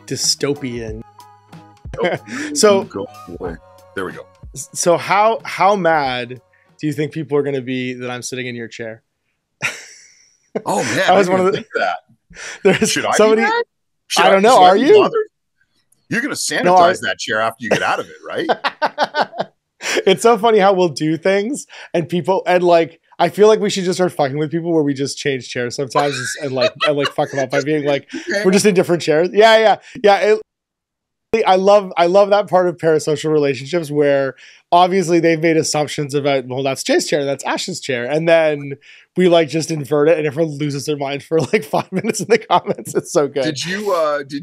Dystopian. So there we go. So how mad do you think people are going to be that I'm sitting in your chair? Oh man, I was one of the. There's Should I somebody. be mad? I don't know. Are you? Bothered? You're going to sanitize that chair after you get out of it, right? It's so funny how we'll do things and people and like. I feel like we should just start fucking with people where we just change chairs sometimes and fuck them up by being like we're just in different chairs. Yeah. I love that part of parasocial relationships where obviously they've made assumptions about, well, that's Jay's chair, that's Ash's chair, and then we like just invert it and everyone loses their mind for like 5 minutes in the comments. It's so good. Did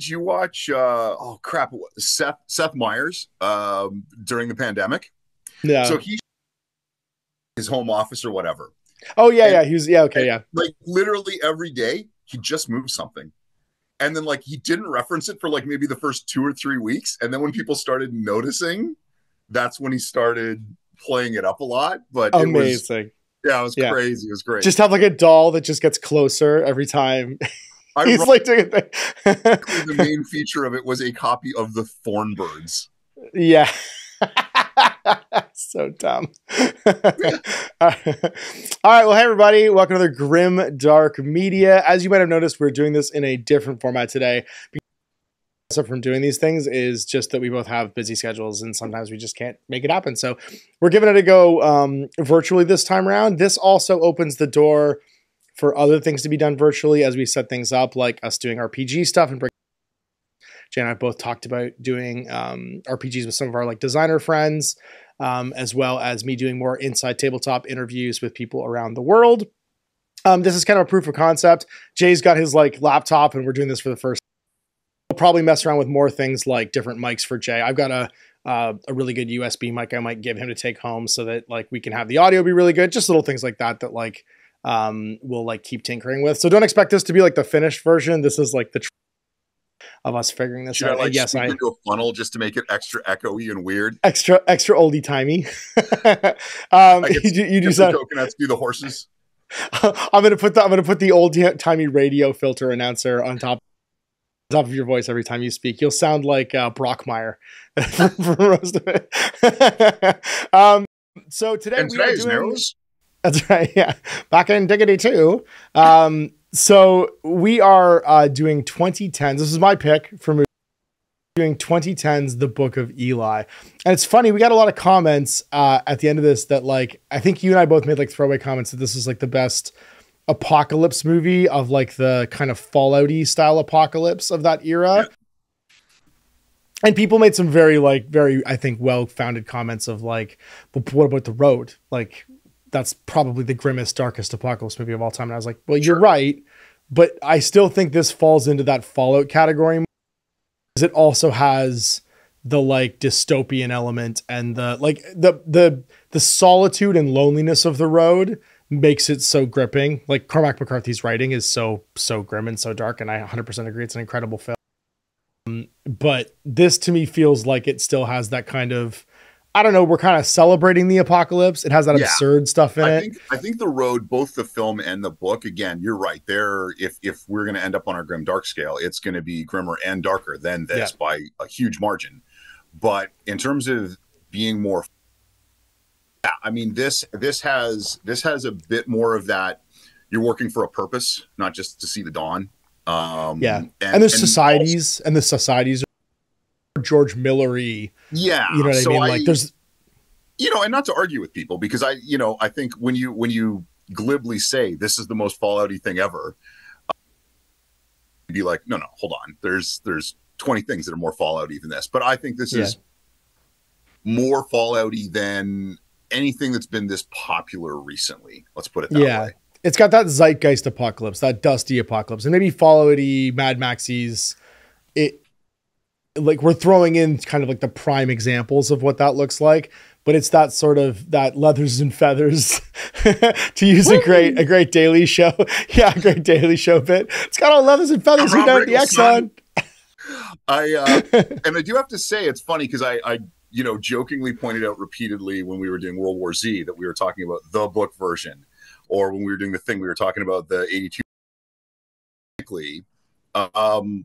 you watch oh crap, Seth Meyers during the pandemic? Yeah. So he his home office or whatever. Oh yeah, he was like literally every day he just moved something. And then like he didn't reference it for like maybe the first 2 or 3 weeks. And then when people started noticing, that's when he started playing it up a lot. But amazing. It was crazy. It was great. Just have like a doll that just gets closer every time. He's like doing a thing. The main feature of it was a copy of the Thornbirds. Yeah. So dumb. All right. Well, hey, everybody. Welcome to the Grim Dark Media. As you might have noticed, we're doing this in a different format today. So from doing these things is just that we both have busy schedules and sometimes we just can't make it happen. So we're giving it a go virtually this time around. This also opens the door for other things to be done virtually as we set things up, like us doing RPG stuff. And Jay and I both talked about doing RPGs with some of our like designer friends, as well as me doing more inside tabletop interviews with people around the world. This is kind of a proof of concept. Jay's got his like laptop and we're doing this for the first time. We'll probably mess around with more things like different mics for Jay. I've got a really good USB mic I might give him to take home so that like we can have the audio be really good. Just little things like that like we'll like keep tinkering with. So don't expect this to be like the finished version. This is like the of us figuring this out. Yes, I into a funnel just to make it extra echoey and weird. Extra oldie timey. You do some coconuts, do the horses. I'm gonna put the old timey radio filter announcer on top of your voice every time you speak. You'll sound like Brockmire for most of it. So today we are doing. That's right. Yeah, back in Diggity 2. So we are doing 2010s. This is my pick for movie. Doing 2010s, The Book of Eli. And it's funny, we got a lot of comments at the end of this that like, I think you and I both made like throwaway comments that this is like the best apocalypse movie of like the kind of Fallout-y style apocalypse of that era. Yeah. And people made some very, I think, well-founded comments of like, but what about The Road? Like, that's probably the grimmest, darkest apocalypse movie of all time. And I was like, well, you're right. But I still think this falls into that Fallout category because it also has the like dystopian element and the like the solitude and loneliness of The Road makes it so gripping. Like Cormac McCarthy's writing is so grim and so dark. And I 100% agree. It's an incredible film. But this to me feels like it still has that kind of, I don't know, we're kind of celebrating the apocalypse. It has that absurd stuff in it. I think The Road, both the film and the book, again, you're right. If we're going to end up on our grim dark scale, it's going to be grimmer and darker than this by a huge margin. But in terms of being more, I mean, this has a bit more of that. You're working for a purpose, not just to see the dawn. And there's societies, and the societies are George Miller-y. Yeah. You know what I mean? Like there's, and not to argue with people because I think when you glibly say this is the most Fallout-y thing ever, you'd be like, no, hold on. There's 20 things that are more Fallout-y than this. But I think this is more Fallout-y than anything that's been this popular recently. Let's put it that way. It's got that zeitgeist apocalypse, that dusty apocalypse, and maybe Fallout-y, Mad Max's. Like we're throwing in kind of like the prime examples of what that looks like, but it's that sort of that leathers and feathers to use a great Daily Show. Yeah, a great Daily Show bit. It's got all leathers and feathers. You know the Exxon. And I do have to say it's funny because I jokingly pointed out repeatedly when we were doing World War Z that we were talking about the book version, or when we were doing the thing, we were talking about the 82. When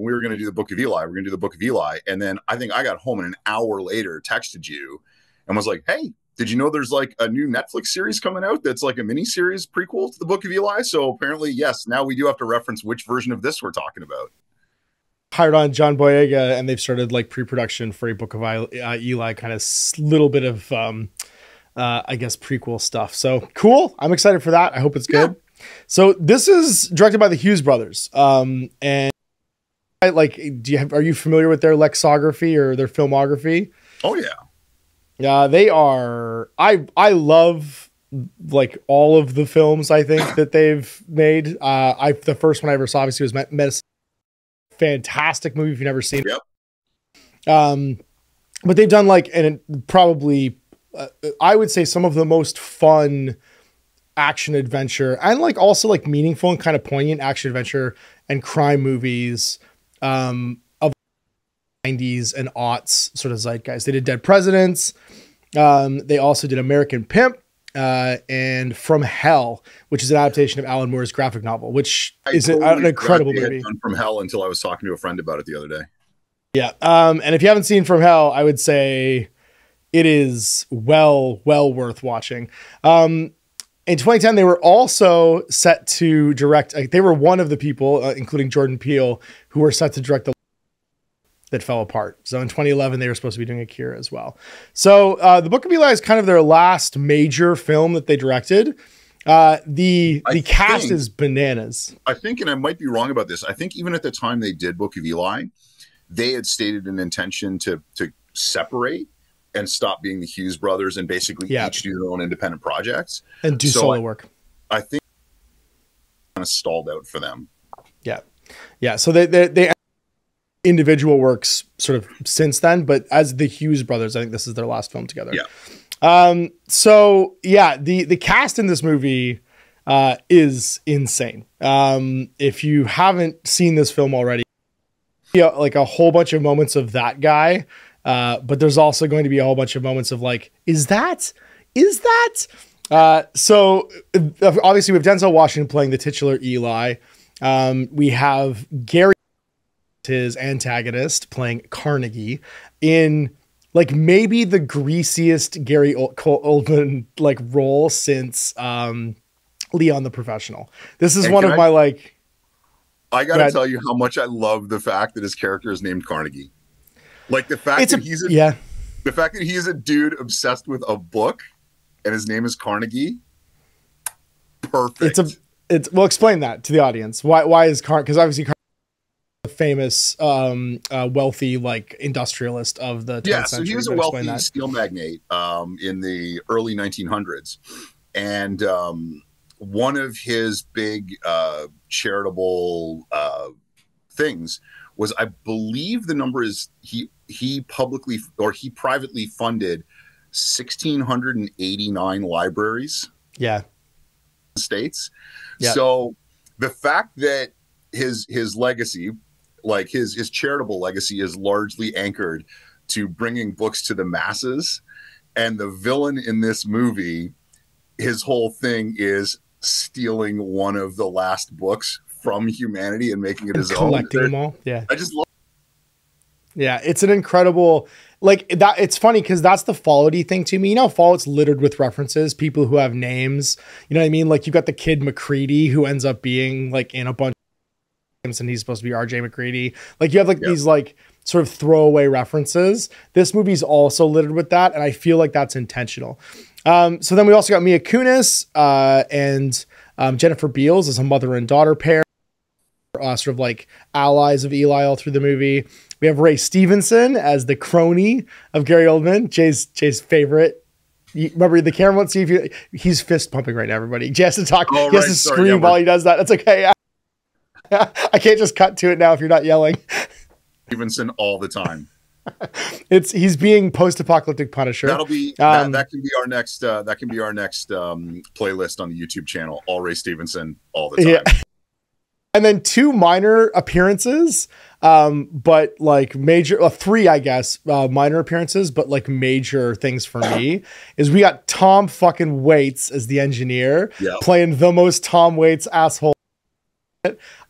we were going to do the Book of Eli, we're going to do the Book of Eli. And then I think I got home and an hour later texted you and was like, hey, did you know there's like a new Netflix series coming out that's like a mini series prequel to the Book of Eli? So apparently, yes, now we do have to reference which version of this we're talking about. Hired on John Boyega, and they've started like pre-production for a Book of Eli, kind of little bit of, I guess, prequel stuff. So cool. I'm excited for that. I hope it's good. So this is directed by the Hughes brothers. And like, are you familiar with their lexicography or their filmography? Oh yeah. Yeah, they are. I love like all of the films I think that they've made. The first one I ever saw obviously was Medicine. Fantastic movie if you've never seen it. Yep. But they've done like, and probably I would say some of the most fun action adventure and like also like meaningful and kind of poignant action adventure and crime movies of the 90s and aughts sort of zeitgeist. They did Dead Presidents. They also did American Pimp and From Hell, which is an adaptation of Alan Moore's graphic novel, which is an incredible movie. From Hell until I was talking to a friend about it the other day. Yeah. And if you haven't seen From Hell, I would say it is well worth watching. In 2010, they were also set to direct. They were one of the people, including Jordan Peele, who were set to direct the that fell apart. So in 2011, they were supposed to be doing Akira as well. So the Book of Eli is kind of their last major film that they directed. The cast is bananas. I think, and I might be wrong about this, I think even at the time they did Book of Eli, they had stated an intention to separate and stop being the Hughes brothers and basically each do their own independent projects. And do solo work. I think kind of stalled out for them. Yeah. Yeah. So they individual works sort of since then, but as the Hughes brothers, I think this is their last film together. Yeah. So yeah, the cast in this movie is insane. If you haven't seen this film already, like a whole bunch of moments of that guy. But there's also going to be a whole bunch of moments of like, is that? So obviously we have Denzel Washington playing the titular Eli. We have Gary, his antagonist, playing Carnegie in like maybe the greasiest Gary Oldman like role since Leon the Professional. This is one of my like. I gotta tell you how much I love the fact that his character is named Carnegie. Like the fact that the fact that he's a dude obsessed with a book and his name is Carnegie. Perfect. We'll explain that to the audience. Why is Carnegie? Because obviously Carnegie is a famous, wealthy like industrialist of the 20th century. So he was a wealthy steel magnate in the early 1900s, and one of his big charitable things was, I believe the number is he privately funded 1,689 libraries. Yeah. In the States. Yeah. So the fact that his legacy, like his charitable legacy, is largely anchored to bringing books to the masses, and the villain in this movie, his whole thing is stealing one of the last books from humanity and making it his own. Collecting them all. Yeah. I just love. Yeah. It's an incredible, like that. It's funny because that's the Fallout-y thing to me. You know, Fallout's littered with references, people who have names, you know what I mean? Like you've got the kid McCready who ends up being like in a bunch of games and he's supposed to be RJ McCready. Like you have like these like sort of throwaway references. This movie's also littered with that. And I feel like that's intentional. So then we also got Mila Kunis and Jennifer Beals as a mother and daughter pair. Sort of like allies of Eli all through the movie. We have Ray Stevenson as the crony of Gary Oldman, Jay's favorite. Remember, the camera won't see if he's fist pumping right now, everybody. Jay has to talk. He has to scream while he does that. That's okay. I can't just cut to it now if you're not yelling. Stevenson all the time. He's being post-apocalyptic Punisher. That'll be that can be our next playlist on the YouTube channel. All Ray Stevenson all the time. Yeah. And then 2 minor appearances, but like major, 3, I guess, minor appearances, but like major things for me is we got Tom fucking Waits as the engineer, playing the most Tom Waits asshole.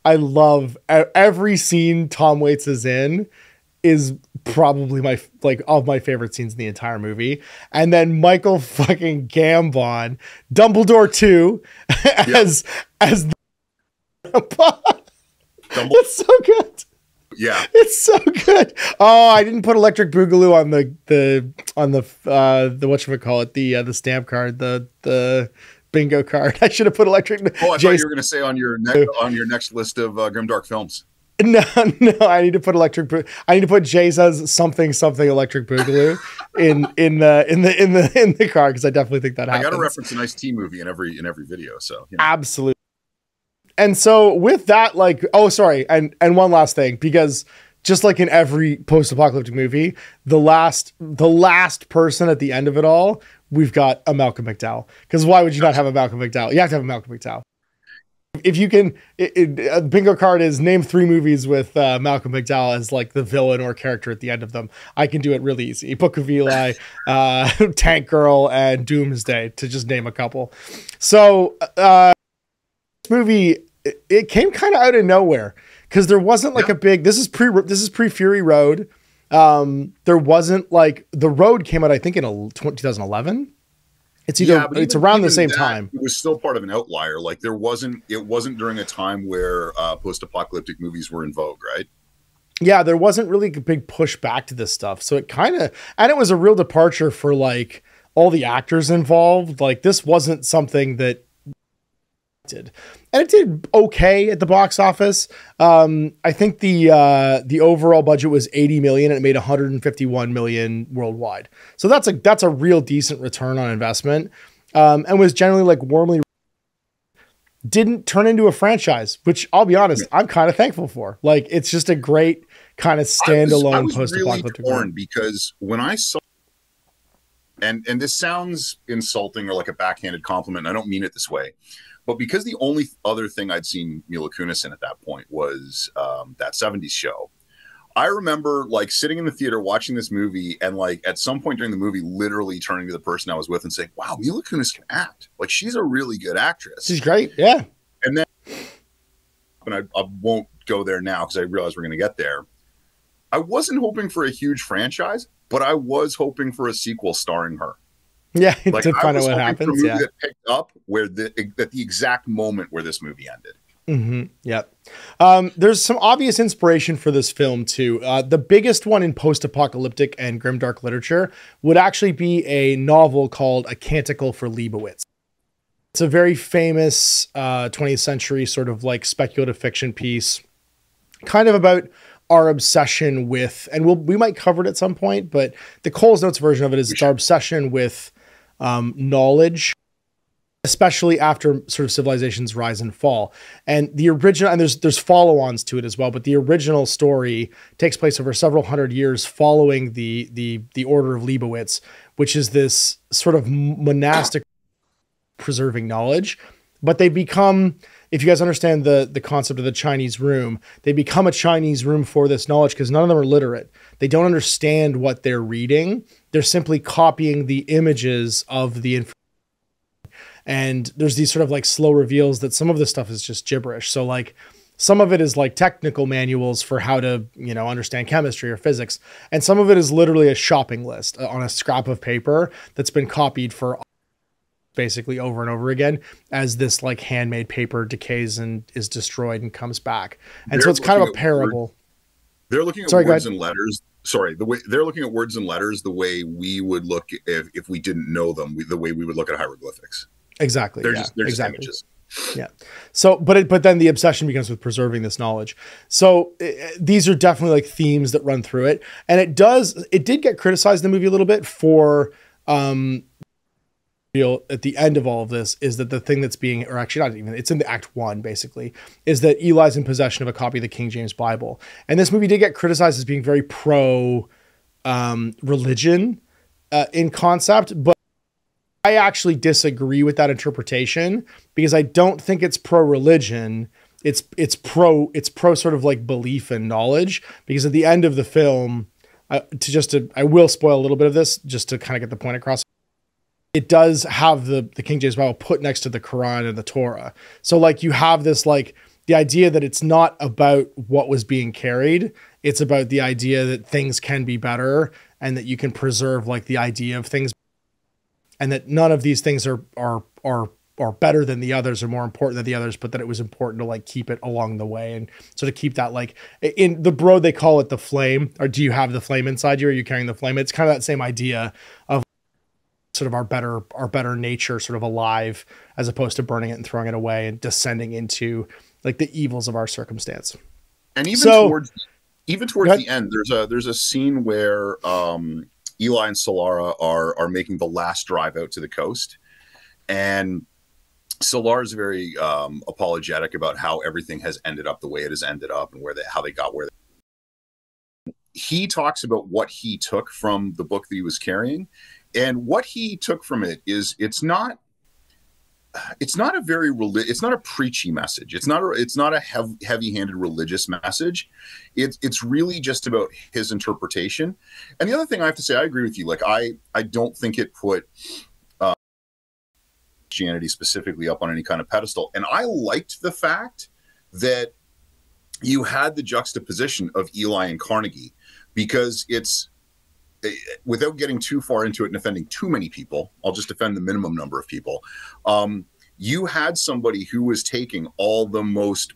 I love every scene Tom Waits is in is probably my, like, of my favorite scenes in the entire movie. And then Michael fucking Gambon, Dumbledore 2, as the it's so good. Yeah, it's so good. Oh, I didn't put Electric Boogaloo on the whatchamacallit, the stamp card, the bingo card. I should have put Electric. Oh, I thought you were going to say on your next list of Grimdark films. No, I need to put I need to put Jay says something Electric Boogaloo in the car, because I definitely think that happens. I got to reference a nice teen movie in every video, so you know. Absolutely. And so with that, like, oh, sorry. And one last thing, because just like in every post-apocalyptic movie, the last person at the end of it all, we've got a Malcolm McDowell. Because why would you not have a Malcolm McDowell? You have to have a Malcolm McDowell. If you can, a bingo card is name 3 movies with Malcolm McDowell as like the villain or character at the end of them. I can do it really easy. Book of Eli, Tank Girl, and Doomsday, to just name a couple. So, movie, it came kind of out of nowhere, because there wasn't like a big, this is pre Fury Road. There wasn't like, the Road came out, I think, in 2011. It's either it's around the same time. It was still part of an outlier. Like it wasn't during a time where post-apocalyptic movies were in vogue, right? Yeah, there wasn't really a big push back to this stuff. So it kind of, and it was a real departure for like all the actors involved. Like this wasn't something that did, and it did okay at the box office. I think the overall budget was 80 million and it made 151 million worldwide. So that's a real decent return on investment, and was generally like warmly, didn't turn into a franchise, which I'll be honest, I'm kind of thankful for. Like it's just a great kind of standalone post-apocalyptic really because when I saw, and this sounds insulting or like a backhanded compliment, I don't mean it this way. But because the only other thing I'd seen Mila Kunis in at that point was that 70s show, I remember like sitting in the theater watching this movie and like at some point during the movie, literally turning to the person I was with and saying, wow, Mila Kunis can act. Like she's a really good actress. She's great. Yeah. And then, and I won't go there now because I realize we're going to get there. I wasn't hoping for a huge franchise, but I was hoping for a sequel starring her. Yeah, like, to find out what happens. Yeah, that picked up where at the exact moment where this movie ended. Mm-hmm. Yep. There's some obvious inspiration for this film too. The biggest one in post-apocalyptic and grimdark literature would actually be a novel called A Canticle for Leibowitz. It's a very famous 20th century sort of like speculative fiction piece, kind of about our obsession with, and we might cover it at some point, but the Coles Notes version of it is it's our obsession with knowledge, especially after sort of civilization's rise and fall. And the original, and there's follow-ons to it as well, but the original story takes place over several hundred years following the Order of Leibowitz, which is this sort of monastic preserving knowledge. But they become, if you guys understand the concept of the Chinese room, they become a Chinese room for this knowledge because none of them are literate. They don't understand what they're reading. They're simply copying the images of the information. And there's these sort of like slow reveals that some of this stuff is just gibberish. So like some of it is like technical manuals for how to, you know, understand chemistry or physics. And some of it is literally a shopping list on a scrap of paper that's been copied for basically over and over again as this like handmade paper decays and is destroyed and comes back. And so it's kind of a parable. They're looking at words and letters. Sorry, the way they're looking at words and letters, the way we would look if we didn't know them, the way we would look at hieroglyphics. Exactly. They're just images. Yeah. So, but then the obsession becomes with preserving this knowledge. So these are definitely like themes that run through it. And it did get criticized in the movie a little bit for, at the end of all of this is that the thing that's being, or actually not even, it's in the Act 1 basically, is that Eli's in possession of a copy of the King James Bible. And this movie did get criticized as being very pro religion in concept, but I actually disagree with that interpretation because I don't think it's pro religion. it's pro sort of like belief and knowledge, because at the end of the film, I will spoil a little bit of this just to kind of get the point across. It does have the King James Bible put next to the Quran and the Torah. So like you have this, like the idea that it's not about what was being carried. It's about the idea that things can be better and that you can preserve like the idea of things, and that none of these things are better than the others or more important than the others, but that it was important to like keep it along the way and sort of keep that, like in the Brood, they call it the flame. Or do you have the flame inside you? Or are you carrying the flame? It's kind of that same idea of sort of our better nature sort of alive, as opposed to burning it and throwing it away and descending into like the evils of our circumstance. And even towards the end, there's a scene where Eli and Solara are making the last drive out to the coast, and Solara is very apologetic about how everything has ended up the way it has ended up, and how they got where he talks about what he took from the book that he was carrying. And what he took from it is it's not a preachy message. It's not a heavy-handed religious message. It's really just about his interpretation. And the other thing I have to say, I agree with you. Like I don't think it put Christianity specifically up on any kind of pedestal. And I liked the fact that you had the juxtaposition of Eli and Carnegie, because it's, without getting too far into it and offending too many people, I'll just defend the minimum number of people. You had somebody who was taking all the most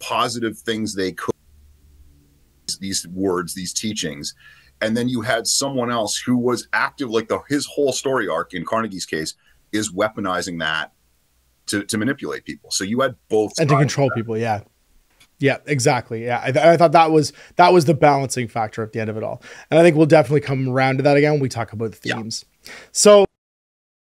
positive things they could, these words, these teachings, and then you had someone else who was active, like his whole story arc in Carnegie's case is weaponizing that to manipulate people. So you had both and to control people. Yeah. Yeah, exactly. Yeah. I thought that was the balancing factor at the end of it all. And I think we'll definitely come around to that again when we talk about the themes. Yeah. So,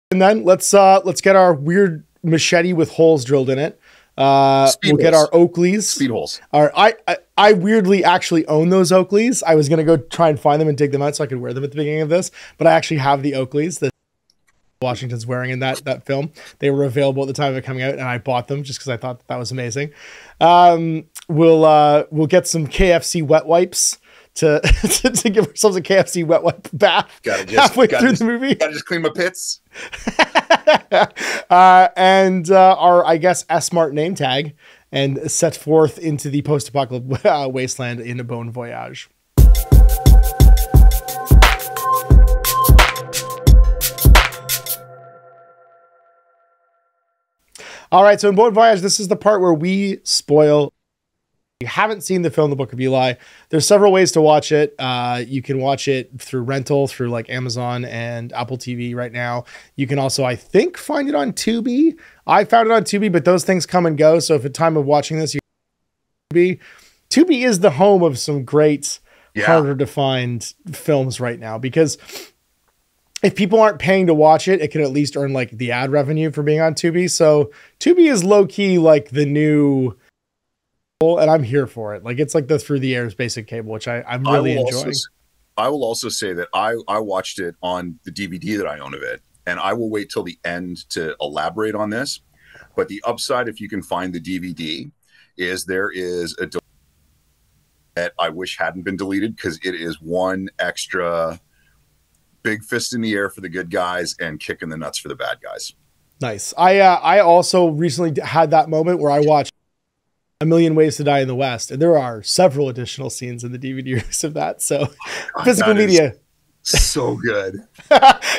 and then let's get our weird machete with holes drilled in it. We'll get our Oakleys. Speed holes. I weirdly actually own those Oakleys. I was going to go try and find them and dig them out so I could wear them at the beginning of this, but I actually have the Oakleys that Washington's wearing in that film. They were available at the time of it coming out, and I bought them just because I thought that was amazing. We'll get some KFC wet wipes to give ourselves a KFC wet wipe bath halfway through the movie. Gotta just clean my pits. And our, I guess, S-Mart name tag, and set forth into the post-apocalyptic wasteland in a Bon Voyage. All right, so in Bon Voyage, this is the part where we spoil. If you haven't seen the film, The Book of Eli, there's several ways to watch it. You can watch it through rental, through like Amazon and Apple TV right now. You can also, I think, find it on Tubi. I found it on Tubi, but those things come and go. So if at time of watching this, Tubi is the home of some great, harder to find films right now, because if people aren't paying to watch it, it can at least earn like the ad revenue for being on Tubi. So Tubi is low key like the new, and I'm here for it. Like it's like the through the airs basic cable, which I'm really enjoying. I will also say that I watched it on the DVD that I own of it, and I will wait till the end to elaborate on this. But the upside, if you can find the DVD, is there is a that I wish hadn't been deleted, because it is one extra big fist in the air for the good guys and kicking the nuts for the bad guys. Nice. I also recently had that moment where I watched A Million Ways to Die in the West, and there are several additional scenes in the DVD release of that. So physical media, so good.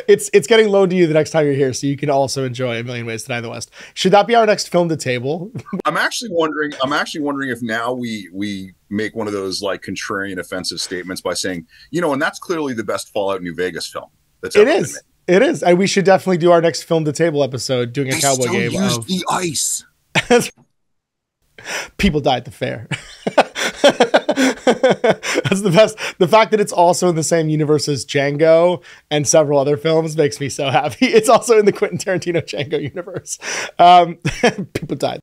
It's getting loaned to you the next time you're here, so you can also enjoy A Million Ways to Die in the West. Should that be our next film to table? I'm actually wondering if now we make one of those like contrarian offensive statements by saying, and that's clearly the best Fallout New Vegas film. It is. And we should definitely do our next film to table episode doing a cowboy game. Use the ice. People die at the fair. That's the best. The fact that it's also in the same universe as Django and several other films makes me so happy. It's also in the Quentin Tarantino Django universe. People died.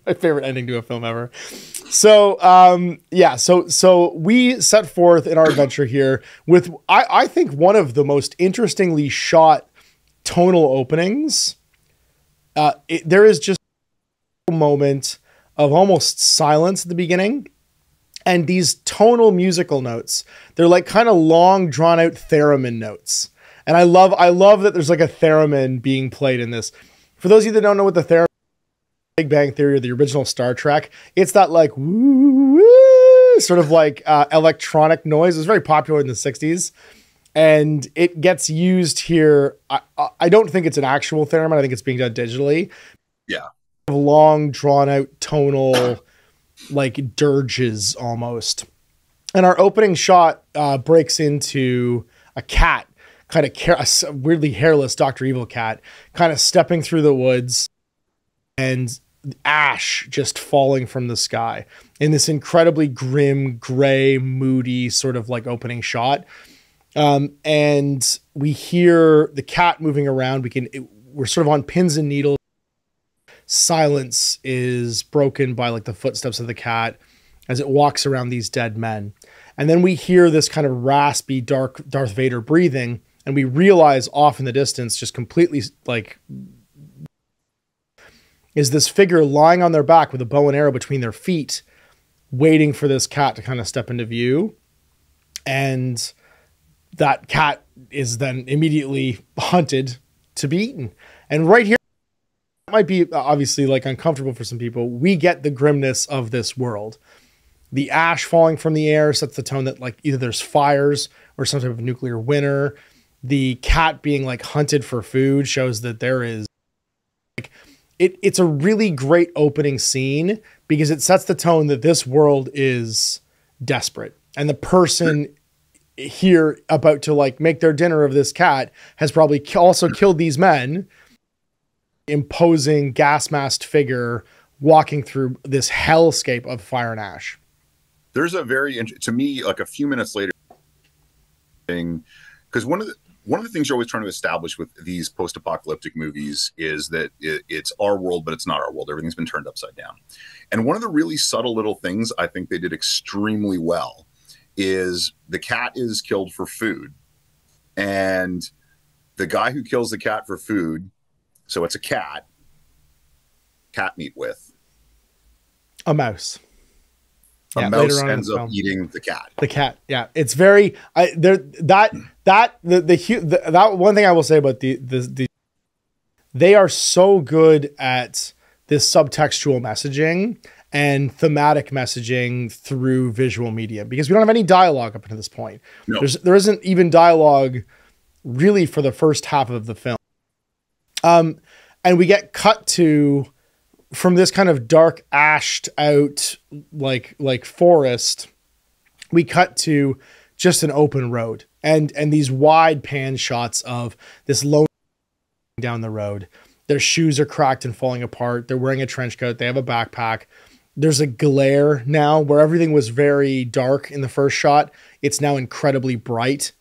My favorite ending to a film ever. So, so we set forth in our adventure here with, I think, one of the most interestingly shot tonal openings. There is just a moment of almost silence at the beginning. And these tonal musical notes, they're like kind of long drawn out theremin notes. And I love that there's like a theremin being played in this. For those of you that don't know what the theremin, Big Bang Theory or the original Star Trek, it's that like woo, woo, sort of like electronic noise. It was very popular in the 60s. And it gets used here. I don't think it's an actual theremin. I think it's being done digitally. Yeah. Long drawn out tonal like dirges almost. And our opening shot breaks into a cat, kind of a weirdly hairless Dr. Evil cat, kind of stepping through the woods, and ash just falling from the sky in this incredibly grim, gray, moody sort of like opening shot. And we hear the cat moving around. We're sort of on pins and needles. Silence is broken by like the footsteps of the cat as it walks around these dead men. And then we hear this kind of raspy, dark Darth Vader breathing, and we realize off in the distance, just completely like, is this figure lying on their back with a bow and arrow between their feet, waiting for this cat to kind of step into view. And that cat is then immediately hunted to be eaten. And right here, it might be obviously like uncomfortable for some people. We get the grimness of this world. The ash falling from the air sets the tone that like either there's fires or some type of nuclear winter. The cat being like hunted for food shows that there is like, it's a really great opening scene because it sets the tone that this world is desperate. And the person here about to like make their dinner of this cat has probably also killed these men. Imposing gas masked figure walking through this hellscape of fire and ash. There's a very, to me, like a few minutes later thing, because one of the things you're always trying to establish with these post-apocalyptic movies is that it's our world, but it's not our world. Everything's been turned upside down. And one of the really subtle little things I think they did extremely well is the cat is killed for food. And the guy who kills the cat for food, so it's a cat meat with a mouse. A mouse ends up eating the cat. The cat, yeah, it's very. That one thing I will say about they are so good at this subtextual messaging and thematic messaging through visual media because we don't have any dialogue up until this point. No. There isn't even dialogue really for the first half of the film. And we get cut to from this kind of dark ashed out like forest. We cut to just an open road and these wide pan shots of this lone down the road. Their shoes are cracked and falling apart. They're wearing a trench coat. They have a backpack. There's a glare now where everything was very dark in the first shot. It's now incredibly bright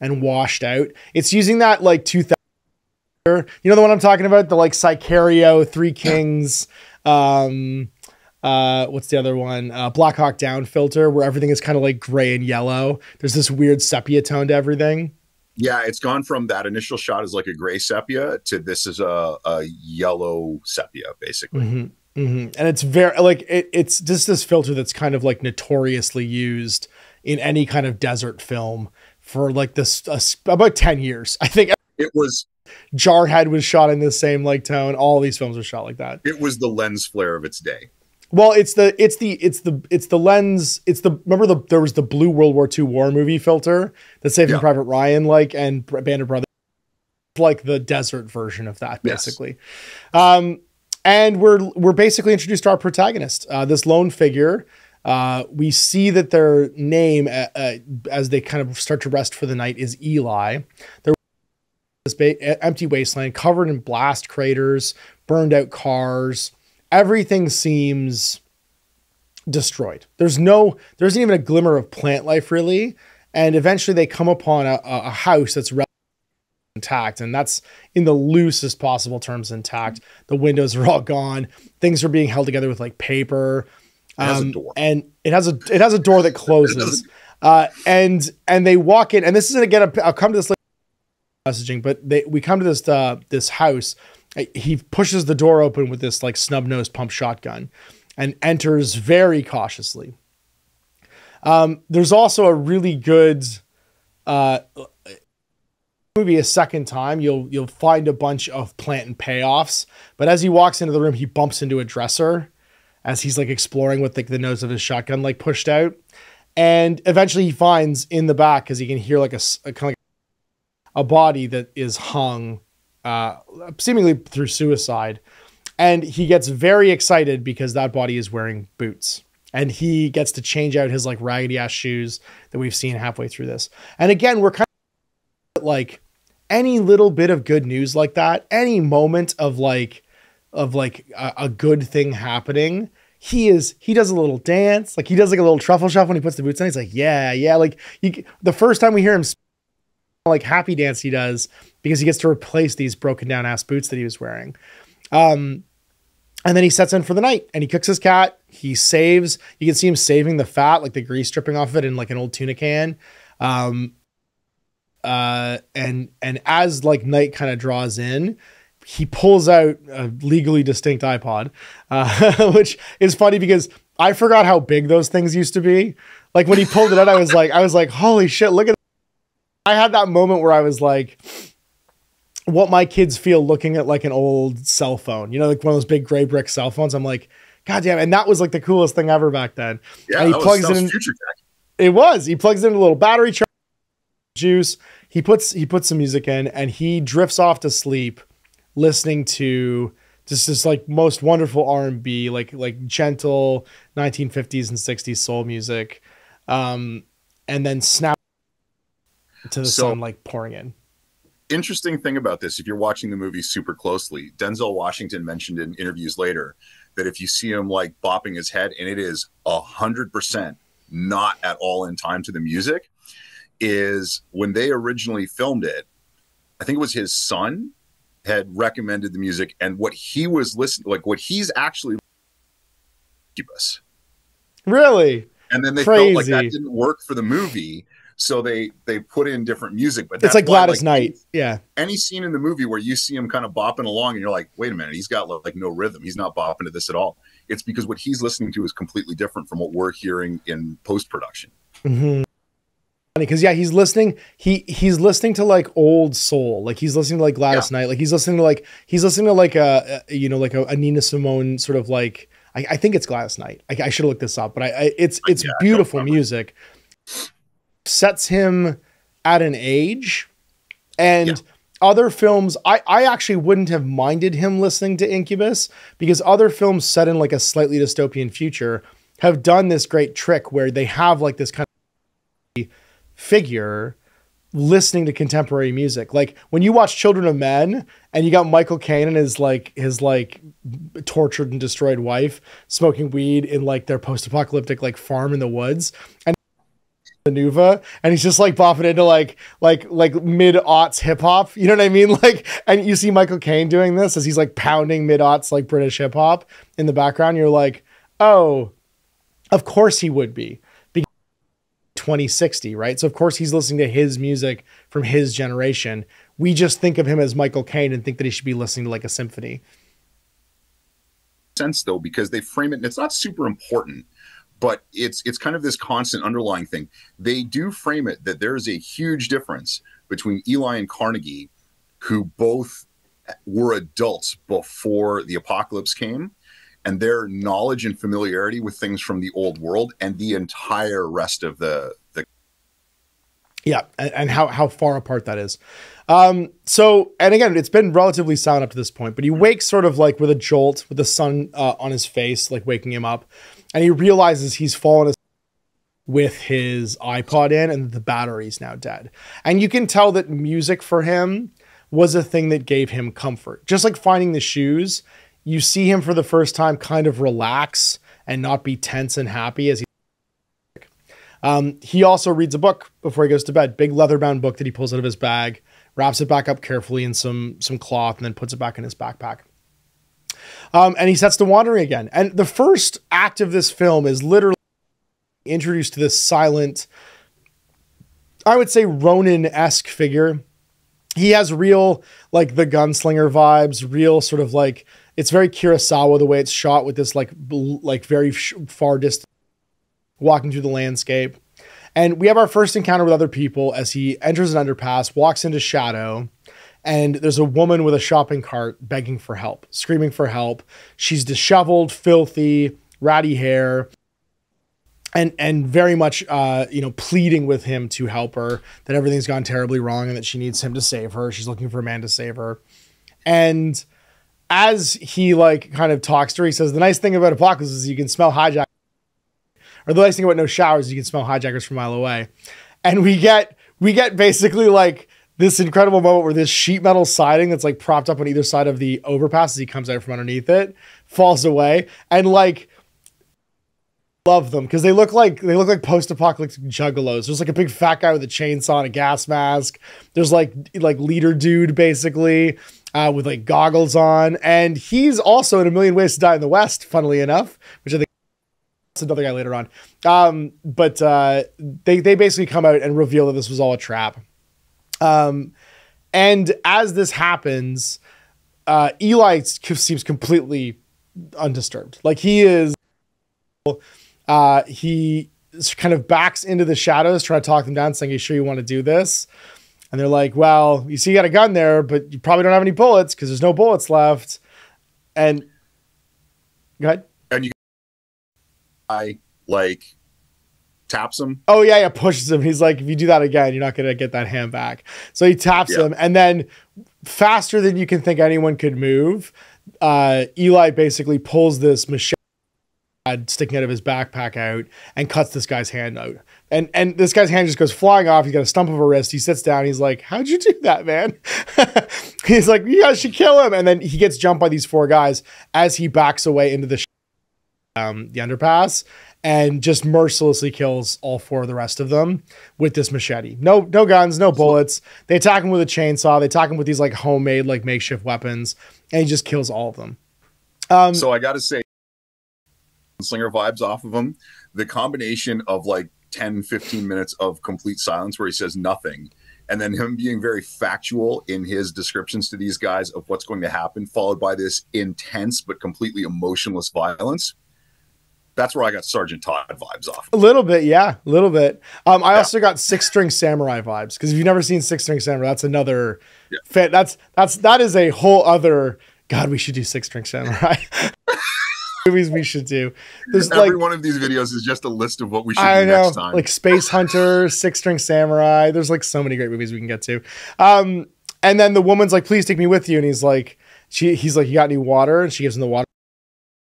and washed out. It's using that like 2000. You know the one I'm talking about? The like Sicario, Three Kings, what's the other one? Black Hawk Down filter, where everything is kind of like gray and yellow. There's this weird sepia tone to everything. Yeah, it's gone from that initial shot as like a gray sepia to this is a yellow sepia, basically. Mm-hmm, mm-hmm. And it's very like it's just this filter that's kind of like notoriously used in any kind of desert film for like this about 10 years. I think it was. Jarhead was shot in the same like tone. All these films were shot like that. It was the lens flare of its day. Well, it's the lens. Remember there was the blue World War II war movie filter that Saving Private Ryan and Band of Brothers, like the desert version of that basically. Yes. And we're basically introduced to our protagonist, this lone figure. We see that their name as they kind of start to rest for the night is Eli. They're this empty wasteland covered in blast craters, burned out cars. Everything seems destroyed. There isn't even a glimmer of plant life really. And eventually they come upon a house that's intact, and that's in the loosest possible terms intact. The windows are all gone. Things are being held together with like paper. It has a door. And it has a door that closes. And they walk in, and this is again, I'll come to this later messaging, but we come to this house. He pushes the door open with this like snub-nosed pump shotgun, and enters very cautiously. There's also a really good movie a second time. You'll find a bunch of plant and payoffs, but as he walks into the room, he bumps into a dresser as he's like exploring with like the nose of his shotgun like pushed out, and eventually he finds in the back, because he can hear like a kind of like a body that is hung seemingly through suicide, and he gets very excited because that body is wearing boots. And he gets to change out his like raggedy ass shoes that we've seen halfway through this. And again, we're kind of like any little bit of good news like that, any moment of like a good thing happening. He does a little dance, like he does like a little truffle shuffle when he puts the boots on. He's like, yeah. Like the first time we hear him like happy dance, he does, because he gets to replace these broken down ass boots that he was wearing. And then he sets in for the night and he cooks his cat. You can see him saving the fat, like the grease dripping off of it in like an old tuna can. And as like night kind of draws in, he pulls out a legally distinct iPod, which is funny because I forgot how big those things used to be. Like when he pulled it out, I was like, holy shit, look at that. I had that moment where I was like, what my kids feel looking at like an old cell phone, you know, like one of those big gray brick cell phones. I'm like, God damn. And that was like the coolest thing ever back then. Yeah, and he plugs it in. It was, he plugs in a little battery charge juice. He puts some music in and he drifts off to sleep listening to just this like most wonderful R&B, like gentle 1950s and 60s soul music. And then snap to the sun like pouring in. Interesting thing about this, if you're watching the movie super closely, Denzel Washington mentioned in interviews later that if you see him like bopping his head, and it is 100% not at all in time to the music, is when they originally filmed it, I think it was his son had recommended the music, and what he was listening, like what he's actually Incubus. Really? And then they felt like that didn't work for the movie. So they put in different music, but it's like Gladys Knight. Yeah. Any scene in the movie where you see him kind of bopping along and you're like, wait a minute, he's got like no rhythm. He's not bopping to this at all. It's because what he's listening to is completely different from what we're hearing in post-production. Mm-hmm. Because yeah, he's listening to like old soul. Like he's listening to like Gladys Knight. Like he's listening to like a Nina Simone sort of like, I think it's Gladys Knight. I should have looked this up, but it's beautiful music. Sets him at an age, and other films, I actually wouldn't have minded him listening to Incubus, because other films set in like a slightly dystopian future have done this great trick where they have like this kind of figure listening to contemporary music. Like when you watch Children of Men and you got Michael Caine and his tortured and destroyed wife smoking weed in like their post-apocalyptic like farm in the woods, and Nuva, and he's just like bopping into like mid-aughts hip hop, you know what I mean? Like, and you see Michael Caine doing this as he's like pounding mid-aughts like British hip hop in the background. You're like, oh, of course he would be, because 2060, right? So of course he's listening to his music from his generation. We just think of him as Michael Caine and think that he should be listening to like a symphony. Sense though, because they frame it, and it's not super important, but it's kind of this constant underlying thing. They do frame it that there is a huge difference between Eli and Carnegie, who both were adults before the apocalypse came, and their knowledge and familiarity with things from the old world, and the entire rest of the yeah, and how far apart that is. So, and again, it's been relatively silent up to this point, but he wakes sort of like with a jolt, with the sun on his face, like waking him up. And he realizes he's fallen asleep with his iPod in and the battery's now dead. And you can tell that music for him was a thing that gave him comfort. Just like finding the shoes, you see him for the first time kind of relax and not be tense and happy as he also reads a book before he goes to bed, big leather-bound book that he pulls out of his bag, wraps it back up carefully in some cloth, and then puts it back in his backpack. And he sets to wandering again. And the first act of this film is literally introduced to this silent, I would say Ronin-esque figure. He has real, like the gunslinger vibes, real sort of like It's very Kurosawa the way it's shot, with this like very far distance walking through the landscape. And we have our first encounter with other people as he enters an underpass, walks into shadow, and there's a woman with a shopping cart begging for help, screaming for help. She's disheveled, filthy, ratty hair, and very much, pleading with him to help her, that everything's gone terribly wrong and that she needs him to save her. She's looking for a man to save her. And as he like kind of talks to her, he says, the nice thing about Apocalypse is you can smell hijackers, or the nice thing about no showers is you can smell hijackers from a mile away. And we get basically like this incredible moment where this sheet metal siding that's like propped up on either side of the overpass as he comes out from underneath it falls away. And like, love them because they look like post-apocalyptic juggalos. There's like a big fat guy with a chainsaw and a gas mask. There's like leader dude basically with like goggles on, and he's also in A Million Ways to Die in the West, funnily enough, which I think that's another guy later on. But they basically come out and reveal that this was all a trap. And as this happens, Eli seems completely undisturbed. Like he is. He kind of backs into the shadows, trying to talk them down, saying, "Are you sure you want to do this?" And they're like, "Well, you see, you got a gun there, but you probably don't have any bullets because there's no bullets left." And go ahead. And I like taps him. Oh yeah, pushes him. He's like, "If you do that again, you're not gonna get that hand back." So he taps him, and then faster than you can think anyone could move, Eli basically pulls this machete sticking out of his backpack out and cuts this guy's hand out. And this guy's hand just goes flying off. He's got a stump of a wrist. He sits down. He's like, "How'd you do that, man?" He's like, "You guys should kill him." And then he gets jumped by these four guys as he backs away into the underpass and just mercilessly kills all four of the rest of them with this machete. No guns, no bullets. They attack him with a chainsaw. They attack him with these like homemade, like makeshift weapons, and he just kills all of them. So I got to say, Slinger vibes off of him. The combination of like 10-15 minutes of complete silence where he says nothing, and then him being very factual in his descriptions to these guys of what's going to happen, followed by this intense but completely emotionless violence. That's where I got Sergeant Todd vibes off. A little bit, yeah, a little bit. I also got Six String Samurai vibes, because if you've never seen Six String Samurai, that's another fit. That is a whole other. God, we should do Six String Samurai. Movies we should do. There's every one of these videos is just a list of what we should do next time. Like Space Hunter, Six String Samurai. There's like so many great movies we can get to. And then the woman's like, "Please take me with you." And he's like, "You got any water?" And she gives him the water,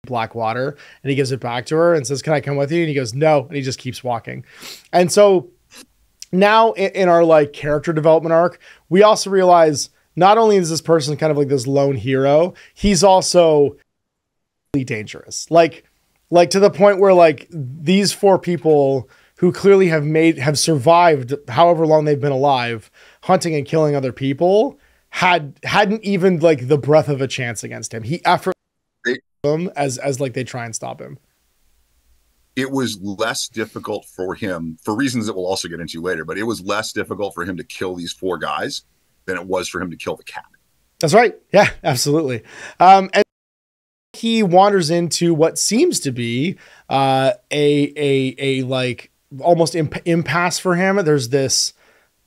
black water, and he gives it back to her and says, "Can I come with you?" And he goes, "No." And he just keeps walking. And so now in our like character development arc, we also realize not only is this person kind of like this lone hero, he's also dangerous, like to the point where like these four people who clearly have survived however long they've been alive hunting and killing other people hadn't even like the breath of a chance against him. He them as like they try and stop him. It was less difficult for him, for reasons that we'll also get into later, but it was less difficult for him to kill these four guys than it was for him to kill the cat. That's right. Yeah, absolutely. And he wanders into what seems to be a like almost impasse for him. There's this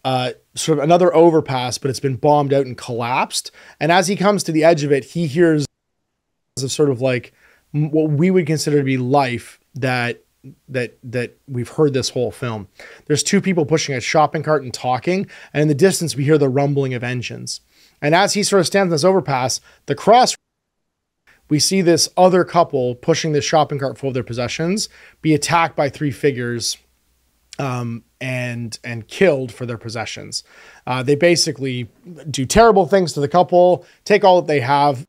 sort of another overpass, but it's been bombed out and collapsed. And as he comes to the edge of it, he hears a sort of like what we would consider to be life that we've heard this whole film. There's two people pushing a shopping cart and talking, and in the distance we hear the rumbling of engines. And as he sort of stands on this overpass, the cross, we see this other couple pushing this shopping cart full of their possessions be attacked by three figures and killed for their possessions. They basically do terrible things to the couple, take all that they have,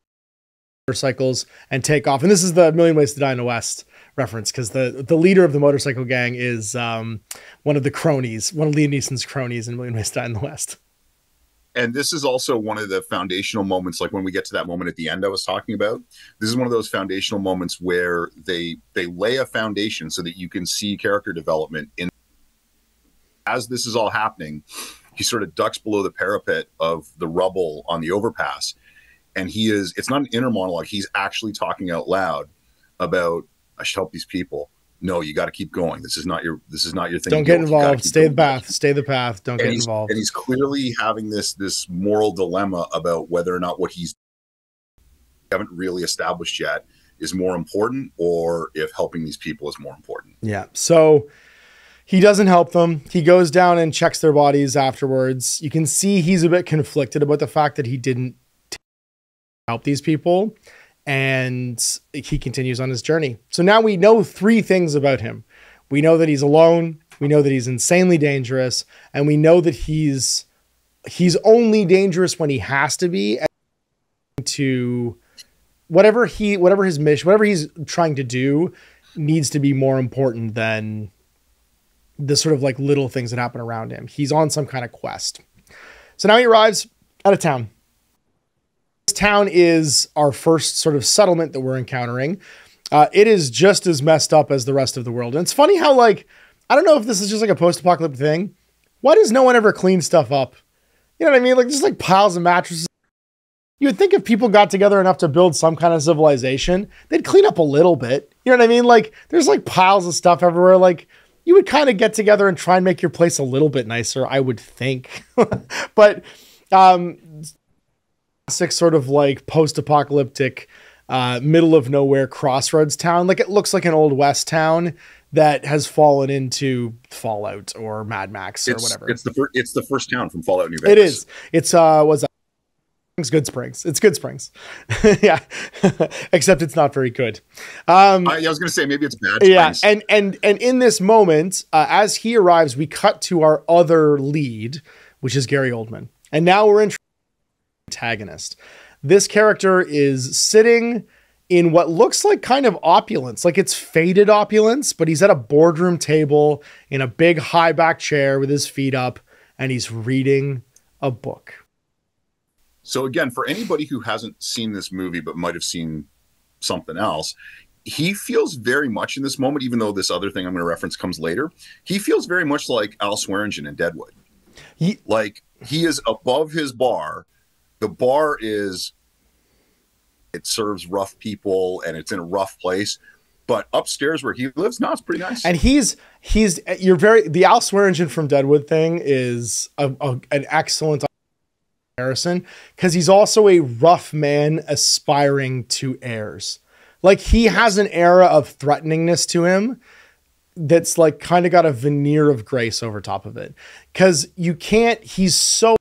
motorcycles, and take off. And this is the Million Ways to Die in the West reference, because the leader of the motorcycle gang is one of Liam Neeson's cronies in Million Ways to Die in the West. And this is also one of the foundational moments, like when we get to that moment at the end I was talking about. This is one of those foundational moments where they lay a foundation so that you can see character development in. As this is all happening, he sort of ducks below the parapet of the rubble on the overpass, and it's not an inner monologue. He's actually talking out loud about, I should help these people. No, you got to keep going. This is not your thing. Don't get involved. Stay the path. Stay the path. Don't get involved. And he's clearly having this moral dilemma about whether or not what he's haven't really established yet is more important, or if helping these people is more important. Yeah. So he doesn't help them. He goes down and checks their bodies afterwards. You can see he's a bit conflicted about the fact that he didn't help these people. And he continues on his journey. So now we know 3 things about him. We know that he's alone. We know that he's insanely dangerous. And we know that he's only dangerous when he has to be, to whatever his mission, whatever he's trying to do needs to be more important than the sort of like little things that happen around him. He's on some kind of quest. So now he arrives at a town. This town is our first sort of settlement that we're encountering. It is just as messed up as the rest of the world. And it's funny how, like, I don't know if this is just like a post-apocalyptic thing. Why does no one ever clean stuff up? You know what I mean? Like, just like piles of mattresses. You would think if people got together enough to build some kind of civilization, they'd clean up a little bit. You know what I mean? Like, there's like piles of stuff everywhere. Like, you would kind of get together and try and make your place a little bit nicer, I would think. But, sort of like post-apocalyptic middle of nowhere crossroads town. Like, it looks like an old West town that has fallen into Fallout or Mad Max or whatever. It's the first town from Fallout New Vegas. It is. It's was Goodsprings. It's Goodsprings. Yeah. Except it's not very good. I was going to say maybe it's Bad Springs. Yeah. And in this moment, as he arrives, we cut to our other lead, which is Gary Oldman. And now we're in antagonist. This character is sitting in what looks like kind of opulence, like it's faded opulence, but he's at a boardroom table in a big high back chair with his feet up, and he's reading a book. So again, for anybody who hasn't seen this movie but might have seen something else, he feels very much in this moment, even though this other thing I'm going to reference comes later, he feels very much like Al Swearingen in Deadwood. Like, he is above his bar. The bar it serves rough people and it's in a rough place, but upstairs where he lives, no, it's pretty nice. And the Al Swearingen from Deadwood thing is an excellent comparison, because he's also a rough man aspiring to heirs. Like, he has an aura of threateningness to him that's like kind of got a veneer of grace over top of it. Because he's so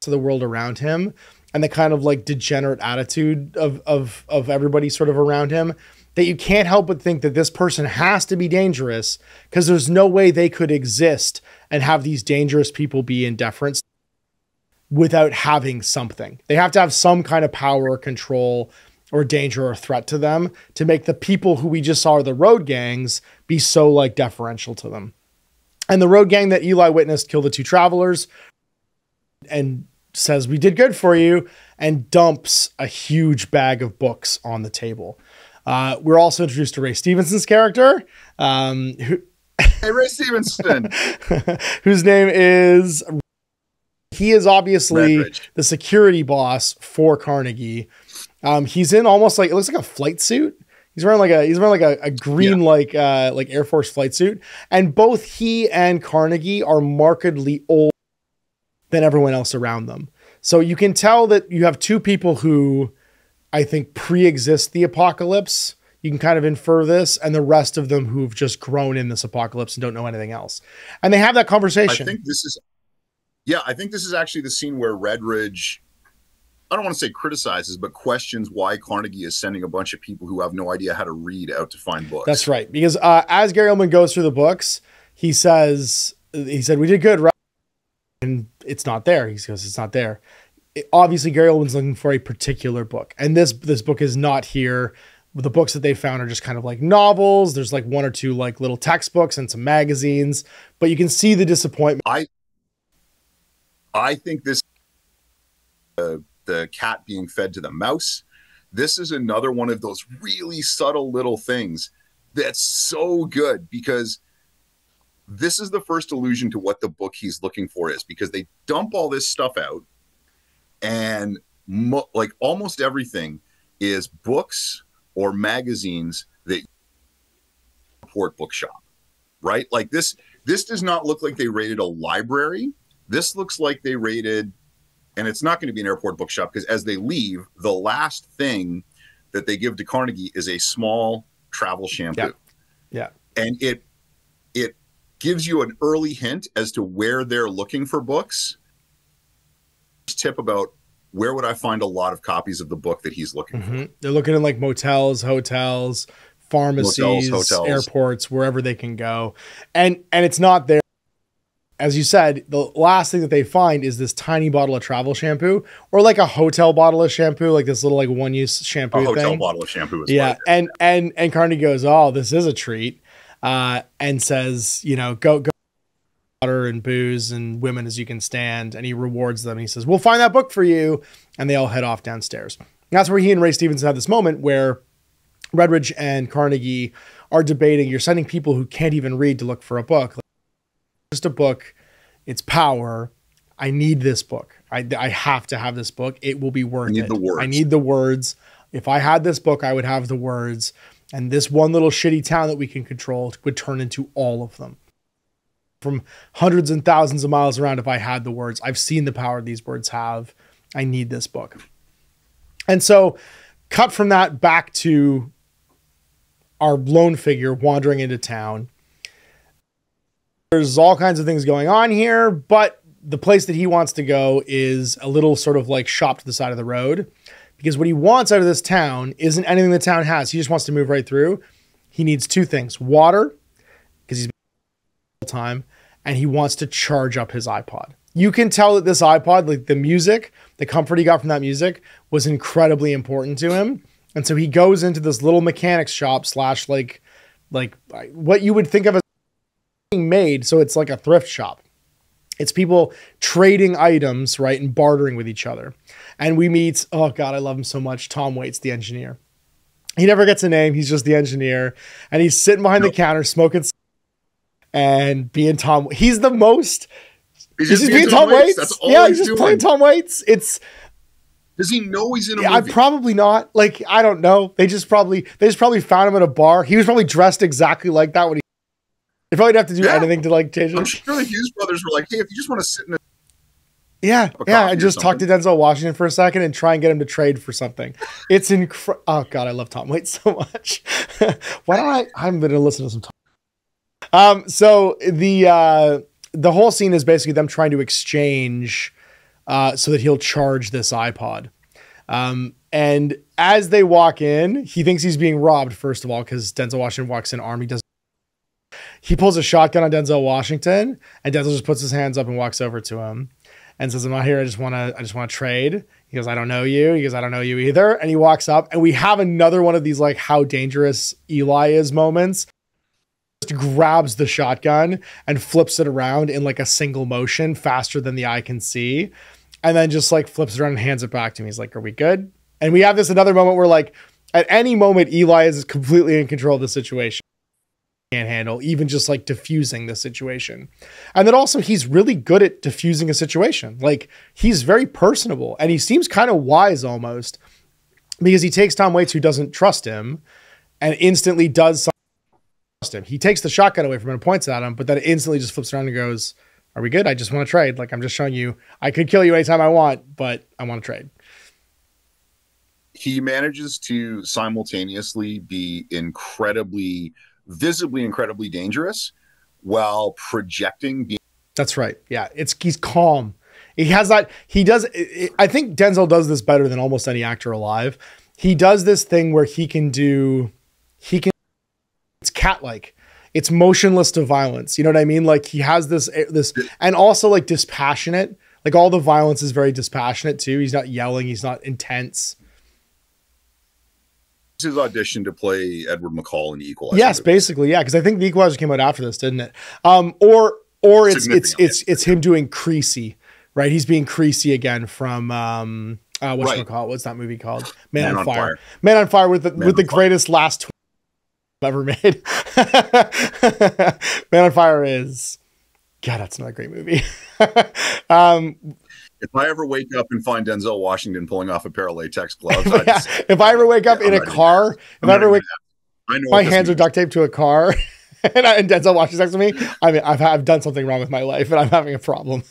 to the world around him and the kind of like degenerate attitude of everybody sort of around him, that you can't help but think that this person has to be dangerous, because there's no way they could exist and have these dangerous people be in deference without having something. They have to have some kind of power or control or danger or threat to them to make the people who we just saw are the road gangs be so like deferential to them. And the road gang that Eli witnessed kill the 2 travelers and says, "We did good for you," and dumps a huge bag of books on the table. We're also introduced to Ray Stevenson's character, Hey, Ray Stevenson, whose name is, he is obviously the security boss for Carnegie. He's in almost like, it looks like a flight suit. He's wearing like a green, like Air Force flight suit. And both he and Carnegie are markedly older than everyone else around them. So you can tell that you have 2 people who I think pre-exist the apocalypse. You can kind of infer this, and the rest of them who've just grown in this apocalypse and don't know anything else. And they have that conversation. I think this is actually the scene where Redridge, I don't want to say criticizes, but questions why Carnegie is sending a bunch of people who have no idea how to read out to find books. That's right. Because as Gary Oldman goes through the books, he said, "We did good, right?" And it's not there. He goes, "It's not there." Obviously, Gary Oldman's looking for a particular book, and this book is not here. The books that they found are just kind of like novels. There's like 1 or 2 like little textbooks and some magazines, but you can see the disappointment. I think this, the cat being fed to the mouse, this is another one of those really subtle little things that's so good, because this is the first allusion to what the book he's looking for is, because they dump all this stuff out and like almost everything is books or magazines that Airport Bookshop, right? Like this does not look like they raided a library. This looks like they raided, and it's not going to be an Airport Bookshop, because as they leave, the last thing that they give to Carnegie is a small travel shampoo. Yeah. And it gives you an early hint as to where they're looking for books. Tip about where would I find a lot of copies of the book that he's looking for. They're looking in like motels, hotels, pharmacies, hotels, airports, wherever they can go. And it's not there. As you said, the last thing that they find is this tiny bottle of travel shampoo, or like a hotel bottle of shampoo, like this little like one-use shampoo thing. A hotel bottle of shampoo. Yeah. And Carnegie goes, oh, this is a treat. And says, you know, go water and booze and women as you can stand. And he rewards them. And he says, we'll find that book for you. And they all head off downstairs. And that's where he and Ray Stevenson have this moment where Redridge and Carnegie are debating. You're sending people who can't even read to look for a book. Like, just a book. It's power. I need this book. I have to have this book. It will be worth it. I need the words. If I had this book, I would have the words. And this one little shitty town that we can control would turn into all of them. From hundreds and thousands of miles around, if I had the words. I've seen the power these words have. I need this book. And so, cut from that back to our lone figure wandering into town. There's all kinds of things going on here, but the place that he wants to go is a little sort of like shop to the side of the road. Because what he wants out of this town isn't anything the town has. He just wants to move right through. He needs two things: water, because he's been all the time, and he wants to charge up his iPod. You can tell that this iPod, like the music, the comfort he got from that music, was incredibly important to him. And so he goes into this little mechanics shop / like what you would think of as being made. So it's like a thrift shop. It's people trading items, right, and bartering with each other. And we meet, oh God, I love him so much, Tom Waits, the engineer. He never gets a name. He's just the engineer. And he's sitting behind the counter smoking and being Tom. He's the most... He's just being Tom Waits. That's all he's just playing Tom Waits. Does he know he's in a movie? Probably not. Like, I don't know. They just probably found him at a bar. He was probably dressed exactly like that when they probably didn't have to do anything to like change it. I'm sure the Hughes brothers were like, hey, if you just want to sit in a and just talk to Denzel Washington for a second and try and get him to trade for something. It's incredible. Oh God, I love Tom Waits so much. Why don't I'm going to listen to some Tom. So the whole scene is basically them trying to exchange so that he'll charge this iPod. And as they walk in, he thinks he's being robbed, first of all, because Denzel Washington walks in armed. He pulls a shotgun on Denzel Washington, and Denzel just puts his hands up and walks over to him and says, I'm not here. I just want to trade. He goes, I don't know you. He goes, I don't know you either. And he walks up, and we have another one of these, like, how dangerous Eli is moments. Just grabs the shotgun and flips it around in like a single motion faster than the eye can see. And then just like flips it around and hands it back to me. He's like, are we good? And we have this another moment where like at any moment, Eli is completely in control of the situation. Can't handle even just like diffusing the situation. And then also he's really good at diffusing a situation. Like he's very personable and he seems kind of wise almost, because he takes Tom Waits, who doesn't trust him, and instantly does something to trust him. He takes the shotgun away from him and points it at him, but then it instantly just flips around and goes, are we good? I just want to trade. Like, I'm just showing you, I could kill you anytime I want, but I want to trade. He manages to simultaneously be visibly incredibly dangerous while projecting being. That's right. Yeah. He's calm. He has that. He does. I think Denzel does this better than almost any actor alive. He does this thing where it's cat-like. It's motionless to violence. You know what I mean? Like he has this, and also like dispassionate, like all the violence is very dispassionate too. He's not yelling. He's not intense. His audition to play Edward McCall in The Equalizer. Yes, basically. Yeah. Cause I think The Equalizer came out after this, didn't it? Or it's him doing Creasy, right? He's being Creasy again from, what's that movie called? Man on Fire. Man on Fire with the greatest last ever made. Man on Fire is, God, that's not a great movie. If I ever wake up and find Denzel Washington pulling off a pair of latex gloves, Yeah. If I ever wake up in a car, if I ever wake I know my hands are duct taped to a car and Denzel Washington's next to me, I mean, I've done something wrong with my life and I'm having a problem.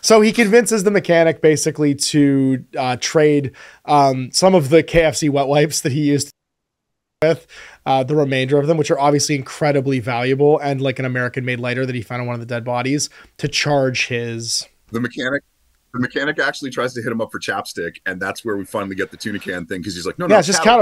So he convinces the mechanic basically to trade some of the KFC wet wipes that he used with the remainder of them, which are obviously incredibly valuable, and like an American-made lighter that he found on one of the dead bodies, to charge his... The mechanic actually tries to hit him up for chapstick, and that's where we finally get the tuna can thing, because he's like, no, it's just cat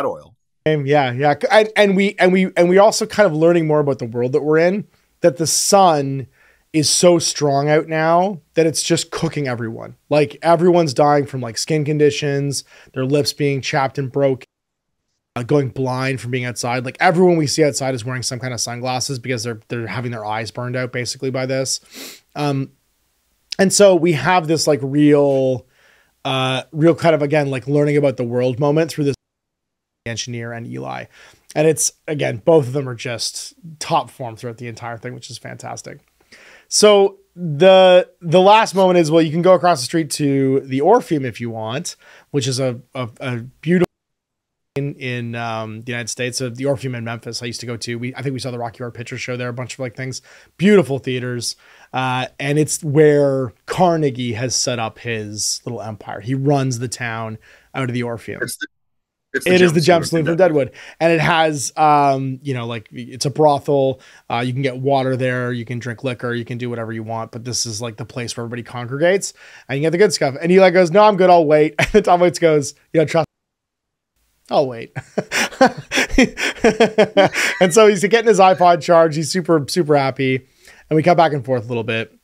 oil. Yeah. And we also kind of learning more about the world that we're in, that the sun is so strong out now that it's just cooking everyone. Like everyone's dying from like skin conditions, their lips being chapped and broken, going blind from being outside. Like everyone we see outside is wearing some kind of sunglasses because they're having their eyes burned out basically by this. And so we have this like real kind of, again, like learning about the world moment through this engineer and Eli. And it's, again, both of them are just top form throughout the entire thing, which is fantastic. So the last moment is, well, you can go across the street to the Orpheum if you want, which is a beautiful in the United States. So the Orpheum in Memphis I used to go to. I think we saw the Rocky Horror Picture Show there, a bunch of like things, beautiful theaters. And it's where Carnegie has set up his little empire. He runs the town out of the Orpheum. It is the Gem Saloon from Deadwood. And it has, like it's a brothel. You can get water there. You can drink liquor. You can do whatever you want. But this is like the place where everybody congregates and you get the good stuff. And Eli goes, no, I'm good. I'll wait. And Tom Waits goes, trust. I'll wait. And so he's getting his iPod charged. He's super, super happy. And we cut back and forth a little bit.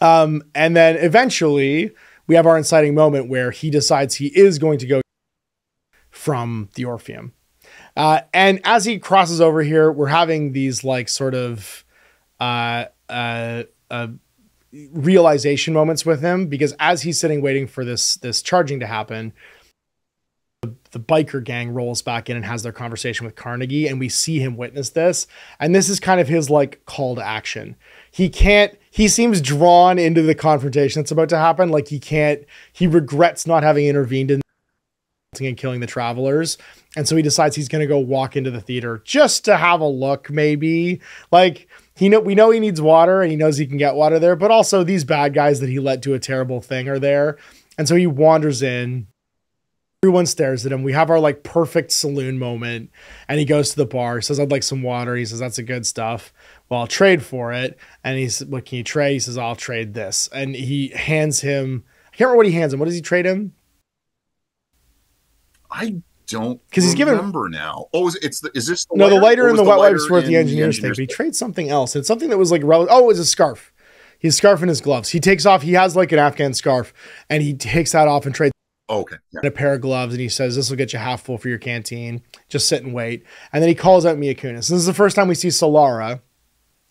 And then eventually we have our inciting moment where he decides he is going to go from the Orpheum. And as he crosses over here, we're having these like sort of realization moments with him, because as he's sitting waiting for this charging to happen, the biker gang rolls back in and has their conversation with Carnegie, and we see him witness this. And this is kind of his like call to action. He seems drawn into the confrontation that's about to happen. Like he regrets not having intervened in and killing the travelers. And so he decides he's going to go walk into the theater just to have a look, maybe. Like we know he needs water and he knows he can get water there, but also these bad guys that he led do a terrible thing are there. And so he wanders in. Everyone stares at him. We have our like perfect saloon moment, and he goes to the bar, says, I'd like some water. He says, that's a good stuff. Well, I'll trade for it. And he's, what can you trade? He says, I'll trade this. And he hands him, I can't remember what he hands him. What does he trade him? I don't remember now. Oh, is this the no, the lighter and the wet wipes were at the engineer's thing, but he trades something else. It's something that was like relevant. Oh, it was a scarf. His scarf and his gloves. He takes off, he has like an Afghan scarf, and he takes that off and trades a pair of gloves, and he says, this will get you half full for your canteen. Just sit and wait. And then he calls out Mia Kunis. This is the first time we see Solara,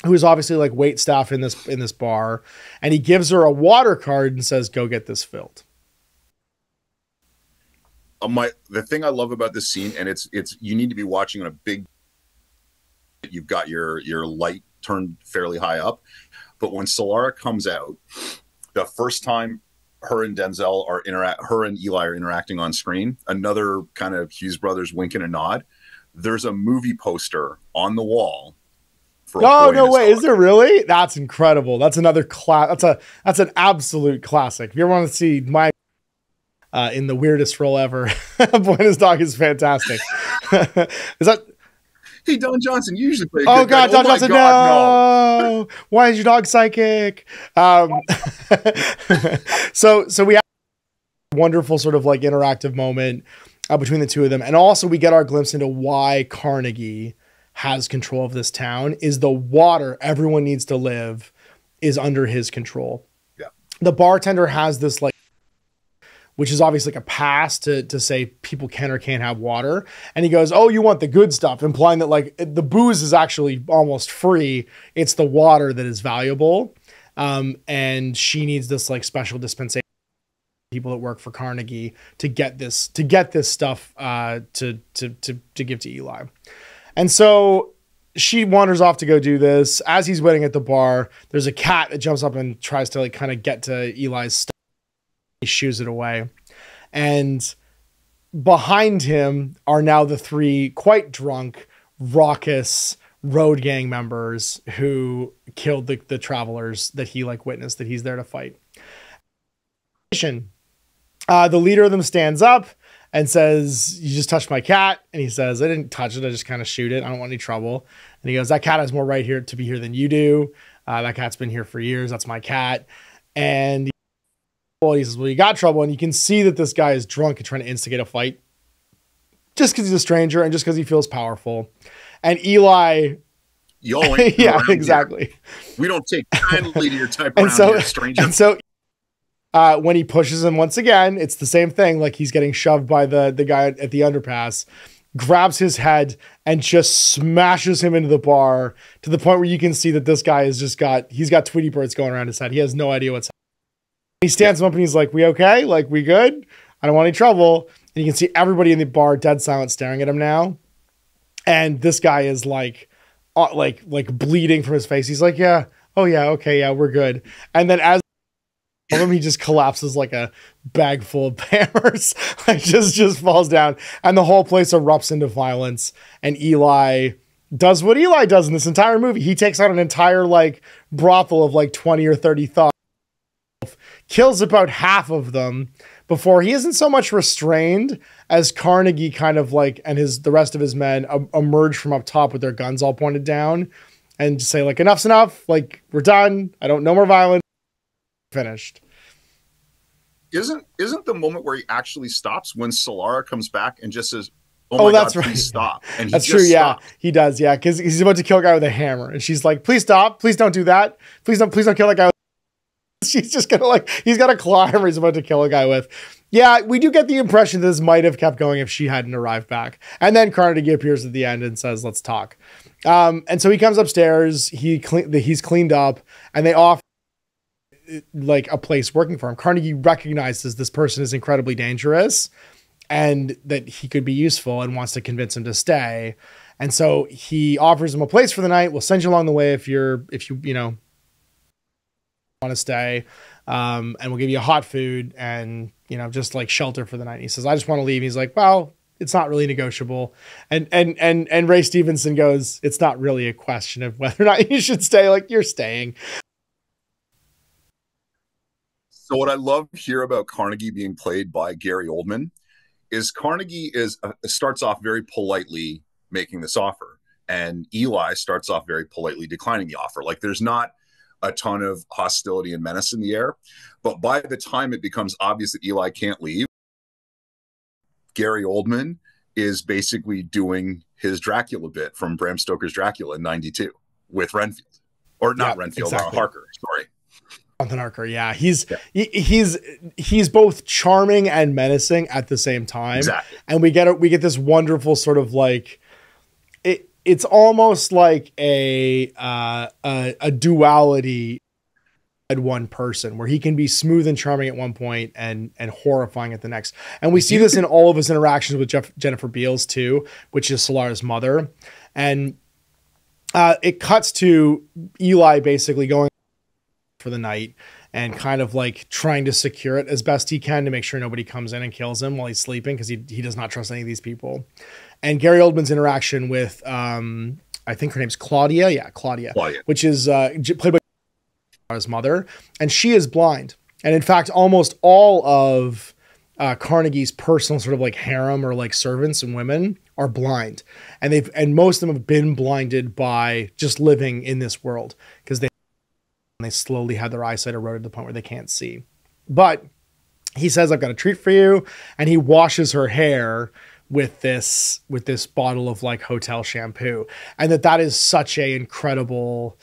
who is obviously like wait staff in this bar, and he gives her a water card and says, go get this filled. The thing I love about this scene, and it's you need to be watching on a big, you've got your light turned fairly high up, but when Solara comes out, the first time her and Eli are interacting on screen, another kind of Hughes brothers wink and a nod. There's a movie poster on the wall. Oh, no way. Is there really? That's incredible. That's another class. That's an absolute classic. If you ever want to see my in the weirdest role ever, Boy and His Dog is fantastic. Is that? Hey, Don Johnson, you usually play. Oh God, Don Johnson, no! Why is your dog psychic? So we have a wonderful sort of like interactive moment between the two of them, and also we get our glimpse into why Carnegie has control of this town. Is the water everyone needs to live is under his control. Yeah. The bartender has this like, which is obviously like a pass to say people can or can't have water. And he goes, oh, you want the good stuff, implying that like the booze is actually almost free. It's the water that is valuable. And she needs this like special dispensation, people that work for Carnegie to get this stuff to give to Eli. And so she wanders off to go do this. As he's waiting at the bar, there's a cat that jumps up and tries to like kind of get to Eli's stuff. He shoos it away. And behind him are now the three quite drunk, raucous road gang members who killed the travelers that he like witnessed, that he's there to fight. The leader of them stands up and says, "You just touched my cat." And he says, "I didn't touch it. I just kind of shoot it. I don't want any trouble." And he goes, "That cat has more right here to be here than you do. That cat's been here for years. That's my cat." And he says, "Well, you got trouble." And you can see that this guy is drunk and trying to instigate a fight just because he's a stranger and just because he feels powerful. And Eli, yeah, exactly. Here. We don't take kindly to your type around here, stranger. And so when he pushes him once again, it's the same thing. Like he's getting shoved by the guy at the underpass, grabs his head and just smashes him into the bar to the point where you can see that this guy has he's got Tweety birds going around his head. He has no idea what's happening. He stands him up and he's like, "We okay? Like, we good? I don't want any trouble." And you can see everybody in the bar dead silent staring at him now. And this guy is like bleeding from his face. He's like, "Yeah, oh yeah, okay, yeah, we're good." And then as he just collapses like a bag full of hammers, like just falls down, and the whole place erupts into violence. And Eli does what Eli does in this entire movie. He takes out an entire like brothel of like 20 or 30 thugs, kills about half of them before he isn't so much restrained as Carnegie kind of like, and the rest of his men emerge from up top with their guns all pointed down and just say like, "Enough's enough. Like, we're done. No more violence. Finished." Isn't the moment where he actually stops when Solara comes back and just says, "Oh my God, please stop." And that's true. Yeah, he does. Yeah. Cause he's about to kill a guy with a hammer and she's like, "Please stop. Please don't do that. Please don't kill that guy." She's just gonna he's got a claw hammer he's about to kill a guy with. Yeah, we do get the impression this might have kept going if she hadn't arrived back. And then Carnegie appears at the end and says, "Let's talk." And so he comes upstairs, he's cleaned up, and they offer like a place working for him. Carnegie recognizes this person is incredibly dangerous and that he could be useful and wants to convince him to stay. And so he offers him a place for the night. "We'll send you along the way if you want to stay, and we'll give you hot food and just like shelter for the night." And he says, "I just want to leave." He's like, "Well, it's not really negotiable." And Ray Stevenson goes, "It's not really a question of whether or not you should stay. Like, you're staying." So what I love here about Carnegie being played by Gary Oldman is Carnegie starts off very politely making this offer, and Eli starts off very politely declining the offer. Like, there's not a ton of hostility and menace in the air, but by the time it becomes obvious that Eli can't leave, Gary Oldman is basically doing his Dracula bit from Bram Stoker's Dracula in '92 with Renfield, or not Renfield, exactly. Harker. Sorry. Jonathan Harker, yeah, he's both charming and menacing at the same time, exactly. And we get this wonderful sort of like it's almost like a duality at one person, where he can be smooth and charming at one point and horrifying at the next. And we see this in all of his interactions with Jennifer Beals too, which is Solara's mother, and it cuts to Eli basically going for the night and kind of like trying to secure it as best he can to make sure nobody comes in and kills him while he's sleeping, because he does not trust any of these people. And Gary Oldman's interaction with I think her name's Claudia. Yeah, Claudia. Which is played by his mother, and she is blind. And in fact, almost all of Carnegie's personal sort of like harem or like servants and women are blind, and most of them have been blinded by just living in this world, because they slowly had their eyesight eroded to the point where they can't see. But he says, "I've got a treat for you," and he washes her hair with this bottle of like hotel shampoo, and that is such a incredible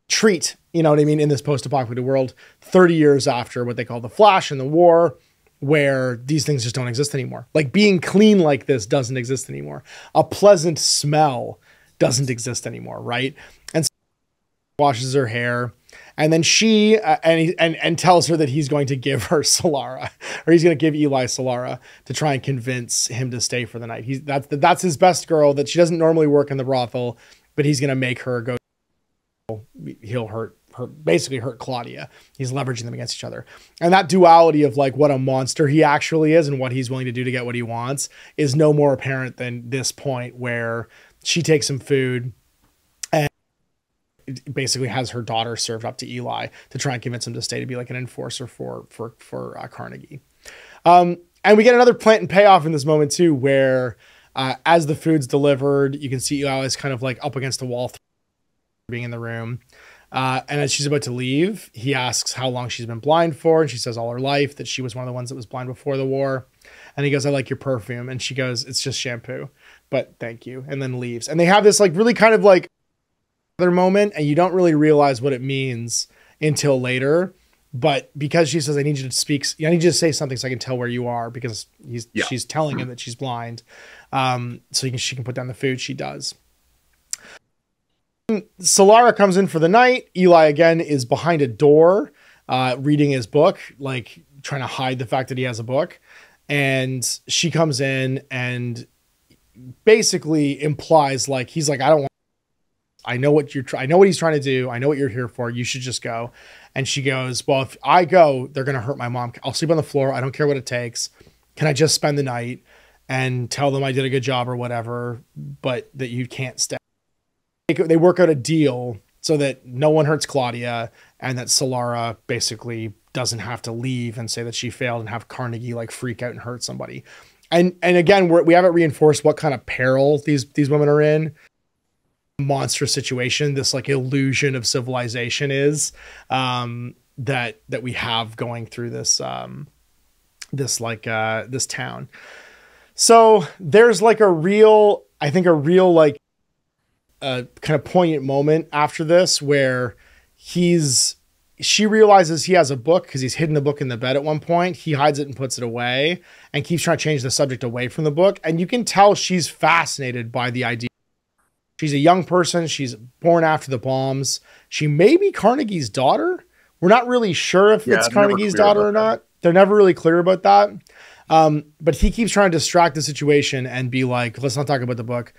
treat, you know what I mean, in this post-apocalyptic world 30 years after what they call the Flash and the war, where these things just don't exist anymore. Like, being clean like this doesn't exist anymore. A pleasant smell doesn't exist anymore, right? And so washes her hair, And then she and tells her that he's going to give her Solara, or he's going to give Eli Solara to try and convince him to stay for the night. That's his best girl, that she doesn't normally work in the brothel, but he's going to make her go. He'll basically hurt Claudia. He's leveraging them against each other. And that duality of like what a monster he actually is and what he's willing to do to get what he wants is no more apparent than this point where she takes some food and basically has her daughter served up to Eli to try and convince him to stay, to be like an enforcer for Carnegie. And we get another plant and payoff in this moment too, where as the food's delivered, you can see Eli is kind of like up against the wall, being in the room. And as she's about to leave, he asks how long she's been blind for. And she says all her life, that she was one of the ones that was blind before the war. And he goes, I like your perfume. And she goes, it's just shampoo, but thank you. And then leaves. And they have this like really kind of like other moment, and you don't really realize what it means until later. But because she says, I need you to speak, I need you to say something so I can tell where you are, because she's telling him that she's blind. So she can put down the food. She does. Solara comes in for the night. Eli again is behind a door, reading his book, like trying to hide the fact that he has a book. And she comes in and basically implies like, he's like, I know what he's trying to do. I know what you're here for. You should just go. And she goes, well, if I go, they're going to hurt my mom. I'll sleep on the floor. I don't care what it takes. Can I just spend the night and tell them I did a good job or whatever, but that you can't stay? They work out a deal so that no one hurts Claudia, and that Solara basically doesn't have to leave and say that she failed and have Carnegie like freak out and hurt somebody. And again, we haven't reinforced what kind of peril these women are in. Monstrous situation, this like illusion of civilization is that we have going through this town. So there's like a real like kind of poignant moment after this where she realizes he has a book because he's hidden the book in the bed at one point. He hides it and puts it away and keeps trying to change the subject away from the book. And you can tell she's fascinated by the idea. She's a young person. She's born after the bombs. She may be Carnegie's daughter. We're not really sure if it's Carnegie's daughter or not. They're never really clear about that. But he keeps trying to distract the situation and be like, let's not talk about the book.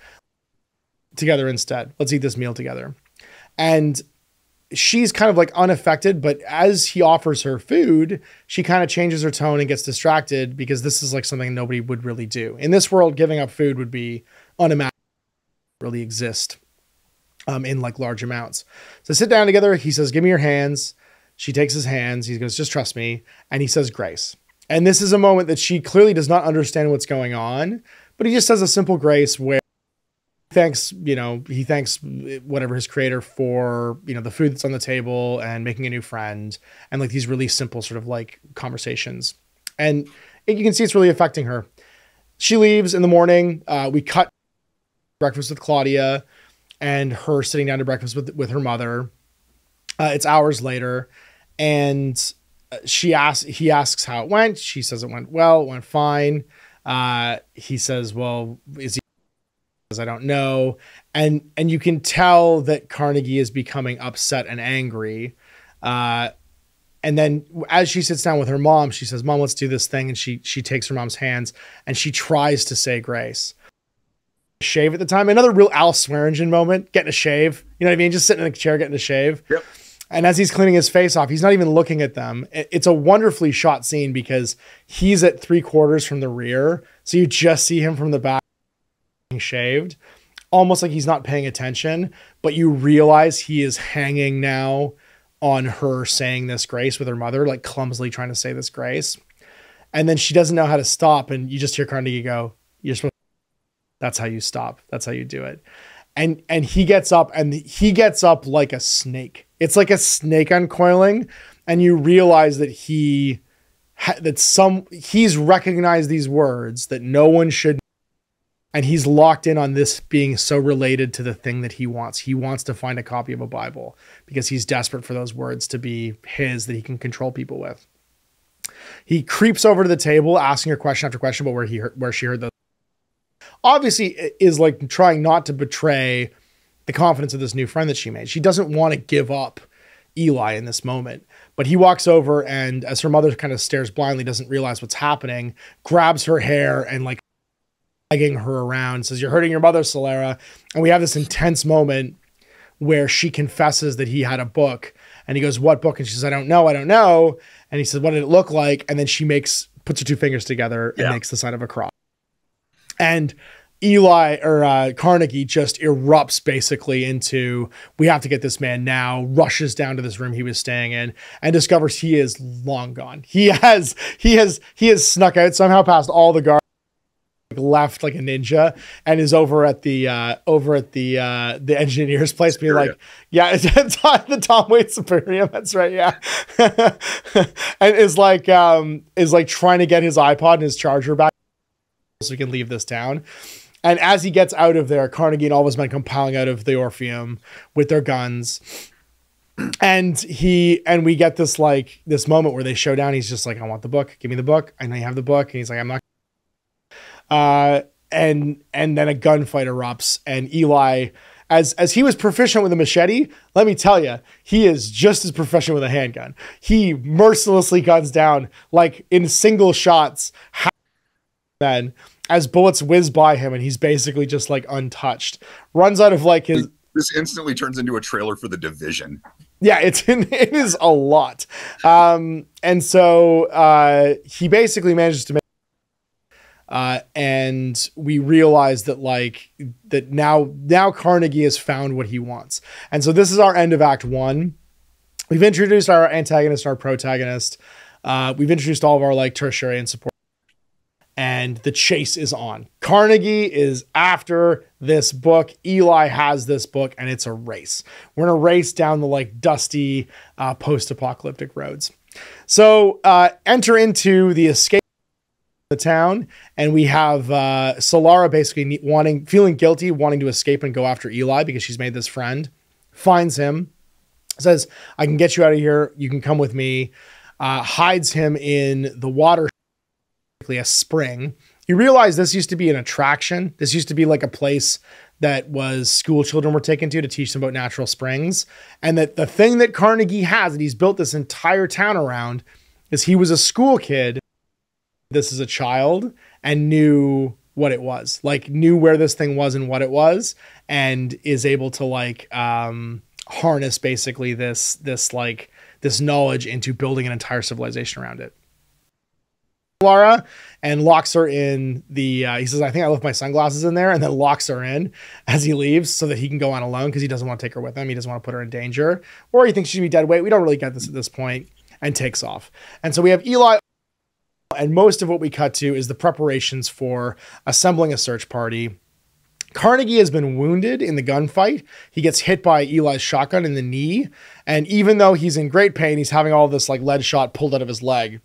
Together instead. Let's eat this meal together. And she's kind of like unaffected, but as he offers her food, she kind of changes her tone and gets distracted, because this is like something nobody would really do. In this world, giving up food would be unimaginable, really exist in like large amounts. So sit down together. He says, give me your hands. She takes his hands. He goes, just trust me. And he says grace. And this is a moment that she clearly does not understand what's going on, but he just says a simple grace where he thanks whatever his creator for, the food that's on the table and making a new friend, and like these really simple sort of like conversations. And you can see it's really affecting her. She leaves in the morning. We cut breakfast with Claudia and her sitting down to breakfast with her mother. It's hours later, and he asks how it went. She says it went well, it went fine. He says, well, is he? I don't know. And you can tell that Carnegie is becoming upset and angry. And then as she sits down with her mom, she says, Mom, let's do this thing. And she takes her mom's hands and she tries to say grace. Shave at the time. Another real Al Swearingen moment, getting a shave. You know what I mean? Just sitting in a chair, getting a shave. Yep. And as he's cleaning his face off, he's not even looking at them. It's a wonderfully shot scene because he's at 3/4 from the rear. So you just see him from the back, shaved, almost like he's not paying attention, but you realize he is hanging now on her saying this grace with her mother, like clumsily trying to say this grace. And then she doesn't know how to stop. And you just hear Carnegie go, you're supposed to, that's how you stop. That's how you do it. And he gets up like a snake. It's like a snake uncoiling. And you realize that he's recognized these words that no one should. And he's locked in on this being so related to the thing that he wants. He wants to find a copy of a Bible because he's desperate for those words to be his, that he can control people with. He creeps over to the table, asking her question after question about where she heard those. Obviously is like trying not to betray the confidence of this new friend that she made. She doesn't want to give up Eli in this moment. But he walks over, and as her mother kind of stares blindly, doesn't realize what's happening, grabs her hair and like dragging her around, says, "You're hurting your mother, Solara." And we have this intense moment where she confesses that he had a book, and he goes, "What book?" And she says, I don't know. And he says, "What did it look like?" And then she puts her two fingers together and makes the sign of a cross. And Eli or Carnegie just erupts basically into, "We have to get this man now," rushes down to this room he was staying in and discovers he is long gone. He has snuck out somehow past all the guards, left like a ninja, and is over at the engineer's place, being like, "Yeah, it's the Tom Waits Superior." That's right. Yeah. And is like trying to get his iPod and his charger back so he can leave this town. And as he gets out of there, Carnegie and all of his men come piling out of the Orpheum with their guns. And we get this moment where they show down. He's just like, "I want the book. Give me the book. I know you have the book." And he's like, "I'm not." And then a gunfight erupts, and Eli, as he was proficient with a machete, let me tell you, he is just as proficient with a handgun. He mercilessly guns down, like in single shots, men, as bullets whiz by him, and he's basically just like untouched. Runs out of like his. This instantly turns into a trailer for The Division. Yeah, it is a lot. And so he basically manages to make. And we realize that now Carnegie has found what he wants. And so this is our end of Act 1. We've introduced our antagonist and our protagonist. We've introduced all of our like tertiary and support. And the chase is on. Carnegie is after this book. Eli has this book, and it's a race. We're in a race down the like dusty post-apocalyptic roads. So enter into the escape the town, and we have Solara basically feeling guilty, wanting to escape and go after Eli because she's made this friend. Finds him, says, "I can get you out of here. You can come with me." Hides him in the water, a spring. You realize this used to be an attraction. This used to be like a place that was school children were taken to teach them about natural springs. And that the thing that Carnegie has that he's built this entire town around is he was a school kid. This is a child, and knew what it was, like knew where this thing was and what it was, and is able to like harness basically this knowledge into building an entire civilization around it. Laura, and locks her in the he says, "I think I left my sunglasses in there," and then locks her in as he leaves so that he can go on alone because he doesn't want to take her with him. He doesn't want to put her in danger, or he thinks she's gonna be dead weight. We don't really get this at this point, and takes off. And so we have Eli. And most of what we cut to is the preparations for assembling a search party. Carnegie has been wounded in the gunfight. He gets hit by Eli's shotgun in the knee. And even though he's in great pain, he's having all this like lead shot pulled out of his leg.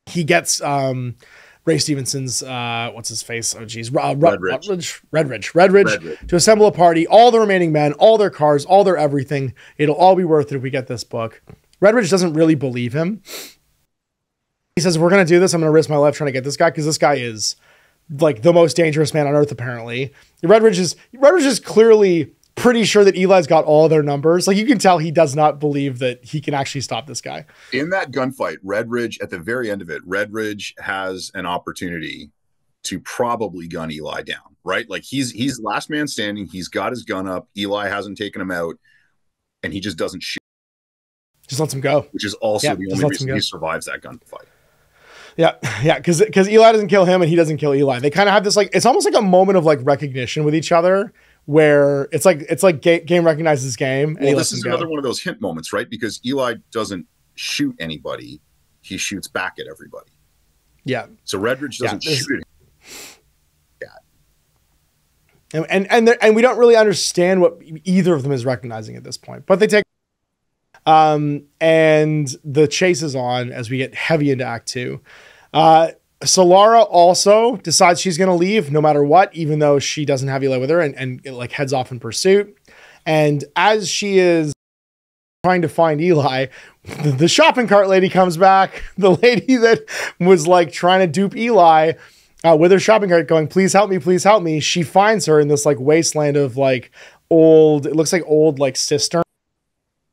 He gets Ray Stevenson's, what's his face? Oh, geez. Redridge to assemble a party, all the remaining men, all their cars, all their everything. It'll all be worth it if we get this book. Redridge doesn't really believe him. He says, "We're going to do this. I'm going to risk my life trying to get this guy because this guy is like the most dangerous man on earth, apparently." Redridge is clearly pretty sure that Eli's got all their numbers. Like you can tell he does not believe that he can actually stop this guy. In that gunfight, Redridge, at the very end of it, Redridge has an opportunity to probably gun Eli down, right? Like he's last man standing. He's got his gun up. Eli hasn't taken him out, and he just doesn't shoot. Just lets him go. Which is also the only reason he survives that gunfight. Yeah, because Eli doesn't kill him and he doesn't kill Eli. They kind of have this like, it's almost like a moment of like recognition with each other where it's like game recognizes game. And this is another one of those hint moments, right? Because Eli doesn't shoot anybody, he shoots back at everybody. Yeah. So Redridge doesn't shoot anybody. And we don't really understand what either of them is recognizing at this point, but they take. And the chase is on as we get heavy into Act 2. Solara also decides she's going to leave no matter what, even though she doesn't have Eli with her, and like heads off in pursuit. And as she is trying to find Eli, the shopping cart lady comes back. The lady that was like trying to dupe Eli with her shopping cart going, please help me, please help me. She finds her in this like wasteland of like old, it looks like old like cistern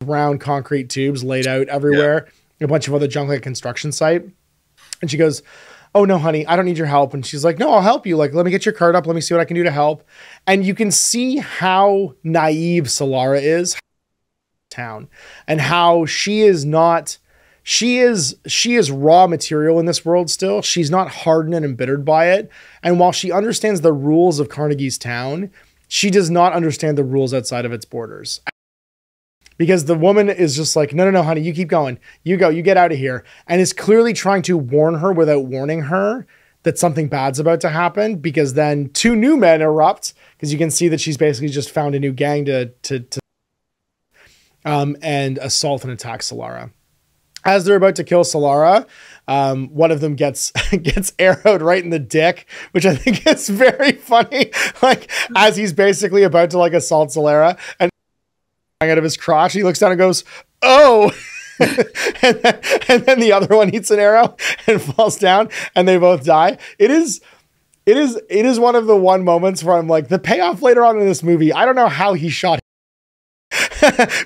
brown concrete tubes laid out everywhere, a bunch of other junk like a construction site. And she goes, "Oh no, honey, I don't need your help." And she's like, "No, I'll help you. Like, let me get your card up. Let me see what I can do to help." And you can see how naive Solara is town and how she is raw material in this world still. She's not hardened and embittered by it. And while she understands the rules of Carnegie's town, she does not understand the rules outside of its borders. Because the woman is just like, no, honey, you keep going. You go, you get out of here. And is clearly trying to warn her without warning her that something bad's about to happen, because then two new men erupt, because you can see that she's basically just found a new gang and assault and attack Solara. As they're about to kill Solara, one of them gets arrowed right in the dick, which I think is very funny. Like, as he's basically about to like assault Solara, and out of his crotch, he looks down and goes, "Oh!" and then the other one eats an arrow and falls down, and they both die. It is one of the one moments where I'm like, the payoff later on in this movie, I don't know how he shot.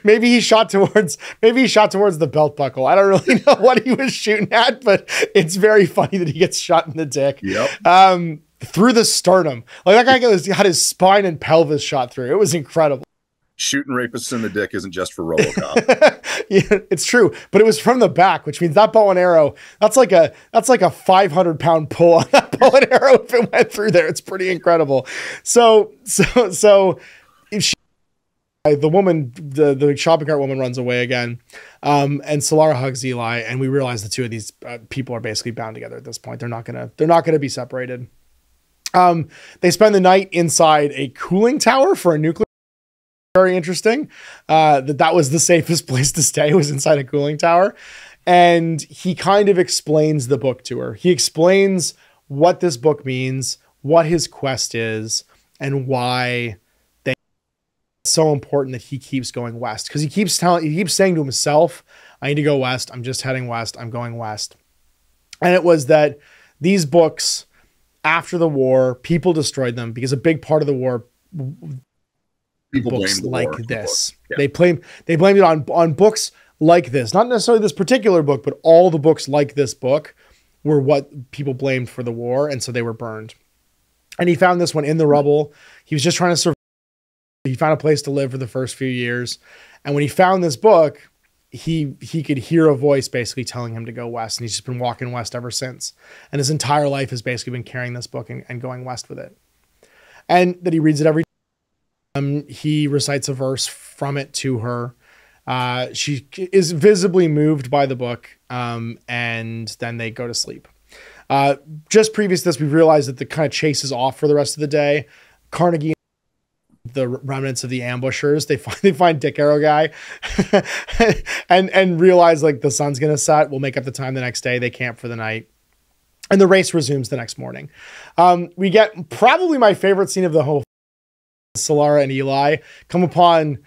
maybe he shot towards the belt buckle. I don't really know what he was shooting at, but it's very funny that he gets shot in the dick. Yep. Through the sternum. Like, that guy had his spine and pelvis shot through. It was incredible. Shooting rapists in the dick isn't just for RoboCop. Yeah, it's true, but it was from the back, which means that bow and arrow, that's like a 500-pound pull on that bow and arrow if it went through there. It's pretty incredible. So if she, the woman, the shopping cart woman, runs away again, and Solara hugs Eli, and we realize the two of these people are basically bound together at this point. They're not gonna be separated. They spend the night inside a cooling tower for a nuclear. Very interesting. That was the safest place to stay, was inside a cooling tower. And he kind of explains the book to her. He explains what this book means, what his quest is, and why it's so important that he keeps going west. Because he keeps saying to himself, "I need to go west. I'm just heading west. I'm going west." And it was that these books, after the war, people destroyed them because a big part of the war, people books like this. Yeah. They blamed it on books like this, not necessarily this particular book, but all the books like this book were what people blamed for the war, and so they were burned. And he found this one in the rubble. He was just trying to survive. He found a place to live for the first few years, and when he found this book, he could hear a voice basically telling him to go west, and he's just been walking west ever since. And his entire life has basically been carrying this book and going west with it. And that he reads it every he recites a verse from it to her. She is visibly moved by the book, and then they go to sleep. Just previous to this, we realized that the kind of chase is off for the rest of the day. Carnegie, the remnants of the ambushers, they find Dick Arrow guy and realize like the sun's gonna set. We'll make up the time the next day. They camp for the night, and the race resumes the next morning. We get probably my favorite scene of the whole. Solara and Eli come upon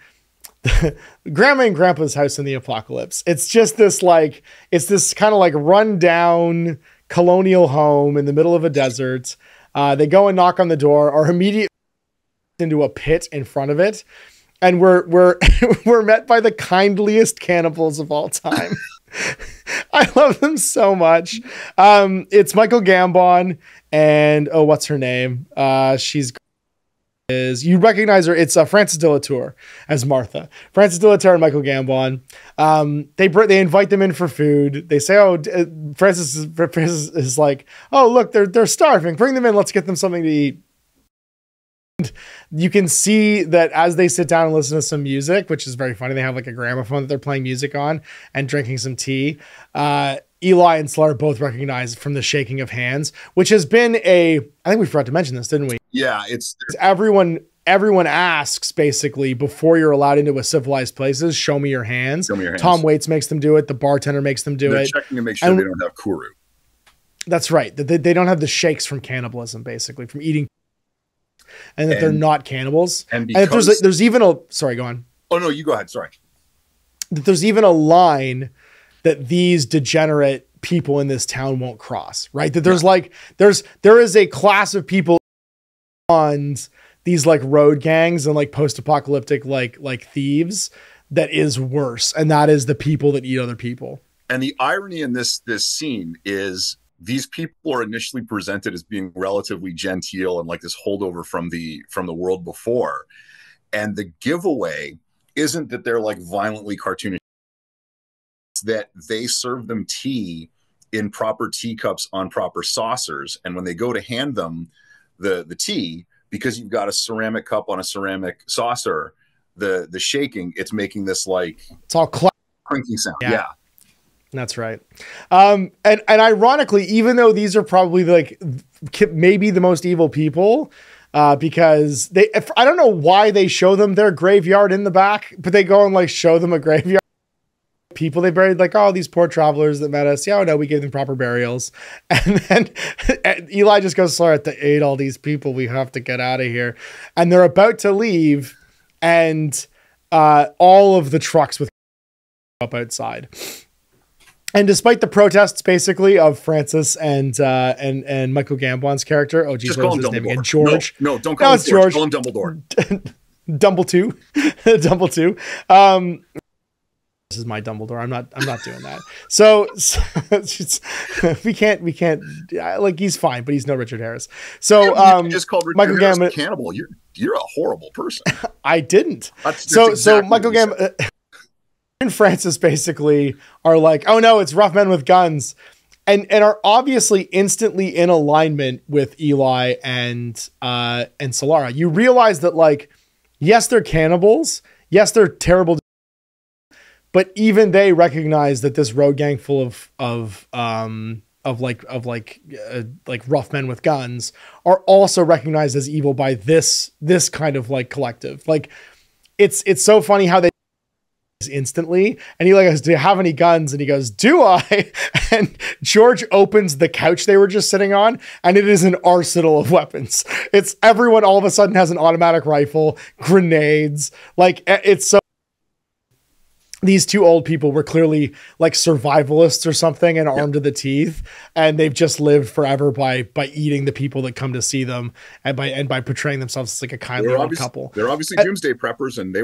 Grandma and Grandpa's house in the apocalypse. It's just this like, it's this kind of like rundown colonial home in the middle of a desert. They go and knock on the door, are immediately into a pit in front of it, and we're we're met by the kindliest cannibals of all time. I love them so much. It's Michael Gambon and what's her name? You recognize her. It's Frances de la Tour as Martha. Frances de la Tour and Michael Gambon. They invite them in for food. They say, "Oh, Frances is like, oh look, they're starving. Bring them in. Let's get them something to eat." And you can see that as they sit down and listen to some music, which is very funny. They have like a gramophone that they're playing music on and drinking some tea. Eli and Solara both recognize from the shaking of hands, which has been I think we forgot to mention this, didn't we? Yeah, everyone asks basically before you're allowed into a civilized places, show me your hands. Show me your hands. Tom Waits makes them do it. The bartender makes them do it. Checking to make sure they don't have kuru. That's right. That they don't have the shakes from cannibalism, basically from eating, and that they're not cannibals. And if there's even sorry, go on. Oh no, you go ahead. Sorry. That there's even a line that these degenerate people in this town won't cross, right? That there is a class of people on these like road gangs and like post-apocalyptic like thieves that is worse, and that is the people that eat other people. And the irony in this scene is these people are initially presented as being relatively genteel and like this holdover from the world before. And the giveaway isn't that they're like violently cartoonish, it's that they serve them tea in proper teacups on proper saucers. And when they go to hand them the tea, because you've got a ceramic cup on a ceramic saucer, the shaking, it's making this like it's all clinking sound. Yeah. That's right. And ironically, even though these are probably like maybe the most evil people, because I don't know why they show them their graveyard in the back, but they go and like show them a graveyard. People they buried, like, oh, these poor travelers that met us. Yeah, no, we gave them proper burials. And then Eli just goes, sorry, they ate all these people. We have to get out of here. And they're about to leave. And all of the trucks with up outside. And despite the protests, basically, of Francis and Michael Gambon's character, oh geez, what was his name again? George. No, don't call him George. Call him Dumbledore. Dumbledore. This is my Dumbledore. I'm not doing that. So we can't like, he's fine, but he's no Richard Harris. So you just called Richard Harris a cannibal. You're a horrible person. I didn't. That's exactly so Michael Gambon and Francis basically are like, oh no, it's rough men with guns, and are obviously instantly in alignment with Eli and Solara. You realize that, like, yes, they're cannibals. Yes, they're terrible. But even they recognize that this road gang full of rough men with guns are also recognized as evil by this kind of like collective. Like, it's so funny how they instantly, and he like goes, do you have any guns? And he goes, do I? And George opens the couch they were just sitting on, and it is an arsenal of weapons. It's everyone all of a sudden has an automatic rifle, grenades. Like, it's so. These two old people were clearly like survivalists or something and armed to the teeth, and they've just lived forever by eating the people that come to see them, and by portraying themselves as like a kindly old couple. They're obviously doomsday preppers, and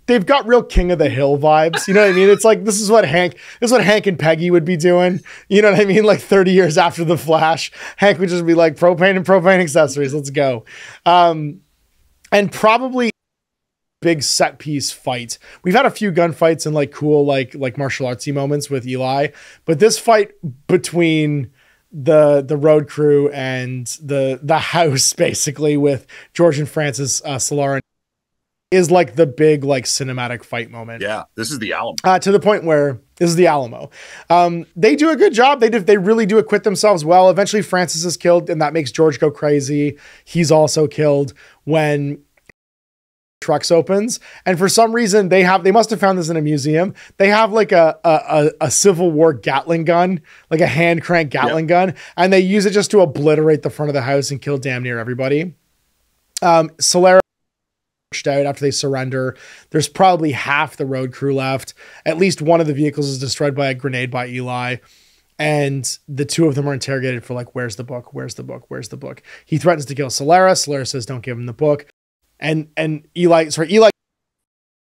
they've got real King of the Hill vibes. You know what I mean? It's like, this is what Hank and Peggy would be doing. You know what I mean? Like 30 years after the Flash, Hank would just be like, propane and propane accessories. Let's go. And probably big set piece fight. We've had a few gunfights and like cool, like martial artsy moments with Eli, but this fight between the road crew and the house, basically, with George and Francis, Solara, is like the big like cinematic fight moment. Yeah, this is the Alamo. To the point where this is the Alamo. They do a good job. They really do acquit themselves well. Eventually Francis is killed, and that makes George go crazy. He's also killed when trucks opens, and for some reason they must have found this in a museum. They have like a Civil War Gatling gun, like a hand crank Gatling gun, and they use it just to obliterate the front of the house and kill damn near everybody. Solara out after they surrender. There's probably half the road crew left. At least one of the vehicles is destroyed by a grenade by Eli. And the two of them are interrogated for like, where's the book? Where's the book? Where's the book? He threatens to kill Solara. Solara says, don't give him the book. And Eli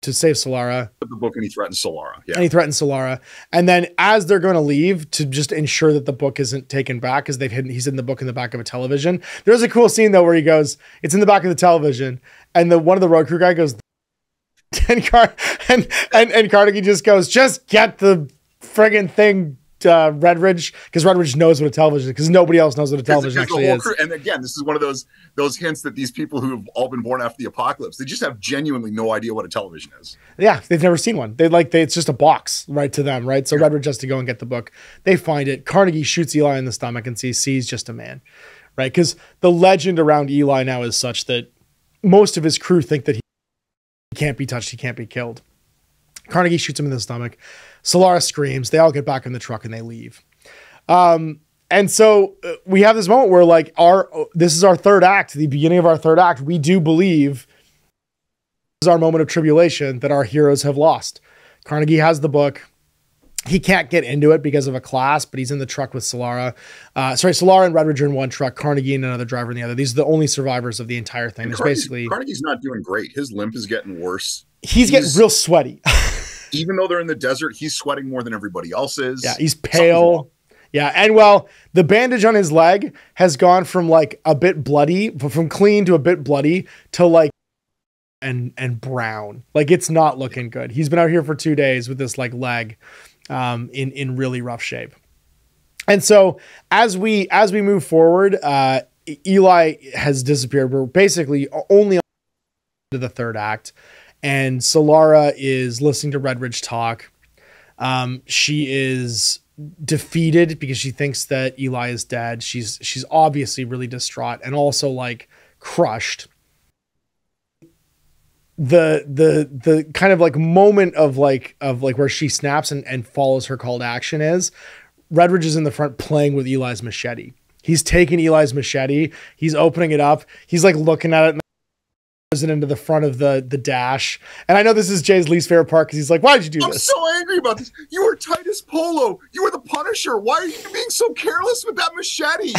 to save Solara. The book, and he threatens Solara. Yeah. And he threatens Solara. And then as they're going to leave, to just ensure that the book isn't taken back, because he's hidden the book in the back of a television. There's a cool scene though where he goes, it's in the back of the television, and one of the road crew guy goes, and Carnegie just goes, just get the friggin' thing, Redridge, because Redridge knows what a television is, because nobody else knows what a television actually is. And again, this is one of those hints that these people who have all been born after the apocalypse, they just have genuinely no idea what a television is. Yeah, they've never seen one. It's just a box, right, to them, right? So Redridge has to go and get the book. They find it. Carnegie shoots Eli in the stomach and sees just a man, right? Because the legend around Eli now is such that most of his crew think that he can't be touched, he can't be killed. Carnegie shoots him in the stomach. Solara screams. They all get back in the truck and they leave. And so we have this moment where like this is our third act, the beginning of our third act. We do believe this is our moment of tribulation that our heroes have lost. Carnegie has the book. He can't get into it because of a class, but he's in the truck with Solara. Solara and Redridge are in one truck, Carnegie and another driver in the other. These are the only survivors of the entire thing. There's basically Carnegie's not doing great. His limp is getting worse. he's getting real sweaty. Even though they're in the desert, he's sweating more than everybody else is. Yeah, he's pale. Yeah, and well, the bandage on his leg has gone from like a bit bloody, from clean to a bit bloody to like and brown. Like it's not looking good. He's been out here for 2 days with this like leg in really rough shape. And so as we move forward, Eli has disappeared. We're basically only on to the third act, and Solara is listening to Redridge talk. She is defeated because she thinks that Eli is dead. She's obviously really distraught and also like crushed. The kind of like moment of where she snaps and follows her call to action is Redridge is in the front playing with Eli's machete. He's taking Eli's machete. He's opening it up. He's like looking at it and goes into the front of the dash. And I know this is Jay's least favorite part because he's like, why did you do this? I'm so angry about this. You were Titus Polo. You were the Punisher. Why are you being so careless with that machete?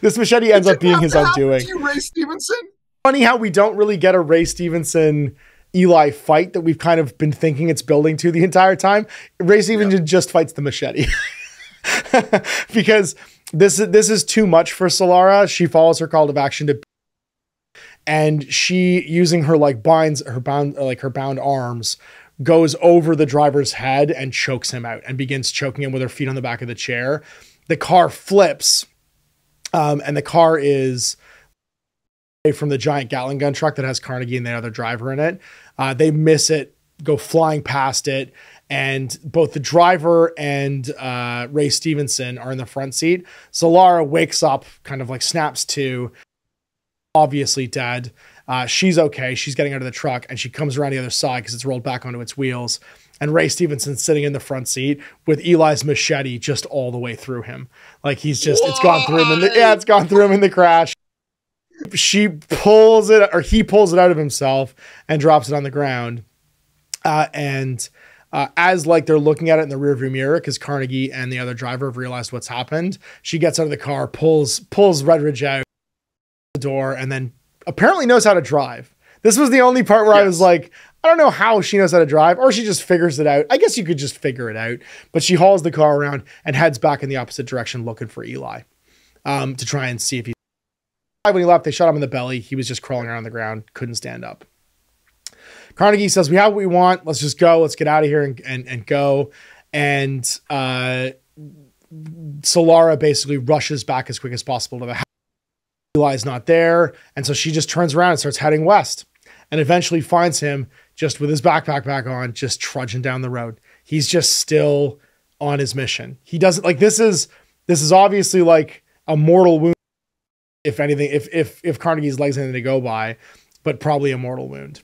This machete ends up being his undoing. You, Ray Stevenson. Funny how we don't really get a Ray Stevenson Eli fight that we've kind of been thinking it's building to the entire time. Ray Stevenson just fights the machete because this is too much for Solara. She follows her call to action and she, using her bound arms, goes over the driver's head and chokes him out and begins choking him with her feet on the back of the chair. The car flips, and the car is from the giant Gatling gun truck that has Carnegie and the other driver in it. They miss it, go flying past it, and both the driver and Ray Stevenson are in the front seat. Solara wakes up, kind of like snaps to, obviously dead. She's okay. She's getting out of the truck and she comes around the other side because it's rolled back onto its wheels. And Ray Stevenson's sitting in the front seat with Eli's machete just all the way through him. Like he's just, it's gone through him it's gone through him in the crash. She pulls it, or he pulls it out of himself and drops it on the ground. As like they're looking at it in the rearview mirror, because Carnegie and the other driver have realized what's happened, she gets out of the car, pulls Redridge out the door, and then apparently knows how to drive. This was the only part where I was like, I don't know how she knows how to drive, or she just figures it out. I guess you could just figure it out, but she hauls the car around and heads back in the opposite direction looking for Eli, to try and see if he's. When he left, they shot him in the belly. He was just crawling around the ground, couldn't stand up. Carnegie says, we have what we want. Let's just go. Let's get out of here and go. And Solara basically rushes back as quick as possible to the house. Eli's not there. And so she just turns around and starts heading west and eventually finds him just with his backpack back on, just trudging down the road. He's just still on his mission. He doesn't like, this is obviously like a mortal wound. If anything, if Carnegie's legs anything to go by, but probably a mortal wound.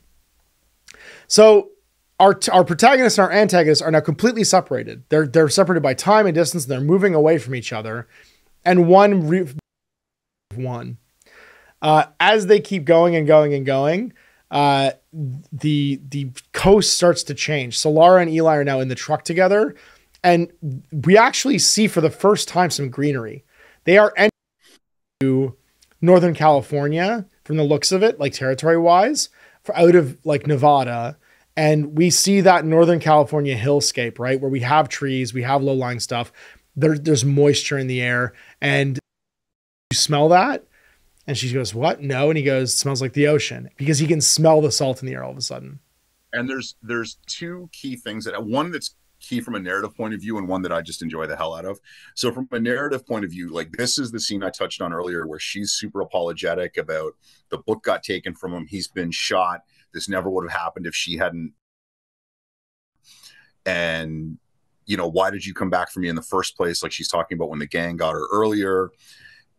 So our protagonists and our antagonists are now completely separated. They're separated by time and distance, and they're moving away from each other. And as they keep going and going and going, the coast starts to change. Solara and Eli are now in the truck together, and we actually see for the first time some greenery. They are entering to Northern California from the looks of it, like territory wise, out of like Nevada. And we see that Northern California hillscape, right? Where we have trees, we have low-lying stuff. There's moisture in the air. And you smell that? And she goes, what? No. And he goes, smells like the ocean, because he can smell the salt in the air all of a sudden. And there's two key things one that's key from a narrative point of view and one that I just enjoy the hell out of. So from a narrative point of view, like this is the scene I touched on earlier where she's super apologetic about the book got taken from him. He's been shot. This never would have happened if she hadn't. And, you know, why did you come back for me in the first place? Like she's talking about when the gang got her earlier.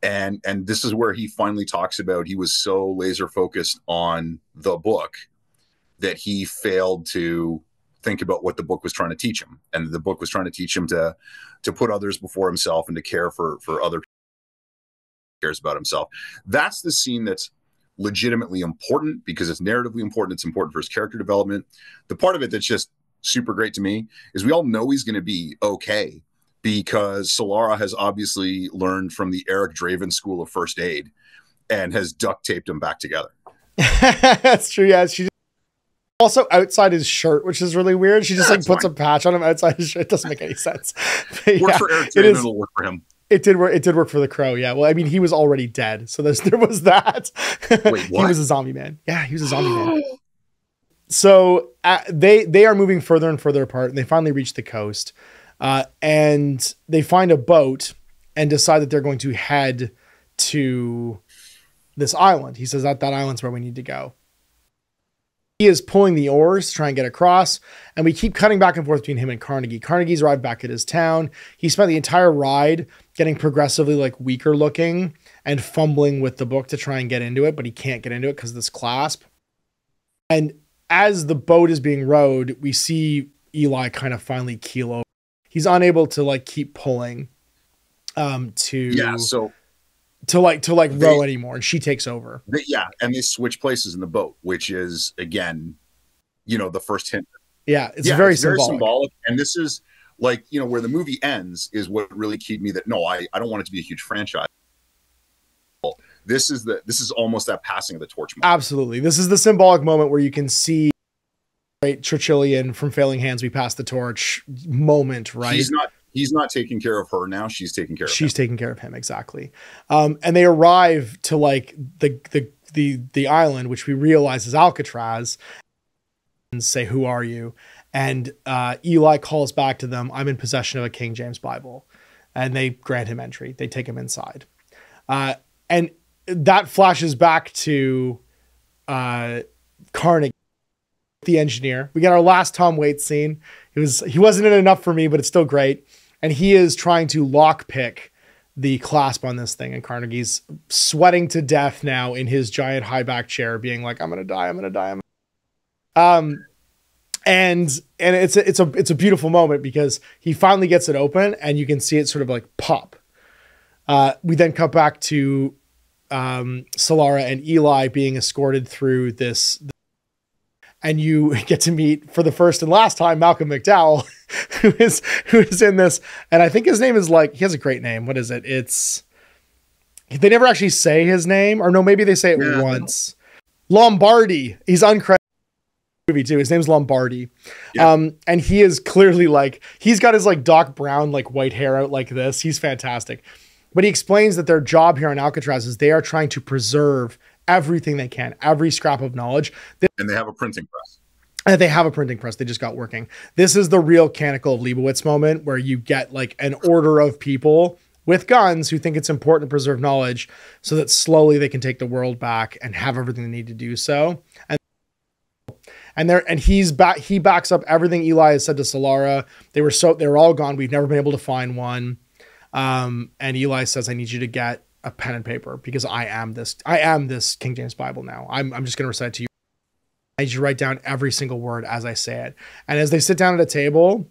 And this is where he finally talks about he was so laser focused on the book that he failed to think about what the book was trying to teach him. And the book was trying to teach him to put others before himself and to care for other people, cares about himself. That's the scene that's legitimately important because it's narratively important. It's important for his character development. The part of it that's just super great to me is we all know he's going to be okay because Solara has obviously learned from the Eric Draven School of First Aid and has duct taped them back together. That's true. Yeah. She Also outside his shirt, which is really weird. She just like puts a patch on him outside his shirt. It doesn't make any sense. Works for Eric Draven, it'll work for him. It did work. It did work for the Crow. Yeah. Well, I mean, he was already dead, so there was that. Wait, what? He was a zombie man. Yeah, he was a zombie man. So they are moving further and further apart, and they finally reach the coast, and they find a boat and decide that they're going to head to this island. He says that island's where we need to go. He is pulling the oars to try and get across, and we keep cutting back and forth between him and Carnegie. Carnegie's arrived back at his town. He spent the entire ride getting progressively like weaker looking and fumbling with the book to try and get into it, but he can't get into it because of this clasp. And as the boat is being rowed, we see Eli kind of finally keel over. He's unable to like keep pulling to row anymore, and she takes over. And they switch places in the boat, which is again, the first hint. Yeah, it's very symbolic. And this is like, where the movie ends is what really keyed me that no, I don't want it to be a huge franchise. This is almost that passing of the torch moment. Absolutely. This is the symbolic moment where you can see right Churchillian from Failing Hands, we pass the torch moment, right? He's not taking care of her now. She's taking care of him. She's taking care of him. Exactly. And they arrive to like the island, which we realize is Alcatraz, and say, "Who are you?" And Eli calls back to them, "I'm in possession of a King James Bible." And they grant him entry. They take him inside. And that flashes back to Carnegie, the engineer. We got our last Tom Waits scene. He wasn't in enough for me, but it's still great. And he is trying to lockpick the clasp on this thing. And Carnegie's sweating to death now in his giant high back chair, being like, "I'm going to die. I'm going to die." And it's a beautiful moment because he finally gets it open and you can see it sort of like pop. We then cut back to Solara and Eli being escorted through this, and you get to meet for the first and last time Malcolm McDowell, who is in this. And I think his name is he has a great name. What is it? They never actually say his name, or no, maybe they say it once. Lombardi. He's uncredited movie too. His name's Lombardi. Yeah. And he is clearly he's got his Doc Brown, white hair out like this. He's fantastic. But he explains that their job here on Alcatraz is they are trying to preserve everything they can, every scrap of knowledge. And they have a printing press. And they have a printing press. They just got working. This is the real Canticle of Leibowitz moment where you get an order of people with guns who think it's important to preserve knowledge so that slowly they can take the world back and have everything they need to do so. And he backs up everything Eli has said to Solara. They were all gone. We've never been able to find one. And Eli says, "I need you to get a pen and paper because I am this King James Bible now. I'm just going to recite it to you. I need you to write down every single word as I say it." And as they sit down at a table,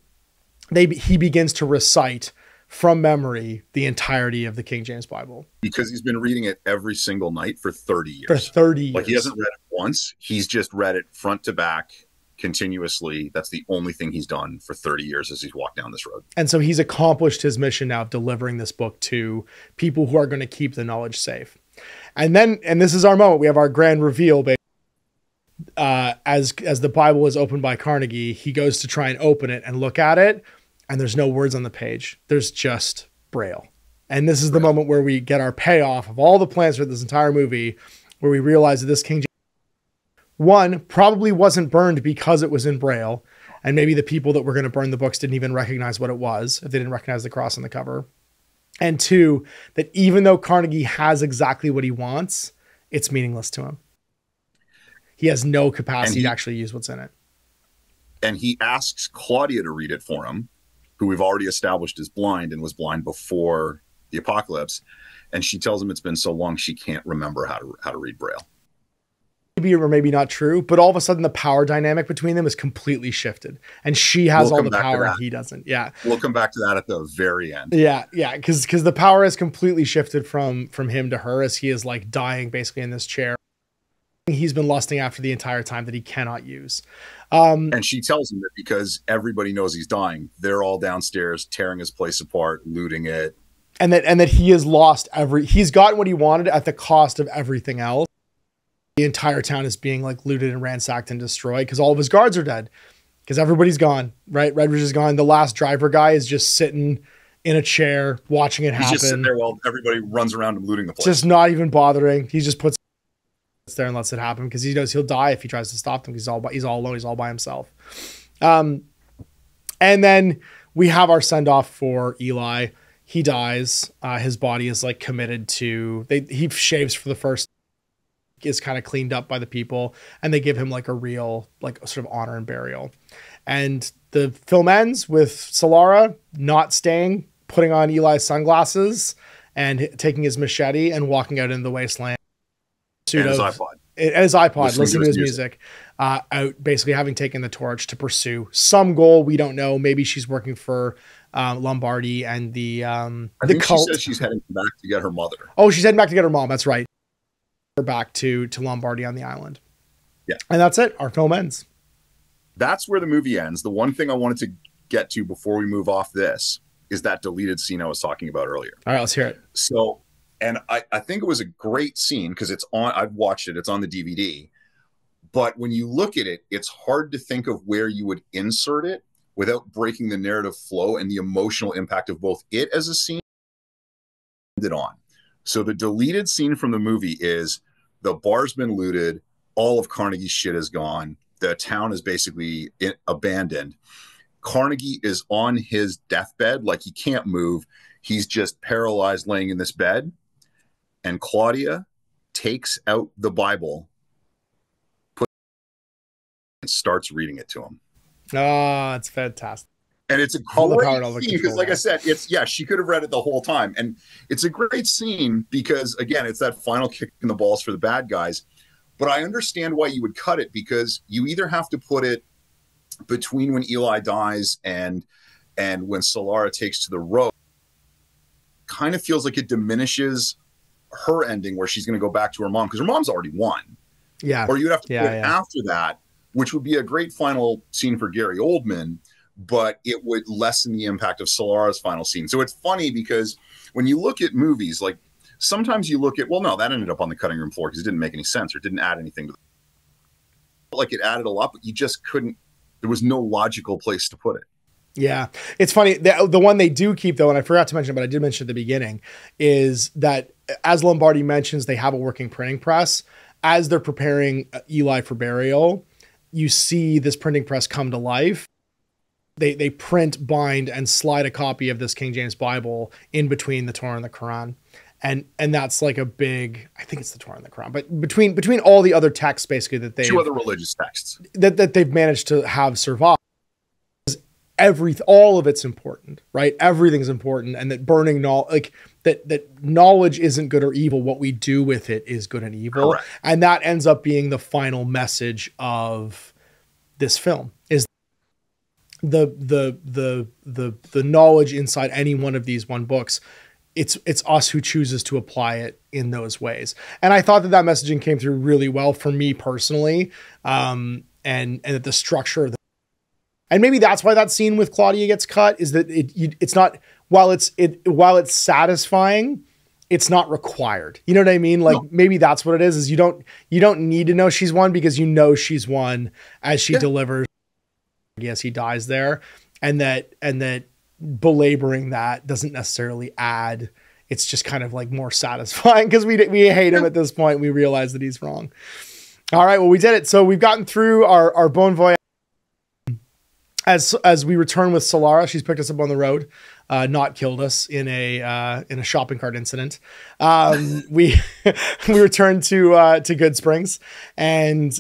he begins to recite from memory the entirety of the King James Bible. Because he's been reading it every single night for 30 years. For 30 years. He hasn't read it once. He's just read it front to back continuously. That's the only thing he's done for 30 years as he's walked down this road. And so he's accomplished his mission now of delivering this book to people who are going to keep the knowledge safe. And this is our moment. We have our grand reveal. As the Bible is opened by Carnegie, he goes to try and open it and look at it, and there's no words on the page. There's just Braille. And this is the moment where we get our payoff of all the plans for this entire movie, where we realize that this King James one probably wasn't burned because it was in Braille, and maybe the people that were going to burn the books didn't even recognize what it was if they didn't recognize the cross on the cover. And two, that even though Carnegie has exactly what he wants, it's meaningless to him. He has no capacity to actually use what's in it. And he asks Claudia to read it for him, who we've already established is blind and was blind before the apocalypse. And she tells him it's been so long she can't remember how to read Braille. Maybe or maybe not true, but all of a sudden the power dynamic between them is completely shifted, and she has all the power and he doesn't. Yeah, we'll come back to that at the very end. Yeah, because the power has completely shifted from him to her as he is dying basically in this chair. He's been lusting after the entire time that he cannot use. And she tells him that because everybody knows he's dying, they're all downstairs tearing his place apart, looting it, and that he has lost he's gotten what he wanted at the cost of everything else. the entire town is being like looted and ransacked and destroyed because all of his guards are dead because everybody's gone, right? Redridge is gone. The last driver guy is just sitting in a chair watching it happen. He's just sitting there while everybody runs around and looting the place. Just not even bothering. He just puts there and lets it happen because he knows he'll die if he tries to stop them. He's all alone. He's all by himself. And then we have our send off for Eli. He dies. His body is like committed to, he shaves for the first, is kind of cleaned up by the people, and they give him like a real, like sort of honor and burial. And the film ends with Solara not staying, putting on Eli's sunglasses and taking his machete and walking out into the wasteland. And his iPod. Listening to his music. Out basically having taken the torch to pursue some goal. We don't know. Maybe she's working for Lombardi and the cult. She says she's heading back to get her mother. Oh, she's heading back to get her mom. That's right. Her back to Lombardi on the island. Yeah. And that's it. Our film ends. That's where the movie ends. The one thing I wanted to get to before we move off this is that deleted scene I was talking about earlier. All right, let's hear it. So, and I think it was a great scene because it's on, I've watched it, it's on the DVD. But when you look at it, it's hard to think of where you would insert it without breaking the narrative flow and the emotional impact of both it as a scene and it on. So the deleted scene from the movie is the bar's been looted, all of Carnegie's shit is gone, the town is basically abandoned. Carnegie is on his deathbed, like he can't move. He's just paralyzed laying in this bed. And Claudia takes out the Bible, and starts reading it to him. Oh, it's fantastic. And it's a great scene because, like I said, she could have read it the whole time. And it's a great scene because, again, it's that final kick in the balls for the bad guys. But I understand why you would cut it, because you either have to put it between when Eli dies and when Solara takes to the road. Kind of feels like it diminishes her ending where she's going to go back to her mom because her mom's already won. Yeah. Or you'd have to put it after that, which would be a great final scene for Gary Oldman, but it would lessen the impact of Solara's final scene. So it's funny because when you look at movies, like sometimes you look at, well, no, that ended up on the cutting room floor because it didn't make any sense or didn't add anything to it. Like it added a lot, but you just couldn't, there was no logical place to put it. Yeah. It's funny. The one they do keep though, and I forgot to mention, but I did mention at the beginning, is that as Lombardi mentions, they have a working printing press. As they're preparing Eli for burial, you see this printing press come to life. They print, bind, and slide a copy of this King James Bible in between the Torah and the Quran. And that's like a big, I think it's the Torah and the Quran, but between all the other texts basically that they, two other religious texts that they've managed to have survive. All of it's important, right? Everything's important. And that burning knowledge, like that knowledge isn't good or evil. What we do with it is good and evil. Correct. And that ends up being the final message of this film is the knowledge inside any one of these one books. It's us who chooses to apply it in those ways. And I thought that messaging came through really well for me personally. And that the structure of the, and maybe that's why that scene with Claudia gets cut, is that it's not, while it's satisfying, it's not required. You know what I mean? Like maybe that's what it is you don't need to know she's won because you know she's won as she delivers. Yes, he dies there. And that belaboring that doesn't necessarily add, it's just kind of like more satisfying because we hate him at this point. We realize that he's wrong. All right, well, we did it. So we've gotten through our bon voyage. As we return with Solara, she's picked us up on the road, not killed us in a shopping cart incident. We return to Good Springs, and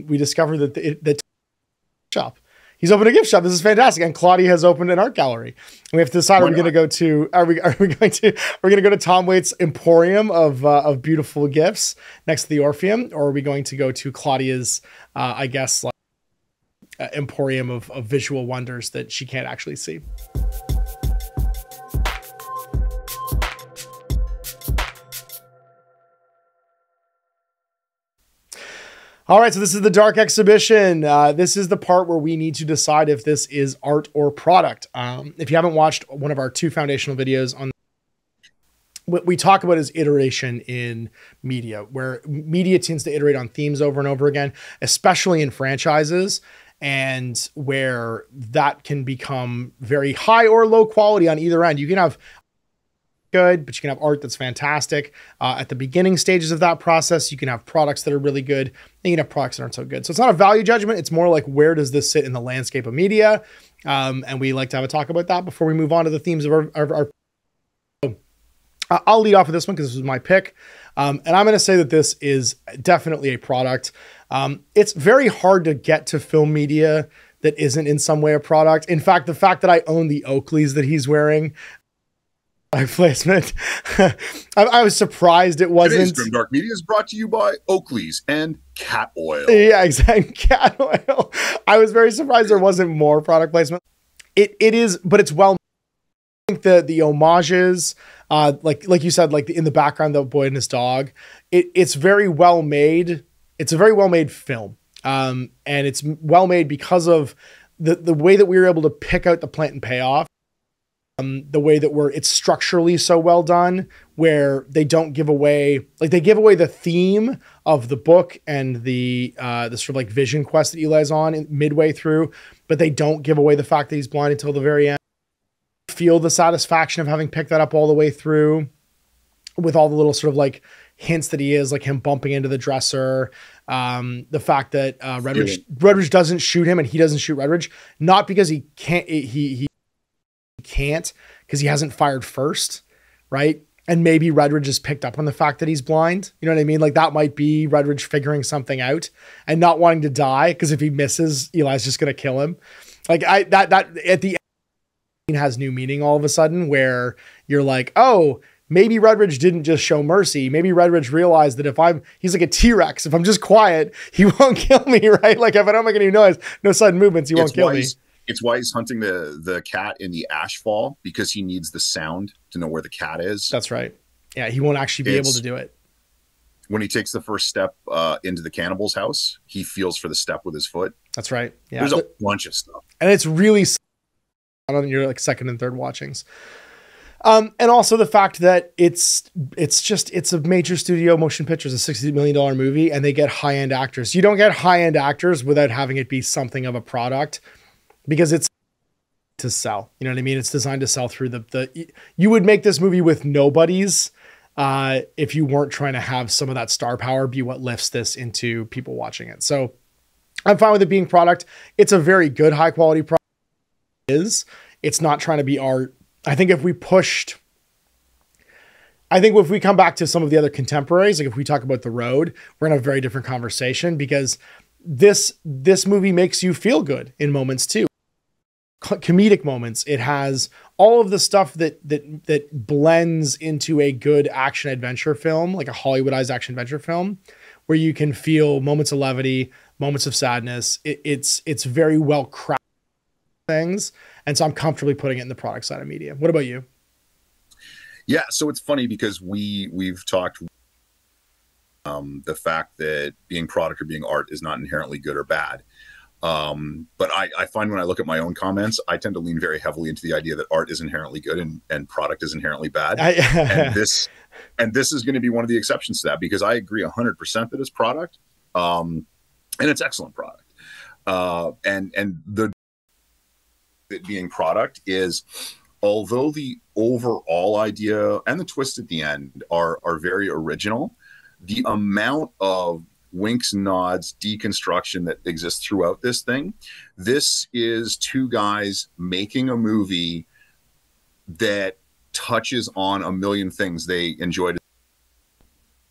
we discover that the shop. He's opened a gift shop. This is fantastic. And Claudia has opened an art gallery. And we have to decide, are we going to go to Tom Waits' Emporium of beautiful gifts next to the Orpheum, or are we going to go to Claudia's, I guess, like, emporium of visual wonders that she can't actually see? All right, so this is the Dark Exhibition. This is the part where we need to decide if this is art or product. If you haven't watched one of our 2 foundational videos on what we talk about is iteration in media, where media tends to iterate on themes over and over again, especially in franchises, and where that can become very high or low quality on either end. You can have good, but you can have art that's fantastic. At the beginning stages of that process, you can have products that are really good, and you can have products that aren't so good. So it's not a value judgment. It's more like, where does this sit in the landscape of media? And we like to have a talk about that before we move on to the themes of our I'll lead off with this one because this was my pick. And I'm going to say that this is definitely a product. It's very hard to get to film media that isn't in some way a product. In fact, the fact that I own the Oakleys that he's wearing, my placement, I was surprised it wasn't. Today's Grimdark Media is brought to you by Oakleys and Cat Oil. Yeah, exactly. Cat Oil. I was very surprised there wasn't more product placement. It is, but it's well. I think the homages, like you said, like in the background, the boy and his dog, it's very well made. It's a very well made film. And it's well made because of the way that we were able to pick out the plant and payoff. The way that it's structurally so well done, where they don't give away, like they give away the theme of the book and the sort of like vision quest that Eli's on midway through, but they don't give away the fact that he's blind until the very end. Feel the satisfaction of having picked that up all the way through, with all the little sort of like hints that he is, like him bumping into the dresser. The fact that Redridge doesn't shoot him and he doesn't shoot Redridge, not because he can't, he can't, because he hasn't fired first, right? And maybe Redridge has picked up on the fact that he's blind. You know what I mean? Like that might be Redridge figuring something out and not wanting to die, because if he misses, Eli's just going to kill him. Like that at the end has new meaning all of a sudden, where you're like, oh, maybe Redridge didn't just show mercy. Maybe Redridge realized that he's like a T-Rex. If I'm just quiet, he won't kill me, right? Like if I don't make any noise, no sudden movements, he won't kill me. It's why he's hunting the cat in the ashfall, because he needs the sound to know where the cat is. That's right. Yeah, he won't actually be able to do it. When he takes the first step into the cannibal's house, he feels for the step with his foot. That's right. Yeah, there's a bunch of stuff, and it's really on your like second and third watchings. And also the fact that it's a major studio motion picture, it's a $60 million movie, and they get high-end actors. You don't get high-end actors without having it be something of a product, because it's to sell. You know what I mean? It's designed to sell through you would make this movie with nobodies if you weren't trying to have some of that star power be what lifts this into people watching it. So I'm fine with it being product. It's a very good, high quality product. It's not trying to be art. I think if we come back to some of the other contemporaries, like if we talk about The Road, we're in a very different conversation, because this movie makes you feel good in moments too. Comedic moments. It has all of the stuff that blends into a good action adventure film, like a Hollywoodized action adventure film, where you can feel moments of levity, moments of sadness. It's very well crafted things. And so I'm comfortably putting it in the product side of media. What about you? Yeah. So it's funny because we've talked the fact that being product or being art is not inherently good or bad. But I find when I look at my own comments, I tend to lean very heavily into the idea that art is inherently good and product is inherently bad. and this is going to be one of the exceptions to that, because I agree 100% that it's product, and it's excellent product. And the it being product is, although the overall idea and the twist at the end are very original, the amount of winks, nods, deconstruction that exists throughout this thing. This is two guys making a movie that touches on a million things they enjoyed.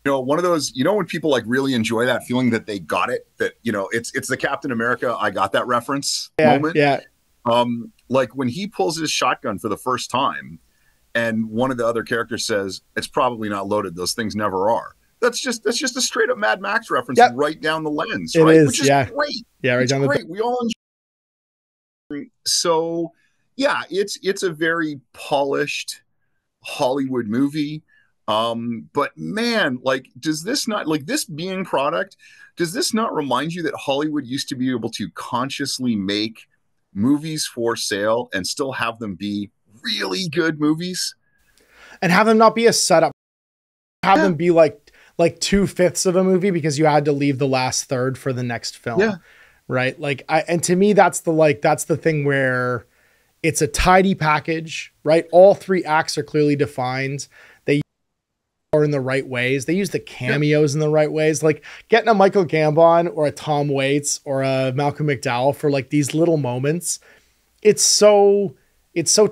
You know, one of those, you know, when people like really enjoy that feeling that they got it, that, you know, it's the Captain America, I got that reference moment. Yeah. Like when he pulls his shotgun for the first time and one of the other characters says, it's probably not loaded. Those things never are. That's just a straight up Mad Max reference right down the lens, right? Which is great. Yeah, right down great. We all enjoy. So yeah, it's a very polished Hollywood movie. But man, like, does this not, like, this being product, does this not remind you that Hollywood used to be able to consciously make movies for sale and still have them be really good movies? and have them not be a setup. Have them be like 2/5 of a movie because you had to leave the last third for the next film. Yeah. Right. Like, and to me, that's the thing where it's a tidy package, right? All 3 acts are clearly defined. They are in the right ways. They use the cameos in the right ways. Like getting a Michael Gambon or a Tom Waits or a Malcolm McDowell for like these little moments. It's so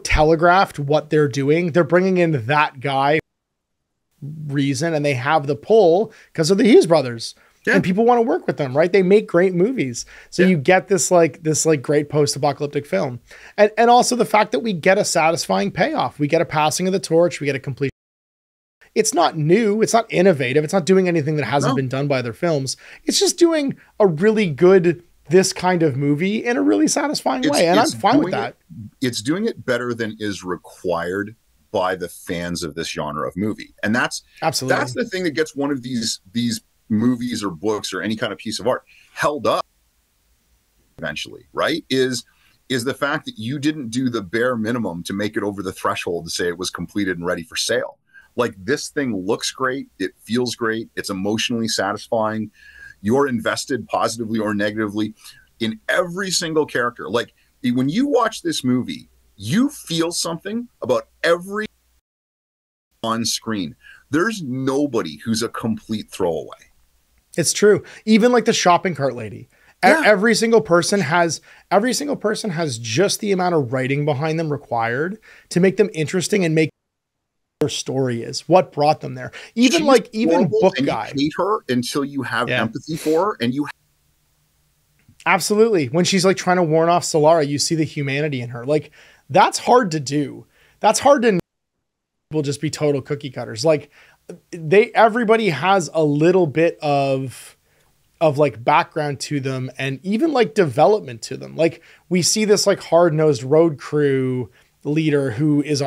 telegraphed what they're doing. They're bringing in that guy reason, and they have the pull because of the Hughes brothers. Yeah. And people want to work with them, right? They make great movies. So you get this great post-apocalyptic film. And also the fact that we get a satisfying payoff. We get a passing of the torch. We get a complete. It's not new. It's not innovative. It's not doing anything that hasn't been done by other films. It's just doing a really good, this kind of movie in a really satisfying way. And I'm fine with that. It's doing it better than is required by the fans of this genre of movie. And that's the thing that gets one of these movies or books or any kind of piece of art held up eventually, right? Is the fact that you didn't do the bare minimum to make it over the threshold to say it was completed and ready for sale. Like, this thing looks great. It feels great. It's emotionally satisfying. You're invested positively or negatively in every single character. Like, when you watch this movie, you feel something about every on screen. There's nobody who's a complete throwaway. It's true. Even like the shopping cart lady. Yeah. Every single person has just the amount of writing behind them required to make them interesting and make their story is what brought them there. Even book guy. You hate her until you have empathy for her, and you. Absolutely. When she's like trying to warn off Solara, you see the humanity in her. Like, that's hard to do. That's hard to. Will just be total cookie cutters. Like, everybody has a little bit of like background to them and even like development to them. Like, we see this like hard-nosed road crew leader who is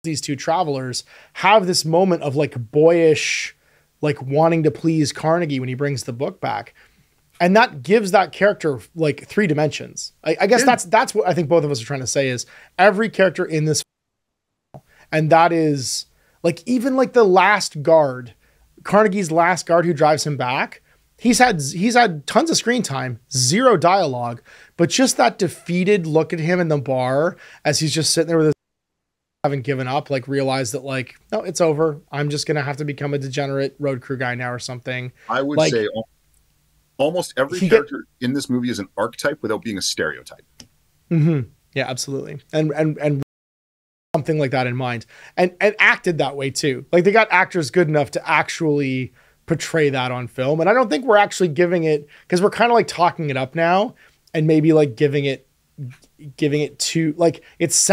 these 2 travelers have this moment of like boyish, like wanting to please Carnegie when he brings the book back. And that gives that character like 3 dimensions. I guess that's what I think both of us are trying to say is every character in this. And that is like, even like the last guard, Carnegie's last guard who drives him back. He's had tons of screen time, 0 dialogue, but just that defeated look at him in the bar as he's just sitting there with his haven't given up, like realized that like, no, it's over. I'm just going to have to become a degenerate road crew guy now or something. I would say almost every character in this movie is an archetype without being a stereotype. Mm-hmm. Yeah, absolutely. And something like that in mind and acted that way too. Like, they got actors good enough to actually portray that on film. And I don't think we're actually giving it, because we're kind of like talking it up now and maybe like giving it to like, it's,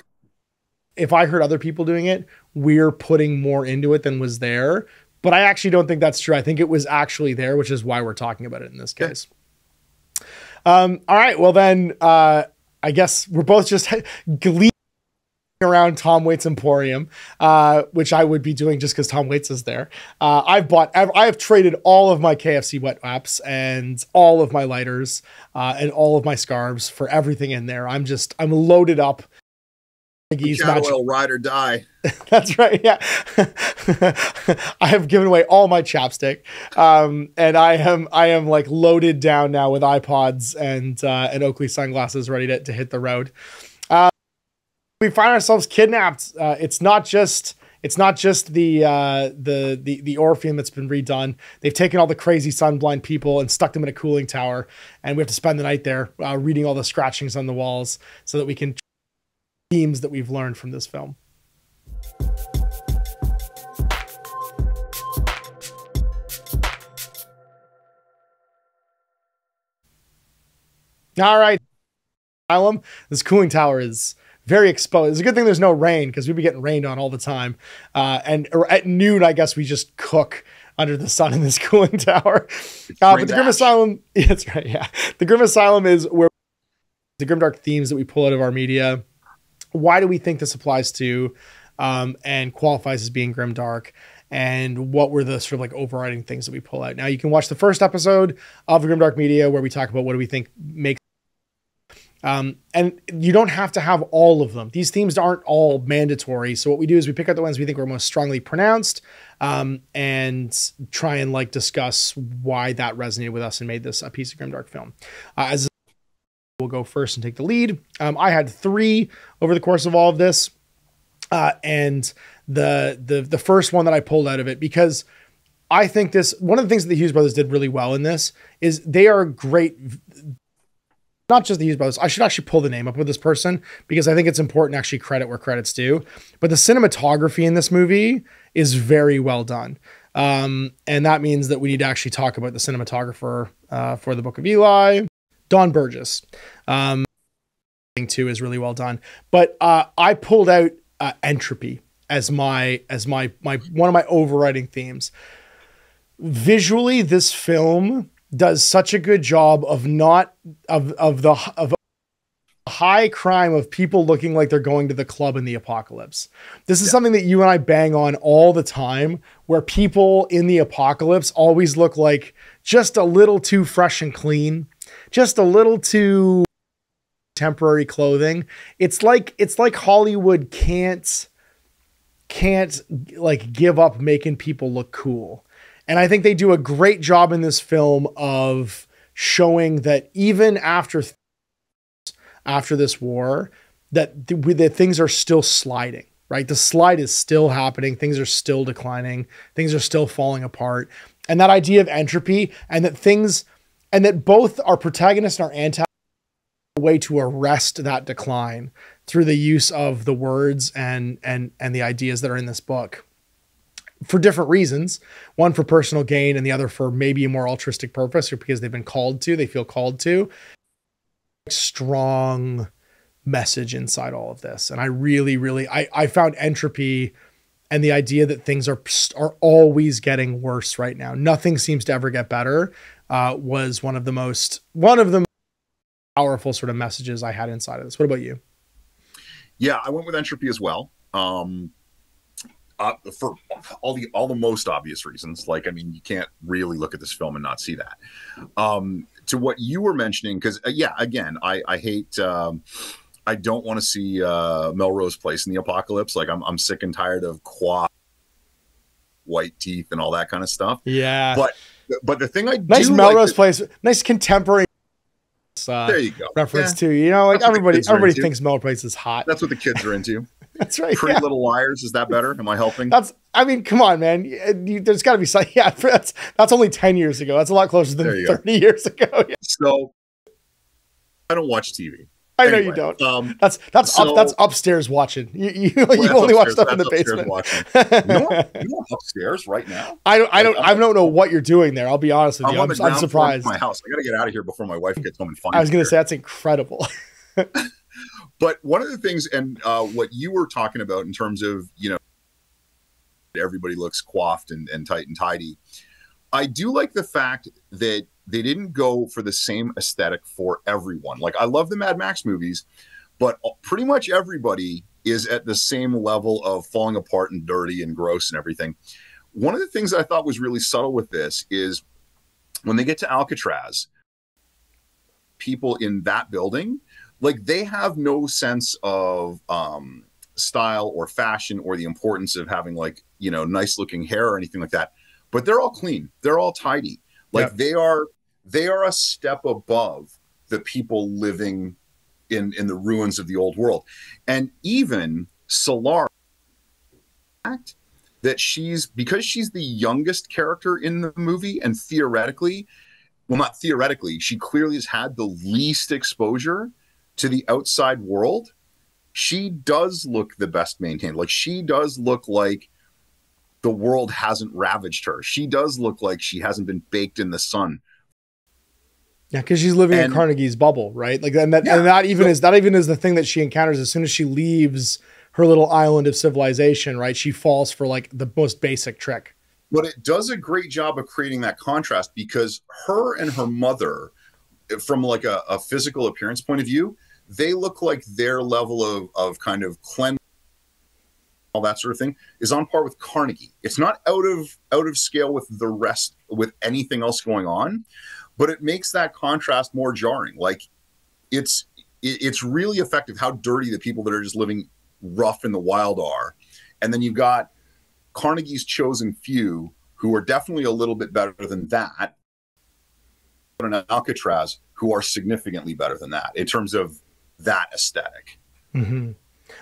if I heard other people doing it, we're putting more into it than was there. But I actually don't think that's true. I think it was actually there, which is why we're talking about it in this case. All right. Well, then I guess we're both just gleaming around Tom Waits Emporium, which I would be doing just because Tom Waits is there. I have traded all of my KFC wet wraps and all of my lighters and all of my scarves for everything in there. I'm loaded up. Oil, ride or die. That's right. Yeah. I have given away all my chapstick. And I am like loaded down now with iPods and Oakley sunglasses ready to hit the road. We find ourselves kidnapped. It's not just the Orpheum that's been redone. They've taken all the crazy sunblind people and stuck them in a cooling tower. And we have to spend the night there, reading all the scratchings on the walls so that we can themes that we've learned from this film. All right. Asylum. This cooling tower is very exposed. It's a good thing there's no rain, because we'd be getting rained on all the time. And at noon, I guess we just cook under the sun in this cooling tower. But the Grim Asylum, yeah, that's right. Yeah. The Grim Asylum is where the grimdark themes that we pull out of our media. Why do we think this applies to and qualifies as being grimdark? And what were the sort of like overriding things that we pull out? Now you can watch the first episode of the Grimdark Media where we talk about what do we think makes. And you don't have to have all of them. These themes aren't all mandatory. So what we do is we pick out the ones we think are most strongly pronounced, and try and like discuss why that resonated with us and made this a piece of grimdark film. As we'll go first and take the lead. I had 3 over the course of all of this. And the first one that I pulled out of it, because I think one of the things that the Hughes brothers did really well in this is they are great. Not just the Hughes brothers. I should actually pull the name up with this person because I think it's important to actually credit where credit's due. But the cinematography in this movie is very well done. And that means that we need to actually talk about the cinematographer for the Book of Eli, Don Burgess. Too is really well done. But I pulled out entropy as my one of my overriding themes. Visually, this film does such a good job of the high crime of people looking like they're going to the club in the apocalypse. This is something that you and I bang on all the time, where people in the apocalypse always look like just a little too fresh and clean, just a little too temporary clothing. It's like Hollywood can't like give up making people look cool. And I think they do a great job in this film of showing that even after this war, that things are still sliding, right? The slide is still happening. Things are still declining. Things are still falling apart. And that idea of entropy, and that both our protagonist and our antagonist a way to arrest that decline through the use of the words and the ideas that are in this book for different reasons. One for personal gain and the other for maybe a more altruistic purpose, or because they feel called to. Strong message inside all of this. And I really, I found entropy and the idea that things are always getting worse right now. Nothing seems to ever get better. Was one of the powerful sort of messages I had inside of this. What about you? Yeah, I went with entropy as well. For all the most obvious reasons. Like, I mean, you can't really look at this film and not see that. To what you were mentioning, because again, I hate. I don't want to see Melrose Place in the apocalypse. Like, I'm sick and tired of white teeth and all that kind of stuff. Yeah, but the thing I nice do Melrose Place, nice contemporary. There you go. Reference to, you know, like everybody thinks Melrose Place is hot. That's what the kids are into. That's right. Pretty Little Liars. Is that better? Am I helping? I mean, come on, man. There's got to be some. Yeah, that's only 10 years ago. That's a lot closer than 30 years ago. Yeah. So I don't watch TV. I know you don't. That's upstairs watching. You only watch stuff in the basement. You want upstairs right now? I don't know what you're doing there. I'll be honest with you. I'm surprised. My house. I got to get out of here before my wife gets home and finds. I was going to say that's incredible. But one of the things, and what you were talking about in terms of, you know, everybody looks coiffed and tight and tidy. I do like the fact that they didn't go for the same aesthetic for everyone. Like, I love the Mad Max movies, but pretty much everybody is at the same level of falling apart and dirty and gross and everything. One of the things I thought was really subtle with this is when they get to Alcatraz, people in that building, like, they have no sense of style or fashion or the importance of having, like, you know, nice looking hair or anything like that. But they're all clean. They're all tidy. Like, they are a step above the people living in the ruins of the old world. And even Solar, that because she's the youngest character in the movie, and theoretically, well, not theoretically, she clearly has had the least exposure to the outside world. She does look the best maintained. Like, she does look like the world hasn't ravaged her. She does look like she hasn't been baked in the sun. Yeah, because she's living in Carnegie's bubble, right? Like, and that even is the thing that she encounters as soon as she leaves her little island of civilization, right? She falls for, like, the most basic trick. But it does a great job of creating that contrast, because her and her mother, from like a physical appearance point of view, they look like their level of kind of cleanliness, all that sort of thing, is on par with Carnegie. It's not out of scale with the rest, with anything else going on, but it makes that contrast more jarring. Like, it's it's really effective how dirty the people that are just living rough in the wild are. And then you've got Carnegie's chosen few who are definitely a little bit better than that, but in Alcatraz who are significantly better than that in terms of that aesthetic. Mm-hmm.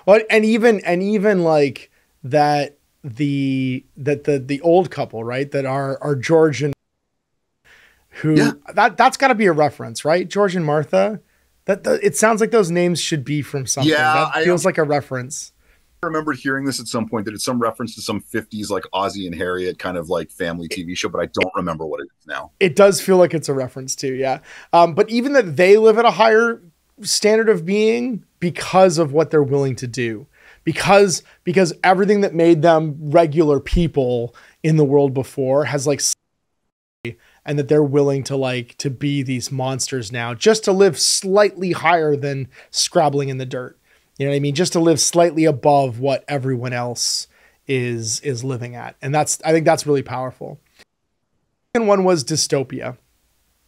Well, and even like that the old couple, right? That are George and who that's got to be a reference, right? George and Martha. It sounds like those names should be from something. Yeah, that feels like a reference. I remember hearing this at some point, that it's some reference to some 50s like Ozzie and Harriet kind of like family TV show, but I don't remember what it is now. It does feel like it's a reference to, yeah. But even that they live at a higher standard of being because of what they're willing to do, because everything that made them regular people in the world before has like, and that they're willing to be these monsters now just to live slightly higher than scrabbling in the dirt. You know what I mean? Just to live slightly above what everyone else is living at. And I think that's really powerful. And one was dystopia.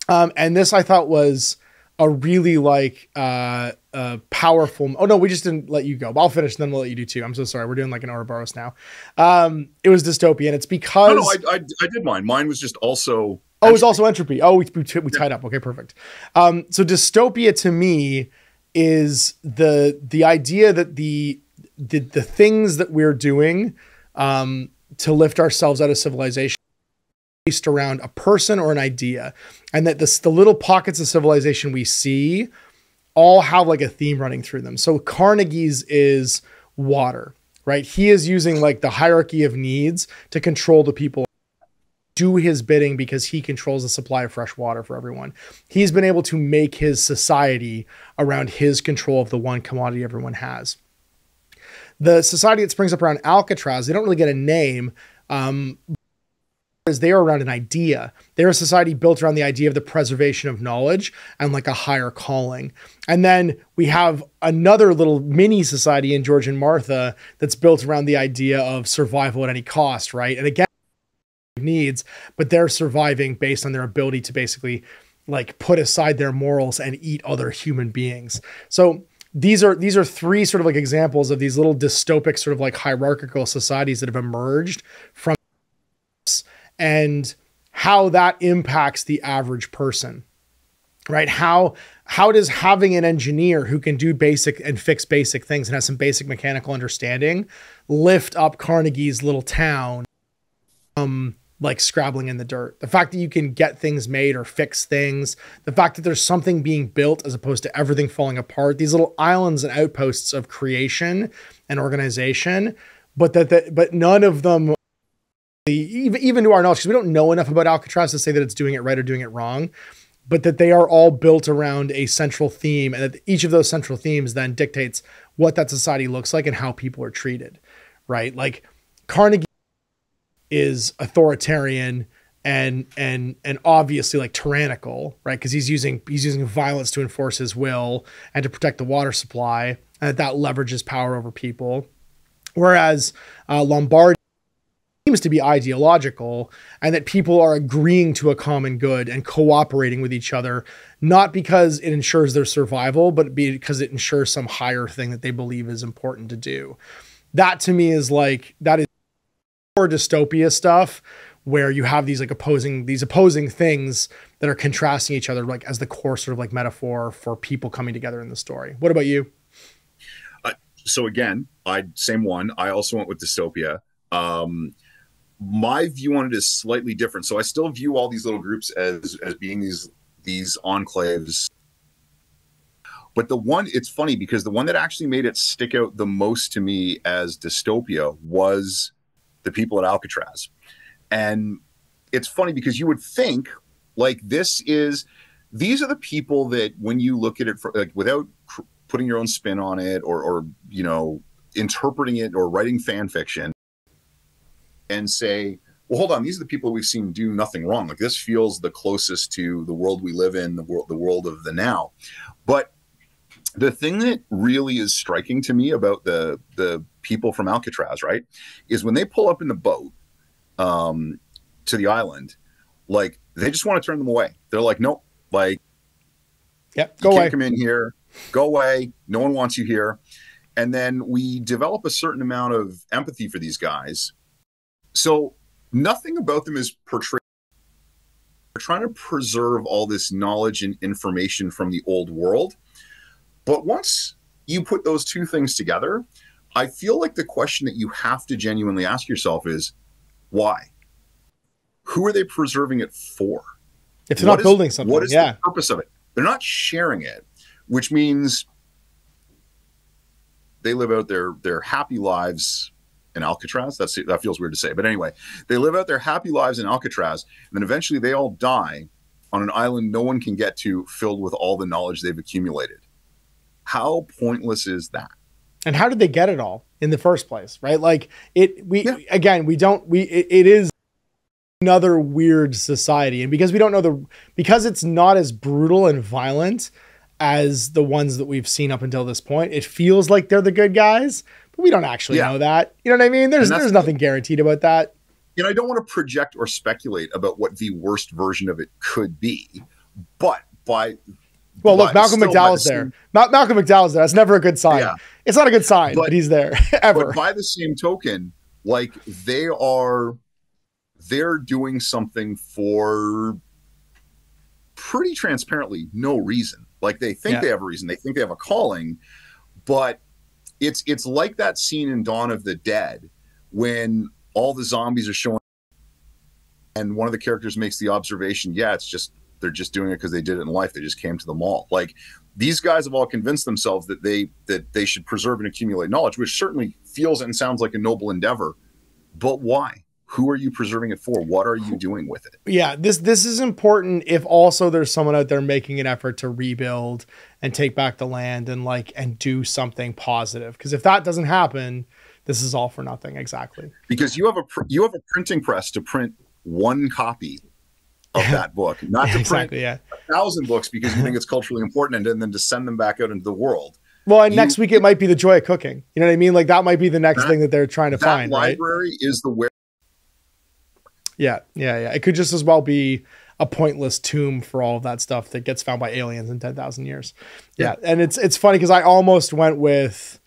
And this I thought was a really powerful. Oh no, we just didn't let you go. But I'll finish and then we'll let you do too. I'm so sorry. We're doing like an Ouroboros now. It was dystopia, and it's because no, I did mine. Mine was just also. Oh, it was also entropy. Oh, we tied up. Okay, perfect. So dystopia to me is the idea that the things that we're doing to lift ourselves out of civilization based around a person or an idea, and that the little pockets of civilization we see all have like a theme running through them. So Carnegie's is water, right? He is using like the hierarchy of needs to control the people, do his bidding because he controls the supply of fresh water for everyone. He's been able to make his society around his control of the one commodity everyone has. The society that springs up around Alcatraz, they don't really get a name, as they are around an idea. They're a society built around the idea of the preservation of knowledge and like a higher calling. And then we have another little mini society in George and Martha that's built around the idea of survival at any cost, right? And again, needs, but they're surviving based on their ability to basically like put aside their morals and eat other human beings. So these are three sort of like examples of these little dystopic sort of like hierarchical societies that have emerged from, and how that impacts the average person, right? How does having an engineer who can do basic and fix basic things and has some basic mechanical understanding lift up Carnegie's little town like scrabbling in the dirt? The fact that you can get things made or fix things, the fact that there's something being built as opposed to everything falling apart, these little islands and outposts of creation and organization, but none of them, even to our knowledge, because we don't know enough about Alcatraz to say that it's doing it right or doing it wrong, but that they are all built around a central theme, and that each of those central themes then dictates what that society looks like and how people are treated, right? Like Carnegie is authoritarian and obviously like tyrannical, right? Because he's using violence to enforce his will and to protect the water supply, and that leverages power over people. Whereas Lombardi seems to be ideological, and that people are agreeing to a common good and cooperating with each other, not because it ensures their survival, but because it ensures some higher thing that they believe is important to do. That to me is like, that is more dystopia stuff, where you have these like opposing things that are contrasting each other, like as the core sort of like metaphor for people coming together in the story. What about you? So again, same one. I also went with dystopia. My view on it is slightly different. So I still view all these little groups as being these enclaves. But it's funny because the one that actually made it stick out the most to me as dystopia was the people at Alcatraz. And it's funny because you would think like these are the people that when you look at it like without putting your own spin on it or you know, interpreting it or writing fan fiction and say, well, hold on, these are the people we've seen do nothing wrong. Like this feels the closest to the world we live in, the world of the now. But the thing that really is striking to me about the people from Alcatraz, right, is when they pull up in the boat to the island, like they just want to turn them away. They're like, nope, like, yeah, you can't come in here. Go away. No one wants you here. And then we develop a certain amount of empathy for these guys. So nothing about them is portrayed. They're trying to preserve all this knowledge and information from the old world. But once you put those two things together, I feel like the question that you have to genuinely ask yourself is, why? Who are they preserving it for? If they're not building something, what is the purpose of it? They're not sharing it, which means they live out their happy lives in Alcatraz. That feels weird to say, but anyway, they live out their happy lives in Alcatraz, and then eventually they all die on an island no one can get to, filled with all the knowledge they've accumulated. How pointless is that? And how did they get it all in the first place? Right? Like it is another weird society. And because we don't know because it's not as brutal and violent as the ones that we've seen up until this point, it feels like they're the good guys, but we don't actually know that. You know what I mean? There's nothing guaranteed about that. And I don't want to project or speculate about what the worst version of it could be, but look, Malcolm McDowell's there. Malcolm McDowell's there. That's never a good sign. Yeah. It's not a good sign, but he's there ever. But by the same token, like they're doing something for pretty transparently no reason. Like they think they have a reason. They think they have a calling, but it's like that scene in Dawn of the Dead when all the zombies are showing and one of the characters makes the observation, they're just doing it because they did it in life. They just came to the mall. Like these guys have all convinced themselves that they should preserve and accumulate knowledge, which certainly feels and sounds like a noble endeavor. But why? Who are you preserving it for? What are you doing with it? Yeah, this is important if also there's someone out there making an effort to rebuild and take back the land and do something positive. Because if that doesn't happen, this is all for nothing. Exactly. Because you have a printing press to print one copy of that book, not to print 1,000 books because you think it's culturally important and then to send them back out into the world. Well, and next week it might be the joy of cooking. You know what I mean? Like that might be the next thing that they're trying to find. Library is the where. Yeah. It could just as well be a pointless tomb for all of that stuff that gets found by aliens in 10,000 years. Yeah. And it's funny because I almost went with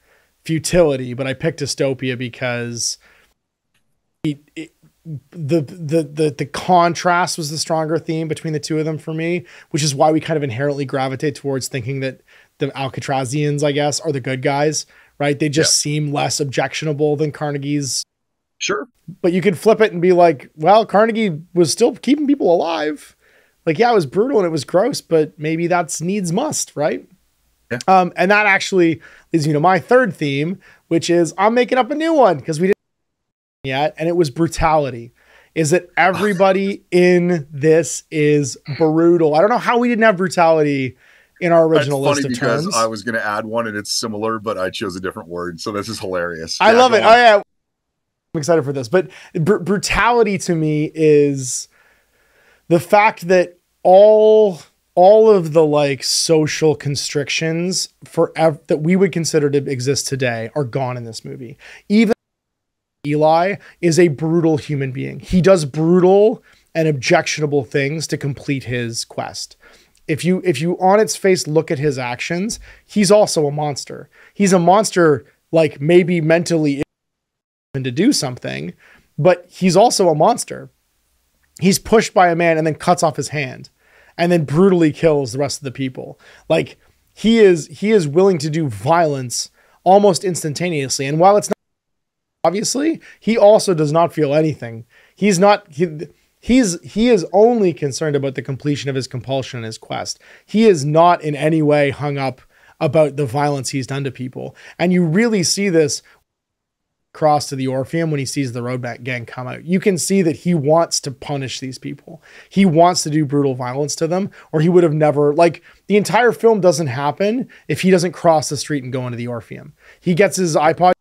futility, but I picked dystopia because the contrast was the stronger theme between the two of them for me, which is why we kind of inherently gravitate towards thinking that the Alcatrazians, I guess, are the good guys, right? They just seem less objectionable than Carnegie's. Sure. But you could flip it and be like, well, Carnegie was still keeping people alive. Like, yeah, it was brutal and it was gross, but maybe that's needs must, right? Yeah. And that actually leads me to my third theme, which is I'm making up a new one because we didn't yet, and it was brutality. Is that everybody in this is brutal? I don't know how we didn't have brutality in our original list of terms. I was going to add one and it's similar, but I chose a different word. So this is hilarious. I love it. Oh yeah. I'm excited for this, but brutality to me is the fact that all of the like social constrictions that we would consider to exist today are gone in this movie. Even Eli is a brutal human being. He does brutal and objectionable things to complete his quest. If you on its face look at his actions, he's also a monster. He's a monster, like maybe mentally to do something, but he's also a monster. He's pushed by a man and then cuts off his hand and then brutally kills the rest of the people. Like he is willing to do violence almost instantaneously. And while it's not obviously, he also does not feel anything. He is only concerned about the completion of his compulsion and his quest. He is not in any way hung up about the violence he's done to people. And you really see this across to the Orpheum when he sees the road gang come out. You can see that he wants to punish these people. He wants to do brutal violence to them, or he would have never, like, the entire film doesn't happen if he doesn't cross the street and go into the Orpheum. He gets his iPod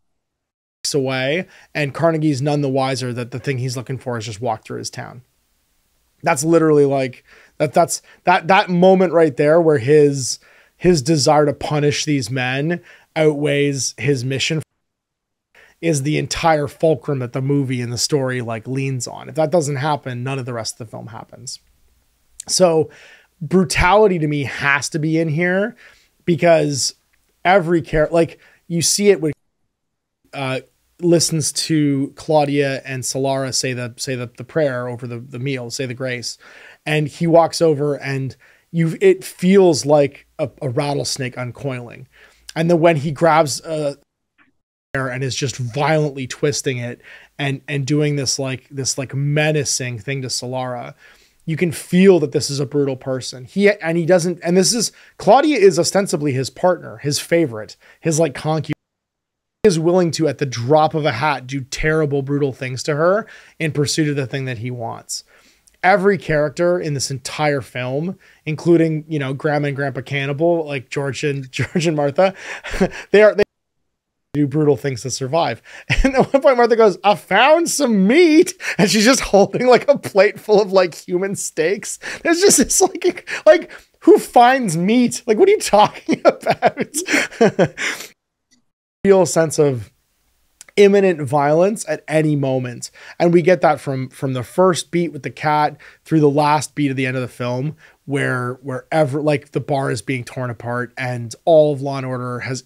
away and Carnegie's none the wiser that the thing he's looking for is just walk through his town. That's literally like that moment right there where his desire to punish these men outweighs his mission is the entire fulcrum that the movie and the story like leans on. If that doesn't happen, none of the rest of the film happens. So brutality to me has to be in here because every character, like you see it when listens to Claudia and Solara say the prayer over the meal, say the grace, and he walks over and it feels like a rattlesnake uncoiling. And then when he grabs and is just violently twisting it and doing this menacing thing to Solara, you can feel that this is a brutal person. Claudia is ostensibly his partner, his favorite, his like concubine. He is willing to, at the drop of a hat, do terrible, brutal things to her in pursuit of the thing that he wants. Every character in this entire film, including, Grandma and Grandpa Cannibal, like George and Martha, they do brutal things to survive. And at one point Martha goes, "I found some meat," and she's just holding like a plate full of like human steaks. There's just this like who finds meat? Like, what are you talking about? Real sense of imminent violence at any moment, and we get that from the first beat with the cat through the last beat at the end of the film, wherever like the bar is being torn apart and all of Law and Order has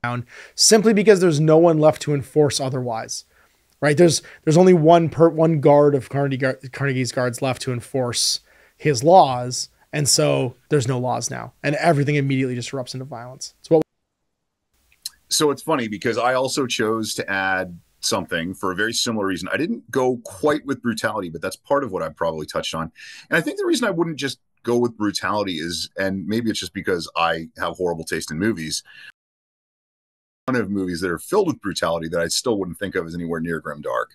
down simply because there's no one left to enforce otherwise, right? There's only one guard of Carnegie's guards left to enforce his laws, and so there's no laws now, and everything immediately just erupts into violence. So it's funny because I also chose to add something for a very similar reason. I didn't go quite with brutality, but that's part of what I probably touched on. And I think the reason I wouldn't just go with brutality is, and maybe it's just because I have horrible taste in movies, of movies that are filled with brutality that I still wouldn't think of as anywhere near grimdark.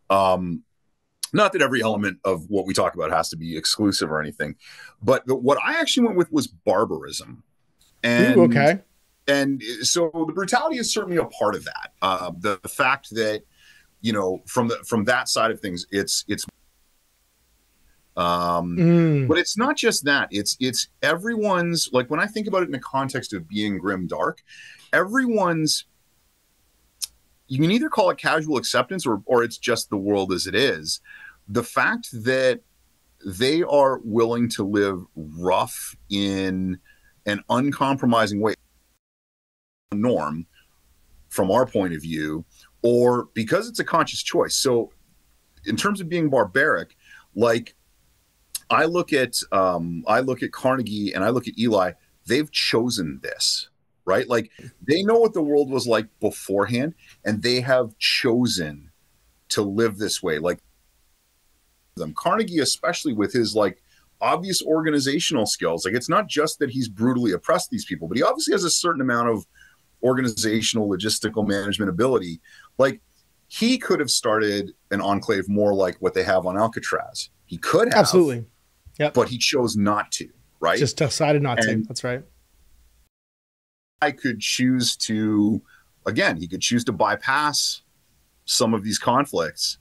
Not that every element of what we talk about has to be exclusive or anything, but what I actually went with was barbarism. And ooh, okay. And so the brutality is certainly a part of that. The fact that, from that side of things, but it's not just that. It's everyone's, like, when I think about it in the context of being grimdark, everyone's, you can either call it casual acceptance or it's just the world as it is. The fact that they are willing to live rough in an uncompromising way, norm from our point of view, or because it's a conscious choice. So in terms of being barbaric, like I look at Carnegie and I look at Eli, they've chosen this. Right? Like they know what the world was like beforehand, and they have chosen to live this way. Like Carnegie, especially with his like obvious organizational skills, like it's not just that he's brutally oppressed these people, but he obviously has a certain amount of organizational, logistical management ability. Like he could have started an enclave more like what they have on Alcatraz. He could have. Absolutely. Yep. But he chose not to, right? Just decided not to. That's right. I could choose to, again, he could choose to bypass some of these conflicts,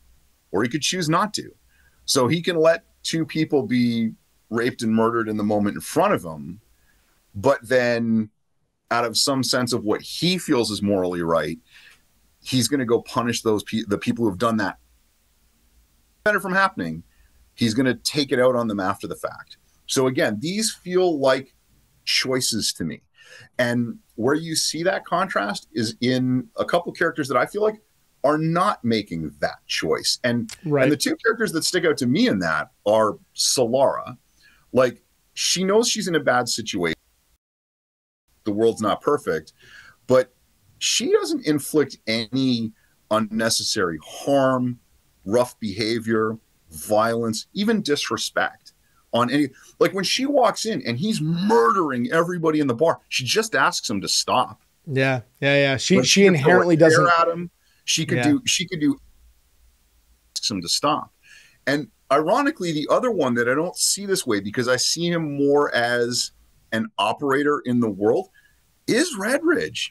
or he could choose not to. So he can let two people be raped and murdered in the moment in front of him, but then out of some sense of what he feels is morally right, he's going to go punish the people who have done that. Better from happening, he's going to take it out on them after the fact. So again, these feel like choices to me. And where you see that contrast is in a couple characters that I feel like are not making that choice. And, right. And the two characters that stick out to me in that are Solara. Like, she knows she's in a bad situation. The world's not perfect, but she doesn't inflict any unnecessary harm, rough behavior, violence, even disrespect on any, like when she walks in and he's murdering everybody in the bar, she just asks him to stop. Yeah. She inherently doesn't. At him. She could do asks him to stop. And ironically, the other one that I don't see this way because I see him more as an operator in the world is Redridge.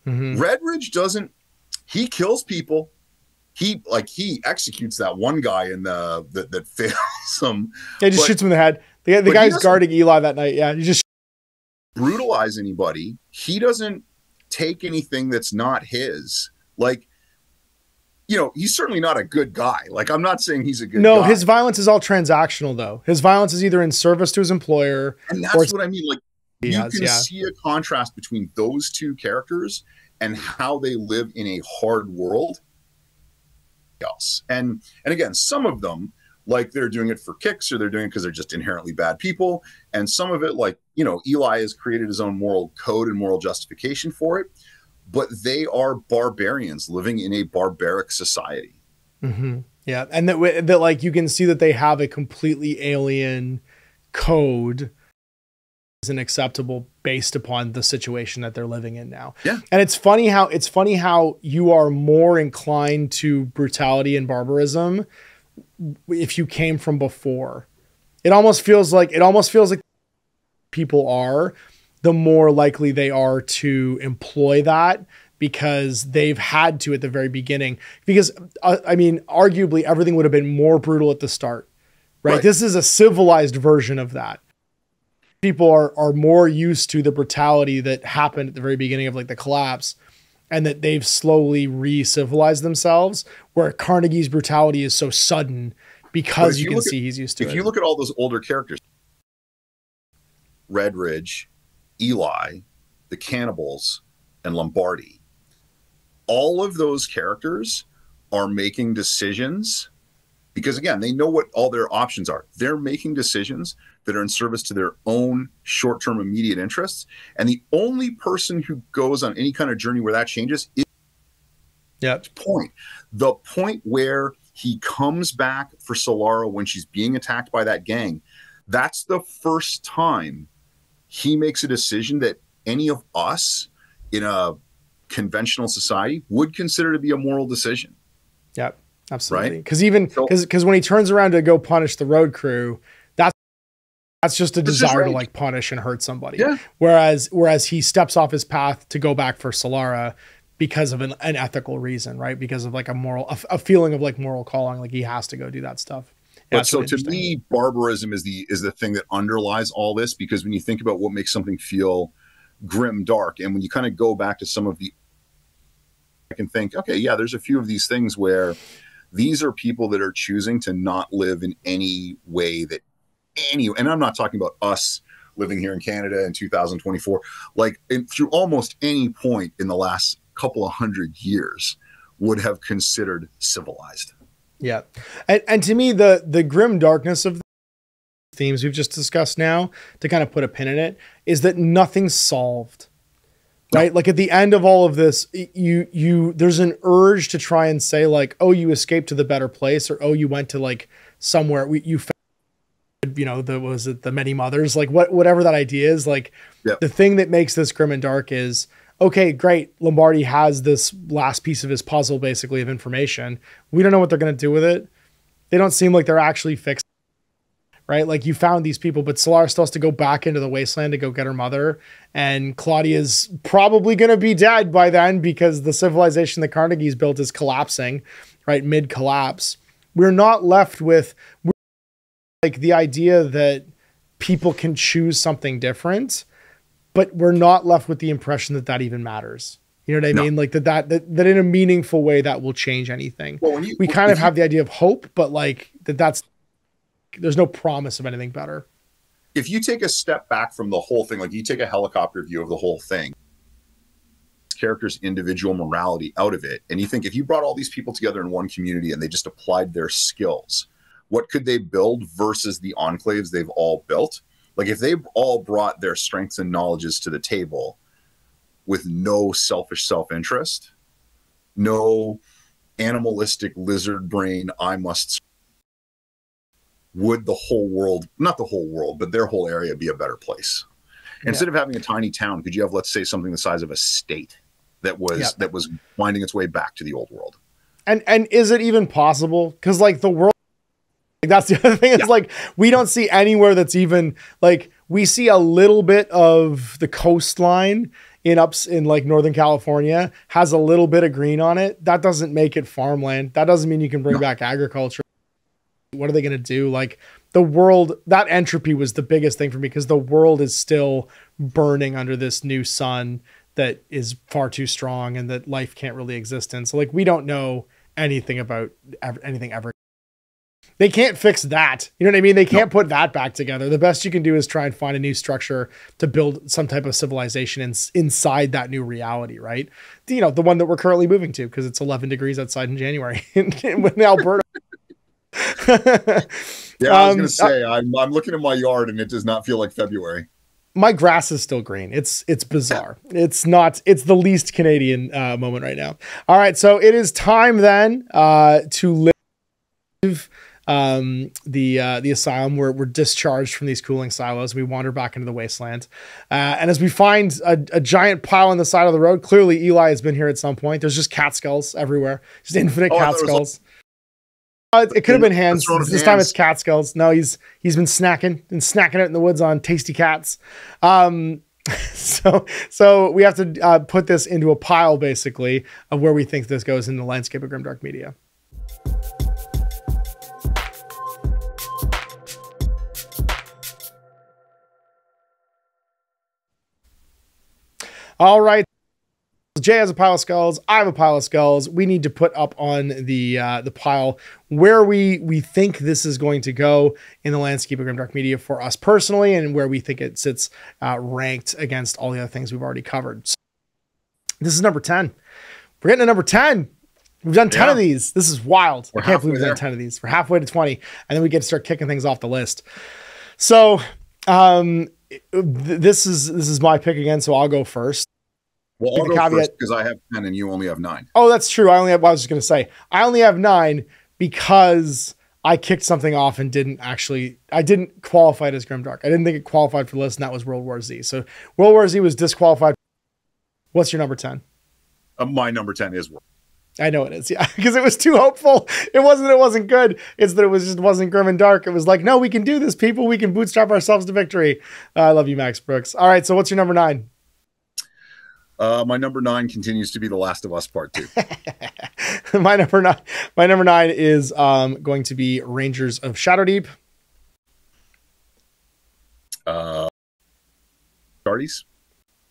Mm-hmm. Redridge he kills people. He executes that one guy in that fails him. Yeah, just shoots him in the head. The guy who's guarding Eli that night. Yeah, he just brutalize anybody. He doesn't take anything that's not his. Like, he's certainly not a good guy. Like, I'm not saying he's a good guy. No, his violence is all transactional, though. His violence is either in service to his employer. And that's what I mean. Like, You can see a contrast between those two characters and how they live in a hard world else. And again, some of them, like, they're doing it for kicks, or they're doing it because they're just inherently bad people. And some of it, like, you know, Eli has created his own moral code and moral justification for it, but they are barbarians living in a barbaric society. Mm-hmm. Yeah. And that like, you can see that they have a completely alien code isn't acceptable based upon the situation that they're living in now. Yeah. And it's funny how you are more inclined to brutality and barbarism if you came from before. It almost feels like people are, the more likely they are to employ that, because they've had to at the very beginning. Because I mean, arguably everything would have been more brutal at the start, right? This is a civilized version of that. People are more used to the brutality that happened at the very beginning of like the collapse, and that they've slowly re-civilized themselves, where Carnegie's brutality is so sudden because you can see he's used to it. If you look at all those older characters, Red Ridge, Eli, the cannibals, and Lombardi, all of those characters are making decisions because, again, they know what all their options are. They're making decisions that are in service to their own short-term immediate interests. And the only person who goes on any kind of journey where that changes is the point where he comes back for Solara when she's being attacked by that gang. That's the first time he makes a decision that any of us in a conventional society would consider to be a moral decision. Yep, absolutely. Because because when he turns around to go punish the road crew, that's just a desire to like punish and hurt somebody. Yeah. Whereas he steps off his path to go back for Solara because of an ethical reason, right? Because of like a feeling of like moral calling, like he has to go do that stuff. Yeah, but so to me, barbarism is the thing that underlies all this, because when you think about what makes something feel grim, dark, and when you kind of go back to some of the, I can think, okay, yeah, there's a few of these things where these are people that are choosing to not live in any way that and I'm not talking about us living here in Canada in 2024, like through almost any point in the last couple of 100 years would have considered civilized. Yeah. And to me, the grim darkness of the themes we've just discussed now, to kind of put a pin in it, is that nothing's solved, right? No. Like at the end of all of this, there's an urge to try and say like, oh, you escaped to the better place, or, oh, you went to like somewhere you found, you know, the many mothers, like whatever that idea is, like the thing that makes this grim and dark is, okay, great. Lombardi has this last piece of his puzzle, basically, of information. We don't know what they're going to do with it. They don't seem like they're actually fixed, right? Like you found these people, but Solara still has to go back into the wasteland to go get her mother. And Claudia's probably going to be dead by then, because the civilization that Carnegie's built is collapsing, right? Mid-collapse. We're not left with like the idea that people can choose something different, but we're not left with the impression that that even matters. You know what I mean? Like that in a meaningful way that will change anything. Well, we kind of have the idea of hope, but like there's no promise of anything better. If you take a step back from the whole thing, like you take a helicopter view of the whole thing, characters' individual morality out of it, and you think if you brought all these people together in one community and they just applied their skills, what could they build versus the enclaves they've all built? Like if they all brought their strengths and knowledges to the table with no selfish self-interest, no animalistic lizard brain, would the whole world, not the whole world, but their whole area be a better place? Yeah. Instead of having a tiny town, could you have, let's say, something the size of a state that was winding its way back to the old world? And is it even possible? Because like the world, like that's the other thing. Is like we don't see anywhere that's even like, we see a little bit of the coastline in like Northern California has a little bit of green on it. That doesn't make it farmland. That doesn't mean you can bring back agriculture. What are they going to do? Like the world, that entropy was the biggest thing for me, because the world is still burning under this new sun that is far too strong and that life can't really exist in. So like we don't know anything about anything ever. They can't fix that. You know what I mean? They can't put that back together. The best you can do is try and find a new structure to build some type of civilization inside that new reality, right? You know, the one that we're currently moving to because it's 11 degrees outside in January in Alberta. Yeah, I was going to say, I'm looking at my yard and it does not feel like February. My grass is still green. It's bizarre. It's the least Canadian moment right now. All right. So it is time then to live the asylum. We're discharged from these cooling silos. We wander back into the wasteland. And as we find a giant pile on the side of the road, clearly Eli has been here at some point. There's just cat skulls everywhere. Just infinite cat skulls. It could have been hands. This time it's cat skulls. No, he's been snacking out in the woods on tasty cats. So we have to put this into a pile basically of where we think this goes in the landscape of Grimdark Media. All right. Jay has a pile of skulls. I have a pile of skulls. We need to put up on the pile where we think this is going to go in the landscape of Grimdark Media for us personally, and where we think it sits ranked against all the other things we've already covered. So this is number 10. We're getting to number 10. We've done 10 of these. This is wild. I can't believe we've done 10 of these. We're halfway to 20, and then we get to start kicking things off the list. So this is my pick again. So I'll go first. Well, I'll go first because I have 10 and you only have 9. Oh, that's true. I was just going to say, I only have 9 because I kicked something off and I didn't qualify it as Grimdark. I didn't think it qualified for the list, and that was World War Z. So World War Z was disqualified. What's your number 10? My number 10 is World. I know it is. Yeah. Because it was too hopeful. It wasn't good. It's that it wasn't grim and dark. It was like, no, we can do this, people. We can bootstrap ourselves to victory. I love you, Max Brooks. All right. So what's your number 9? My number 9 continues to be The Last of Us Part 2. My number 9 is going to be Rangers of Shadowdeep. Astartes.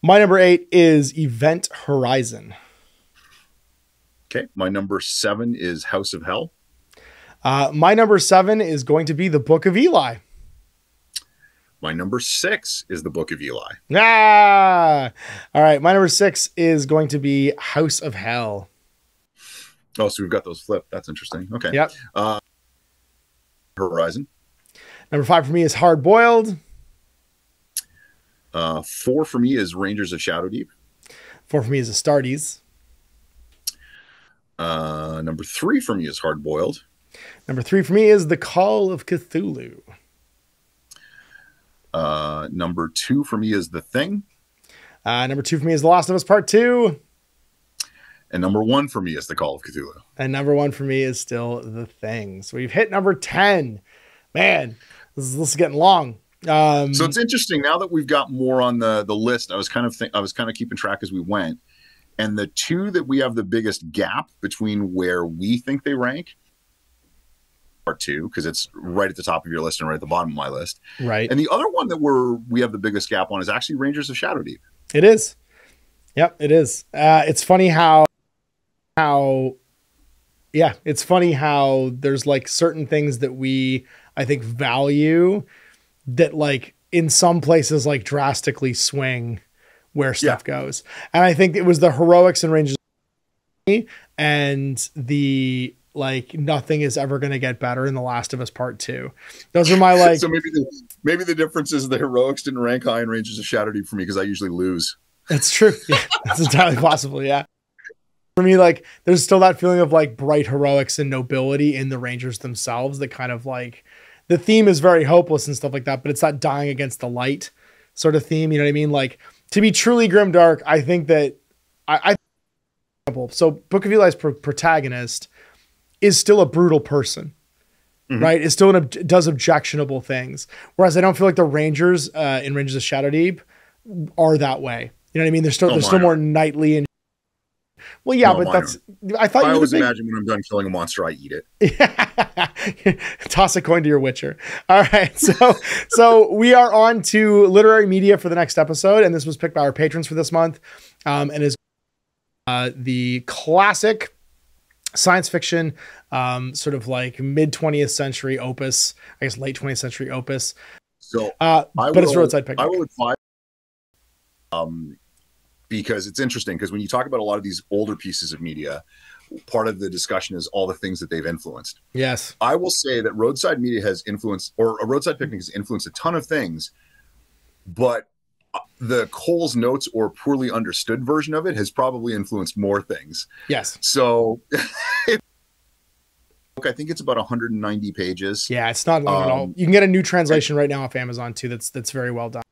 My number 8 is Event Horizon. Okay. My number 7 is House of Hell. My number 7 is going to be The Book of Eli. My number 6 is The Book of Eli. All right. My number 6 is going to be House of Hell. Oh, so we've got those flipped. That's interesting. Okay. Yep. Horizon. Number 5 for me is Hard Boiled. 4 for me is Rangers of Shadowdeep. 4 for me is Astartes. Number 3 for me is Hard Boiled. Number 3 for me is The Call of Cthulhu. Number 2 for me is The Thing. Number 2 for me is The Last of Us Part 2. And number 1 for me is The Call of Cthulhu. And number 1 for me is still The Thing. So we've hit number 10. Man, this is getting long. So it's interesting now that we've got more on the list. I was kind of keeping track as we went, and the 2 that we have the biggest gap between where we think they rank are 2, because it's right at the top of your list and right at the bottom of my list. Right. And the other one that we have the biggest gap on is actually Rangers of Shadowdeep. It is. Yep, it is. It's funny how there's like certain things that I think value that like in some places like drastically swing where stuff goes. And I think it was the heroics and Rangers and the like nothing is ever going to get better in The Last of Us Part 2. Those are my like. So maybe the difference is the heroics didn't rank high in Rangers of Shadowdeep for me because I usually lose. That's true. Yeah, that's entirely possible. Yeah. For me, like there's still that feeling of like bright heroics and nobility in the Rangers themselves that kind of like the theme is very hopeless and stuff like that, but it's that dying against the light sort of theme. You know what I mean? Like to be truly grimdark, I think that so Book of Eli's protagonist is still a brutal person, right? Is still does objectionable things. Whereas I don't feel like the Rangers in Rangers of Shadowdeep are that way. You know what I mean? They're still more knightly and well, yeah, but that's. I always imagine when I'm done killing a monster, I eat it. Toss a coin to your Witcher. All right, so we are on to literary media for the next episode, and this was picked by our patrons for this month, and is the classic science fiction, sort of like mid 20th century opus, I guess late 20th century opus. So but it's Roadside Picnic. I will advise, because it's interesting, because when you talk about a lot of these older pieces of media, part of the discussion is all the things that they've influenced. Yes. I will say that Roadside Media has influenced, or a Roadside Picnic has influenced a ton of things, but the Cole's Notes or poorly understood version of it has probably influenced more things. Yes. So I think it's about 190 pages. Yeah, it's not long at all. You can get a new translation right now off Amazon too. That's very well done.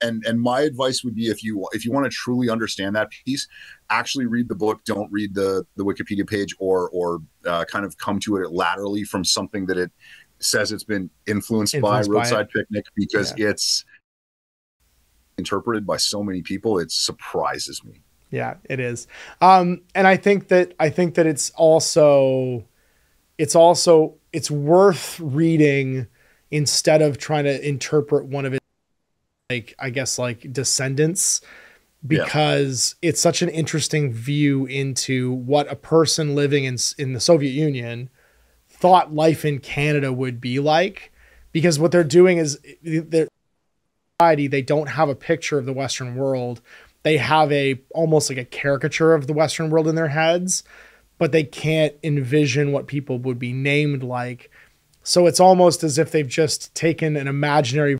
And my advice would be, if you want to truly understand that piece, actually read the book. Don't read the Wikipedia page or kind of come to it laterally from something that it says it's been influenced by Roadside Picnic, because it's interpreted by so many people. It surprises me. Yeah, it is. And I think that it's worth reading instead of trying to interpret one of its, like, I guess, like descendants, because it's such an interesting view into what a person living in the Soviet Union thought life in Canada would be like, because what they're doing is they don't have a picture of the Western world. They have almost like a caricature of the Western world in their heads, but they can't envision what people would be named like. So it's almost as if they've just taken an imaginary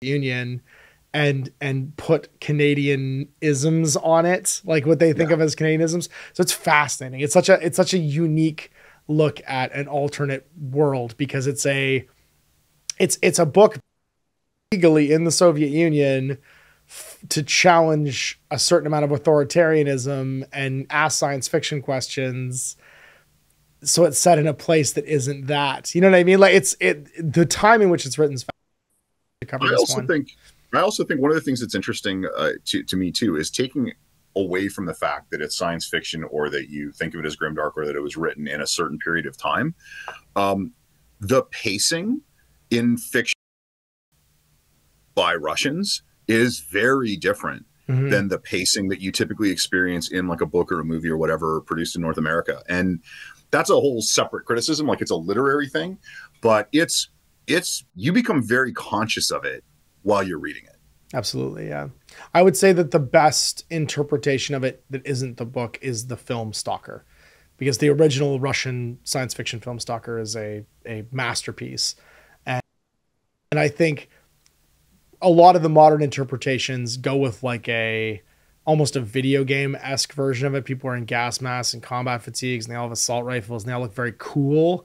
Union and put Canadian isms on it, like what they think of as Canadianisms. So it's fascinating. It's such a unique look at an alternate world, because it's a book legally in the Soviet Union to challenge a certain amount of authoritarianism and ask science fiction questions. So it's set in a place that isn't that, you know what I mean? Like the time in which it's written is I also think one of the things that's interesting to me too is taking away from the fact that it's science fiction, or that you think of it as grimdark, or that it was written in a certain period of time. The pacing in fiction by Russians is very different than the pacing that you typically experience in like a book or a movie or whatever produced in North America. And that's a whole separate criticism. Like, it's a literary thing, but you become very conscious of it while you're reading it. Absolutely. Yeah. I would say that the best interpretation of it that isn't the book is the film Stalker, because the original Russian science fiction film Stalker is a masterpiece. And I think a lot of the modern interpretations go with like almost a video game-esque version of it. People are in gas masks and combat fatigues, and they all have assault rifles, and they all look very cool.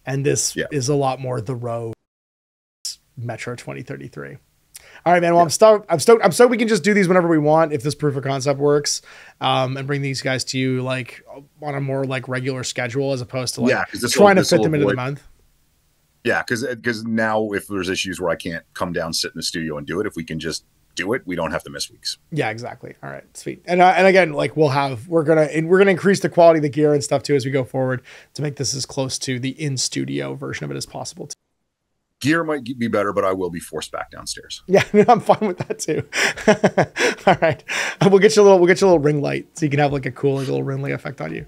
And this is a lot more the road Metro 2033. All right, man. Well, I'm stoked we can just do these whenever we want, if this proof of concept works, and bring these guys to you like on a more like regular schedule, as opposed to like trying to fit them into the month. Yeah, because now if there's issues where I can't come down, sit in the studio and do it, if we can just do it, we don't have to miss weeks. Yeah, exactly. All right, sweet. And again, like we're gonna increase the quality of the gear and stuff too as we go forward to make this as close to the in studio version of it as possible. Gear might be better, but I will be forced back downstairs. Yeah, I'm fine with that too. All right, we'll get you a little ring light so you can have like a cool little ring light effect on you.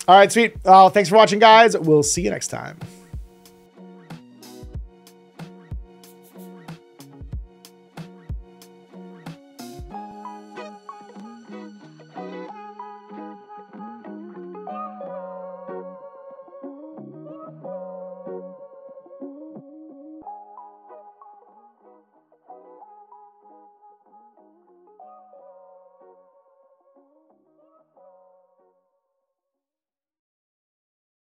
All right, sweet. Thanks for watching, guys. We'll see you next time.